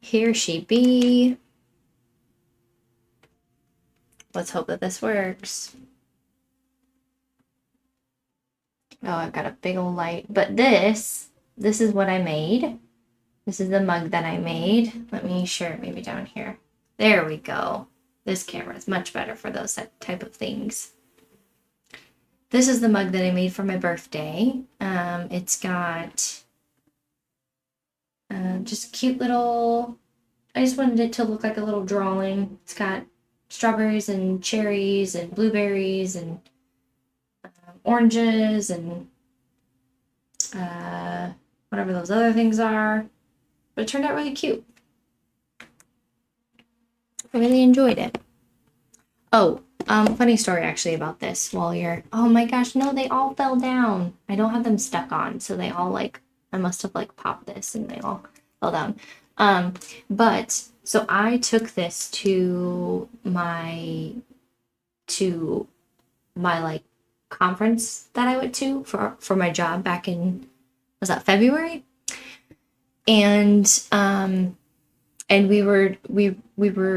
Here she be. Let's hope that this works. Oh, I've got a big old light. But this is what I made. This is the mug that I made. Let me share it maybe down here. There we go. This camera is much better for those type of things. This is the mug that I made for my birthday. It's got just cute little, I just wanted it to look like a little drawing. It's got strawberries and cherries and blueberries and oranges and whatever those other things are. But it turned out really cute. I really enjoyed it. Oh, funny story actually about this while you're, oh my gosh, no, they all fell down. I don't have them stuck on, so they all like, I must have like popped this and they all fell down. But so I took this to my like conference that I went to for my job back in, was that February? And we were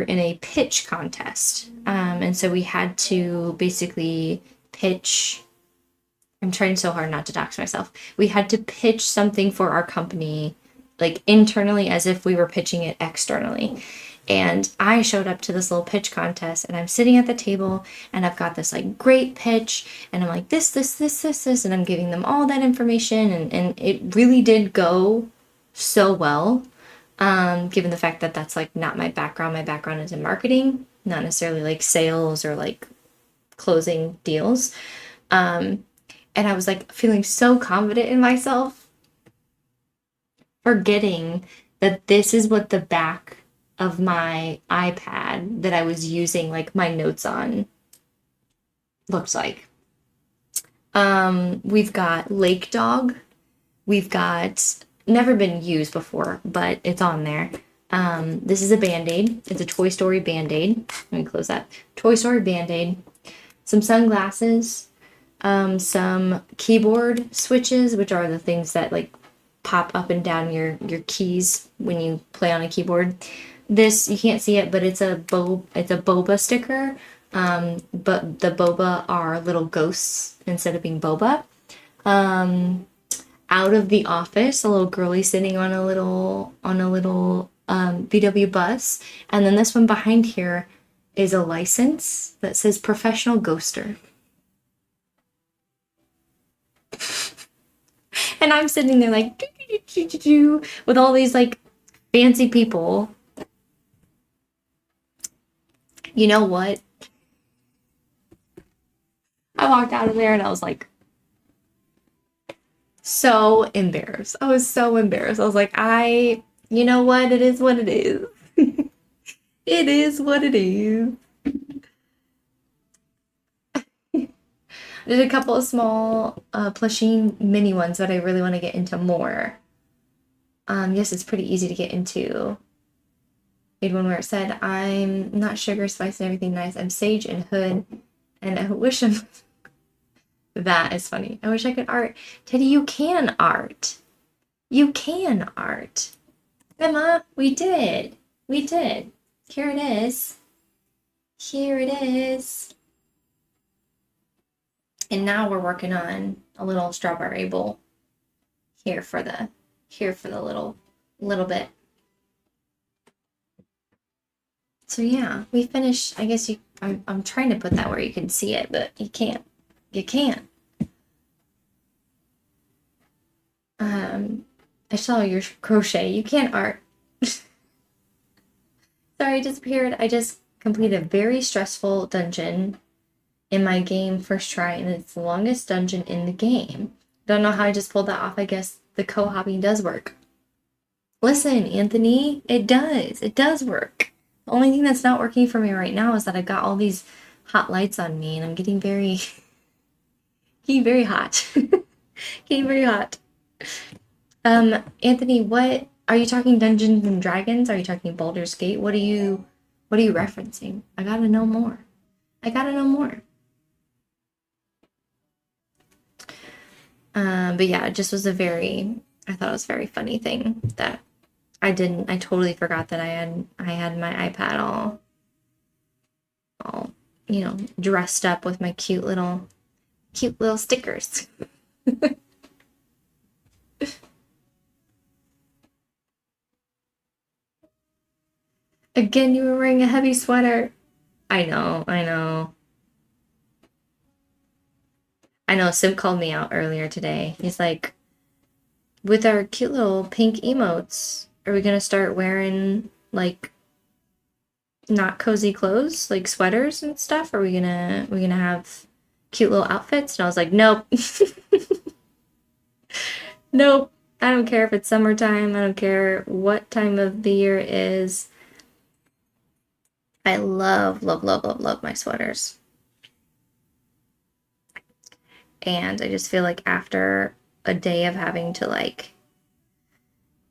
in a pitch contest, and so we had to basically pitch. I'm trying so hard not to dox myself. We had to pitch something for our company, like internally, as if we were pitching it externally. And I showed up to this little pitch contest, and I'm sitting at the table, and I've got this like great pitch, and I'm like this, and I'm giving them all that information, and it really did go so well. Given the fact that that's like not my background. My background is in marketing, not necessarily like sales or like closing deals. And I was like feeling so confident in myself, forgetting that this is what the back of my iPad that I was using like my notes on looks like. We've got Lake Dog. We've got never been used before, but it's on there. This is a Band-Aid. It's a Toy Story Band-Aid. Let me close that. Toy Story Band-Aid. Some sunglasses. Some keyboard switches, which are the things that like pop up and down your keys when you play on a keyboard. This, you can't see it, but it's a boba sticker. But the boba are little ghosts instead of being boba. Out of the Office, a little girlie sitting on a little VW bus, and then this one behind here is a license that says Professional Ghoster. And I'm sitting there like with all these like fancy people. You know what? I walked out of there and I was like, so embarrassed. I was so embarrassed. I was like, you know what? It is what it is. It is what it is. There's a couple of small plushie mini ones that I really want to get into more. Yes, it's pretty easy to get into. I made one where it said, I'm not sugar, spice, and everything nice. I'm sage and hood. And I wish I'm... That is funny. I wish I could art. Teddy, you can art. You can art. Emma, we did. We did. Here it is. Here it is. And now we're working on a little strawberry bowl here for the little bit. So yeah, we finished. I guess I'm trying to put that where you can see it, but you can't. You can't. I saw your crochet. You can't art. Sorry, I disappeared. I just completed a very stressful dungeon in my game first try, and it's the longest dungeon in the game. Don't know how I just pulled that off. I guess the co-hobby does work. Listen, Anthony, it does. It does work. The only thing that's not working for me right now is that I've got all these hot lights on me, and I'm getting very hot. Getting very hot. Anthony, what Are you talking Dungeons and Dragons? Are you talking Baldur's Gate? What are you referencing? I gotta know more. I gotta know more. But yeah, it just was I thought it was a very funny thing that I totally forgot that I had my iPad all, dressed up with my cute little stickers. Again, you were wearing a heavy sweater. I know, I know. I know, Sim called me out earlier today. He's like, with our cute little pink emotes, are we gonna start wearing like not cozy clothes, like sweaters and stuff? Are we gonna have cute little outfits? And I was like, nope. Nope. I don't care if it's summertime. I don't care what time of the year it is. I love, love, love, love, love my sweaters. And I just feel like after a day of having to like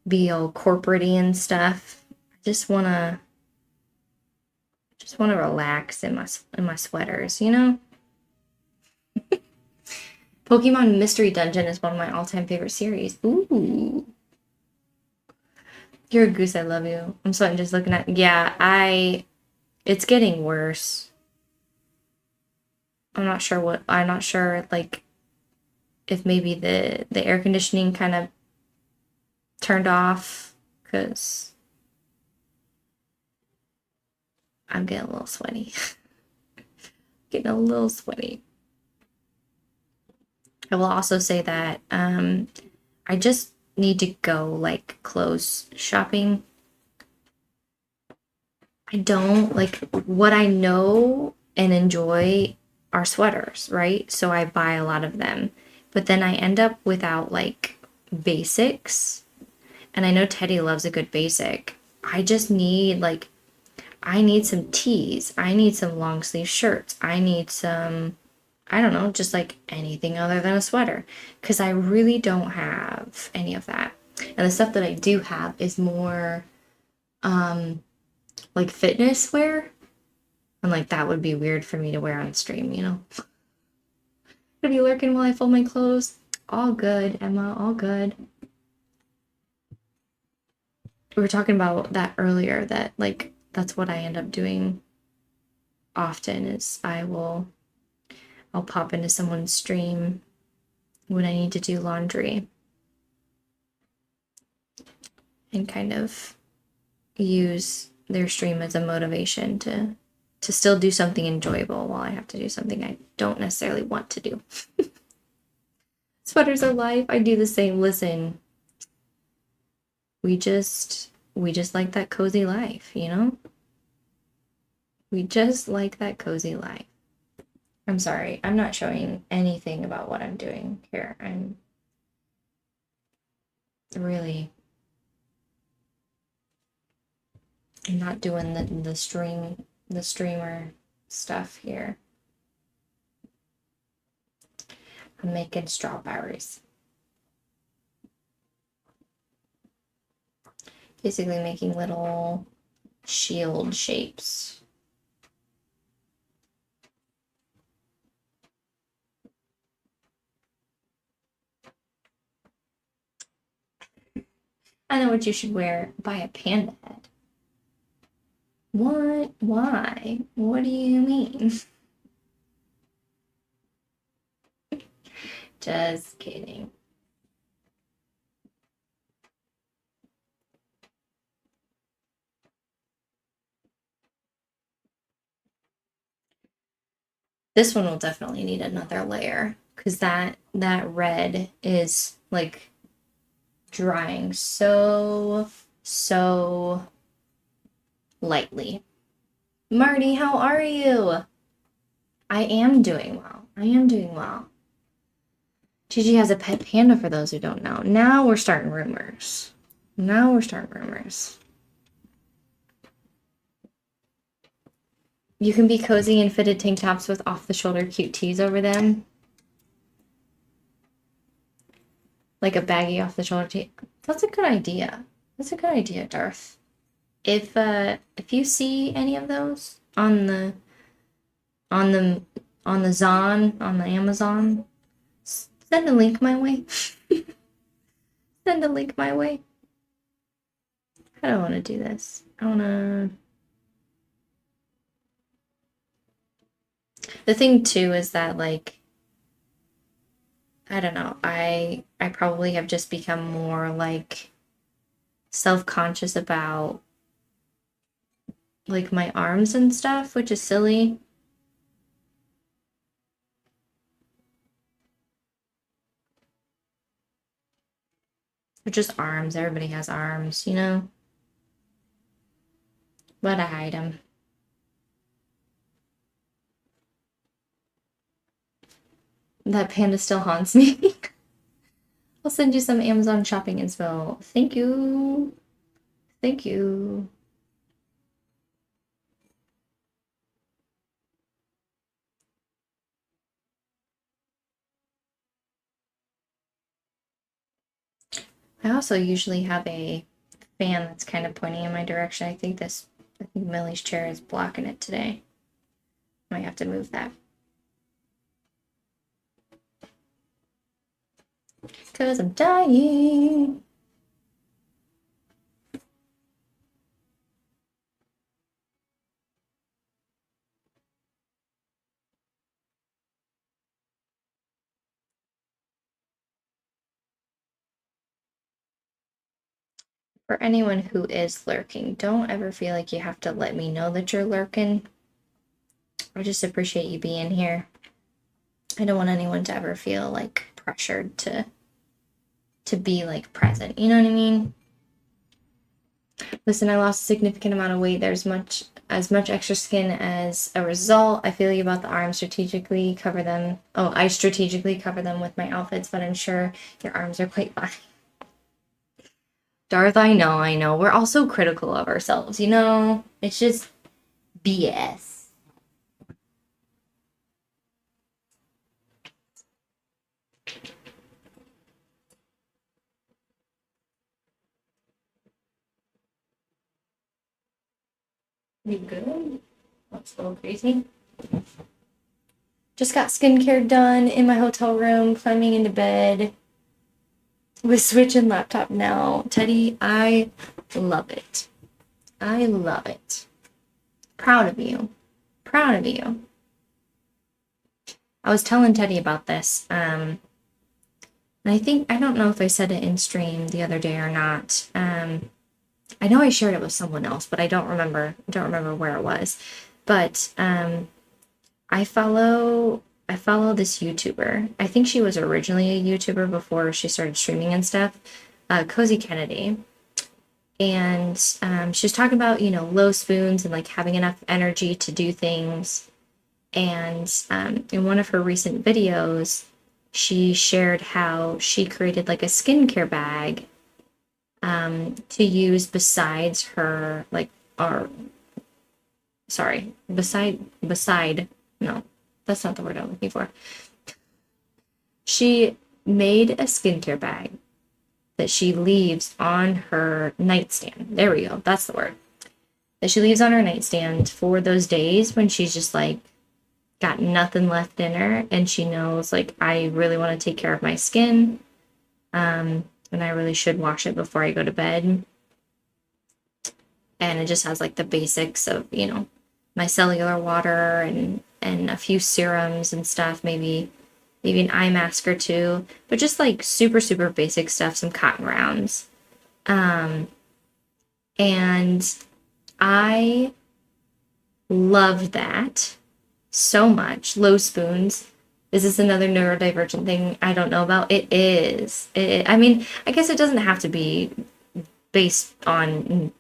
be all corporate-y and stuff, I just wanna relax in my sweaters, you know? Pokemon Mystery Dungeon is one of my all-time favorite series. Ooh. You're a goose, I love you. I'm sweating just looking at it's getting worse. I'm not sure like if maybe the air conditioning kind of turned off because I'm getting a little sweaty. Getting a little sweaty. I will also say that I just need to go like clothes shopping. I don't like what I know and enjoy are sweaters, right? So I buy a lot of them. But then I end up without like basics. And I know Teddy loves a good basic. I just need like I need some tees. I need some long sleeve shirts. I need some I don't know, just like anything other than a sweater because I really don't have any of that. And the stuff that I do have is more like fitness wear. And like that would be weird for me to wear on stream, you know? Gonna be lurking while I fold my clothes. All good, Emma, all good. We were talking about that earlier, that like that's what I end up doing often is I'll pop into someone's stream when I need to do laundry and kind of use their stream as a motivation to still do something enjoyable while I have to do something I don't necessarily want to do. Sweaters are life. I do the same. Listen, we just like that cozy life, you know? We just like that cozy life. I'm sorry, I'm not showing anything about what I'm doing here. I'm really I'm not doing the streamer stuff here. I'm making strawberries. Basically making little shield shapes. I know what you should wear. Buy a panda head. What? Why? What do you mean? Just kidding. This one will definitely need another layer because that red is like drying so lightly. Marty, how are you? I am doing well. I am doing well. Gigi has a pet panda for those who don't know. Now we're starting rumors. Now we're starting rumors. You can be cozy in fitted tank tops with off-the-shoulder cute tees over them. Like a baggy off-the-shoulder tee. That's a good idea. That's a good idea, Darth. If you see any of those on the on the Zon on the Amazon, send a link my way. Send a link my way. I don't want to do this. I want to. The thing too is that like I don't know. I probably have just become more like self-conscious about like my arms and stuff, which is silly. They're just arms. Everybody has arms, you know? But I hide them. That panda still haunts me. I'll send you some Amazon shopping inspo. Thank you. Thank you. I also usually have a fan that's kind of pointing in my direction. I think Millie's chair is blocking it today. Might have to move that. Because I'm dying. For anyone who is lurking, don't ever feel like you have to let me know that you're lurking. I just appreciate you being here. I don't want anyone to ever feel like pressured to be like present. You know what I mean? Listen, I lost a significant amount of weight. There's as much extra skin as a result. I feel you about the arms. Strategically cover them. Oh, I strategically cover them with my outfits, but I'm sure your arms are quite fine. Darth, I know. We're all so critical of ourselves, you know? It's just BS. You good? That's a little crazy. Just got skincare done in my hotel room, climbing into bed with Switch and laptop now. Teddy, I love it. I love it. Proud of you. Proud of you. I was telling Teddy about this. And I don't know if I said it in stream the other day or not. I know I shared it with someone else, but I don't remember where it was. But I follow this YouTuber. I think she was originally a YouTuber before she started streaming and stuff. Cozy Kennedy. And she was talking about, you know, low spoons and like having enough energy to do things. And in one of her recent videos, she shared how she created like a skincare bag to use besides her like or sorry beside no, that's not the word I'm looking for. She made a skincare bag that she leaves on her nightstand. There we go. That's the word. That she leaves on her nightstand for those days when she's just like got nothing left in her and she knows like I really want to take care of my skin. And I really should wash it before I go to bed. And it just has like the basics of, you know, micellar water and a few serums and stuff, maybe an eye mask or two, but just like super, super basic stuff, some cotton rounds. And I love that so much. Low spoons. Is this another neurodivergent thing I don't know about? It is. I mean, I guess it doesn't have to be based on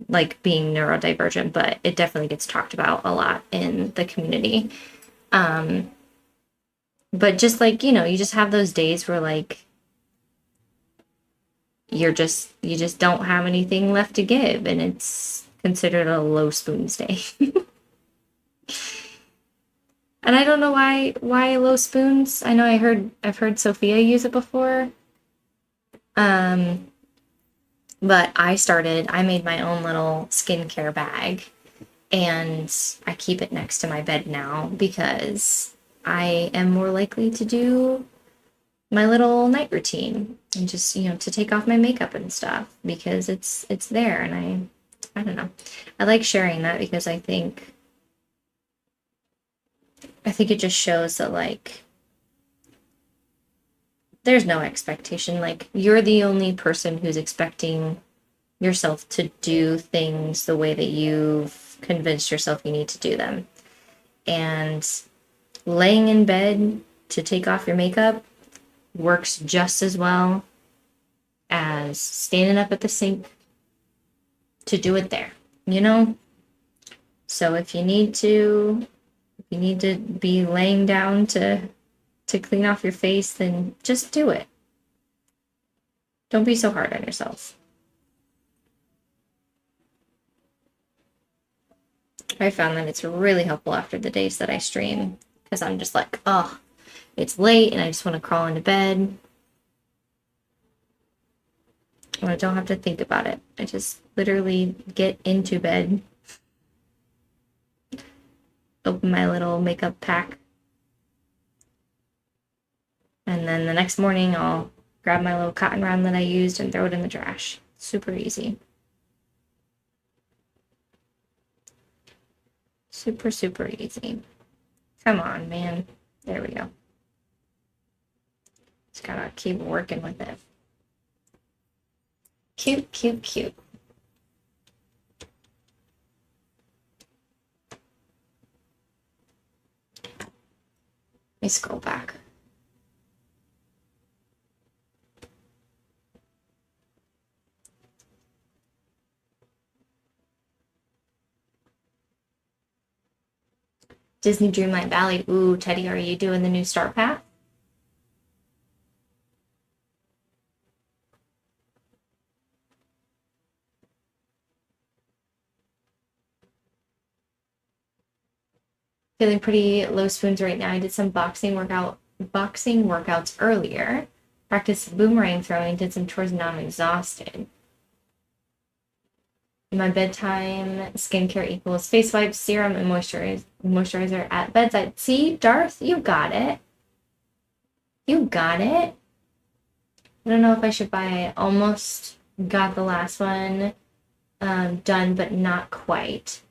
like being neurodivergent, but it definitely gets talked about a lot in the community. But just like, you know, you just have those days where like you just don't have anything left to give and it's considered a low spoons day. And I don't know why low spoons. I know I've heard Sophia use it before. But I made my own little skincare bag, and I keep it next to my bed now because I am more likely to do my little night routine and just, to take off my makeup and stuff because it's there, and I don't know. I like sharing that because I think it just shows that, like, there's no expectation. Like, you're the only person who's expecting yourself to do things the way that you've convinced yourself you need to do them. And laying in bed to take off your makeup works just as well as standing up at the sink to do it there, you know? So if you need to be laying down to clean off your face, then just do it. Don't be so hard on yourself. I found that it's really helpful after the days that I stream because I'm just like, oh, it's late and I just want to crawl into bed. And I don't have to think about it. I just literally get into bed, open my little makeup pack, and then the next morning I'll grab my little cotton round that I used and throw it in the trash. Super easy. Super, super easy. Come on, man. There we go. Just gotta keep working with it. Cute, cute, cute. Let me scroll back. Disney Dreamlight Valley. Ooh, Teddy, are you doing the new Star Path? Feeling pretty low spoons right now. I did some boxing workouts earlier. Practiced boomerang throwing, did some chores, and now I'm exhausted. My bedtime skincare equals face wipes, serum, and moisturizer at bedside. See, Darth, you got it. You got it. I don't know if I should buy it. Almost got the last one done, but not quite.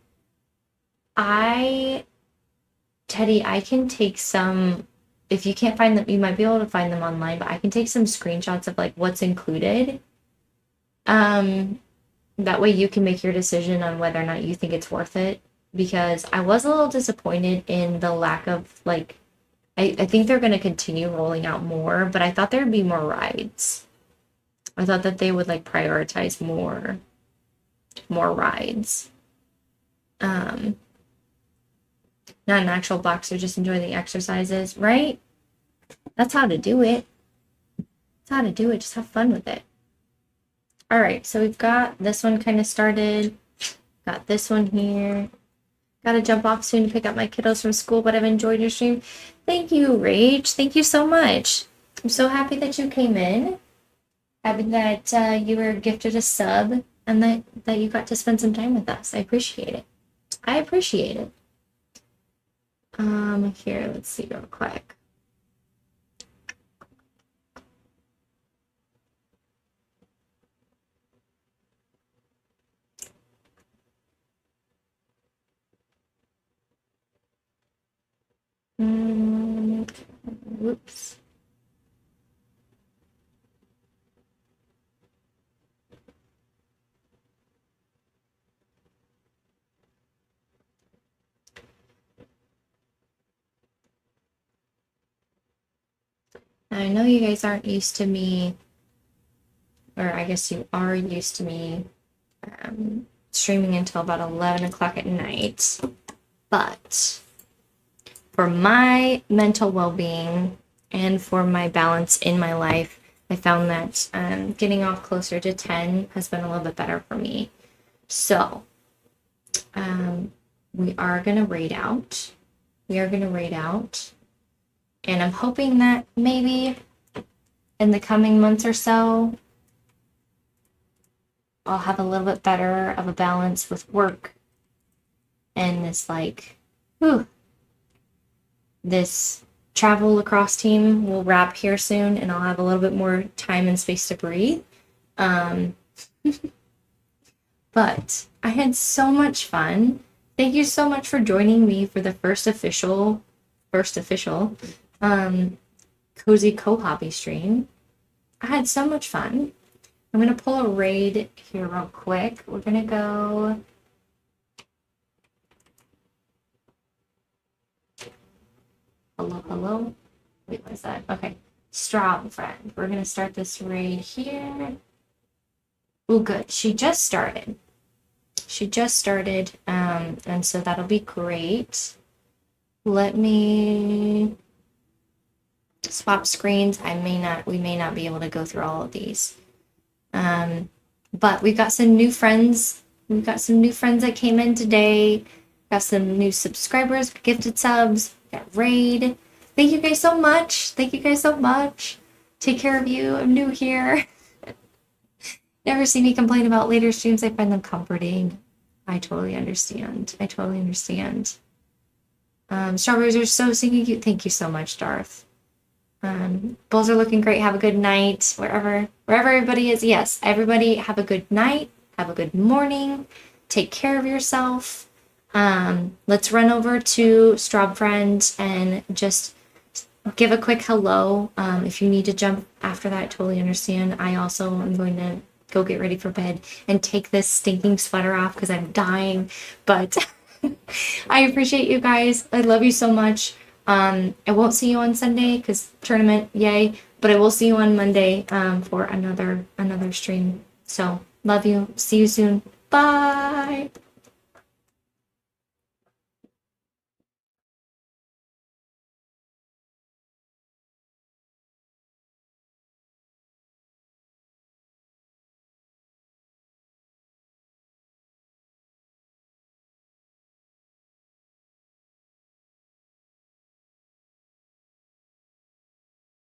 Teddy, I can take some, if you can't find them, you might be able to find them online, but I can take some screenshots of like what's included. That way you can make your decision on whether or not you think it's worth it. Because I was a little disappointed in the lack of like, I think they're going to continue rolling out more, but I thought there'd be more rides. I thought that they would like prioritize more rides. Not an actual boxer, just enjoy the exercises, right? That's how to do it. That's how to do it. Just have fun with it. All right, so we've got this one kind of started. Got this one here. Got to jump off soon to pick up my kiddos from school, but I've enjoyed your stream. Thank you, Rach. Thank you so much. I'm so happy that you came in. Happy that you were gifted a sub and that you got to spend some time with us. I appreciate it. I appreciate it. Here, let's see real quick. Whoops. I know you guys aren't used to me, or I guess you are used to me streaming until about 11 o'clock at night, but for my mental well-being and for my balance in my life, I found that getting off closer to 10 has been a little bit better for me. So we are going to raid out. And I'm hoping that maybe in the coming months or so, I'll have a little bit better of a balance with work and this like, whew, this travel lacrosse team will wrap here soon, and I'll have a little bit more time and space to breathe. Um, but I had so much fun. Thank you so much for joining me for the first official cozy co-hobby stream. I had so much fun. I'm gonna pull a raid here real quick. We're gonna go. Hello, hello. Wait, what is that? Okay. Strong friend. We're gonna start this raid here. Oh, good. She just started. And so that'll be great. Let me swap screens. We may not be able to go through all of these. But we've got some new friends. We've got some new friends that came in today. Got some new subscribers, gifted subs, got raid. Thank you guys so much. Thank you guys so much. Take care of you. I'm new here. Never see me complain about later streams. I find them comforting. I totally understand. Strawberries are so stinking cute. Thank you so much, Darth. Bulls are looking great. Have a good night. Wherever everybody is. Yes, everybody have a good night. Have a good morning. Take care of yourself. Let's run over to Straub Friend and just give a quick hello. If you need to jump after that, totally understand. I also am going to go get ready for bed and take this stinking sweater off because I'm dying. But I appreciate you guys. I love you so much. I won't see you on Sunday because tournament, yay. But I will see you on Monday for another stream. So love you. See you soon. Bye.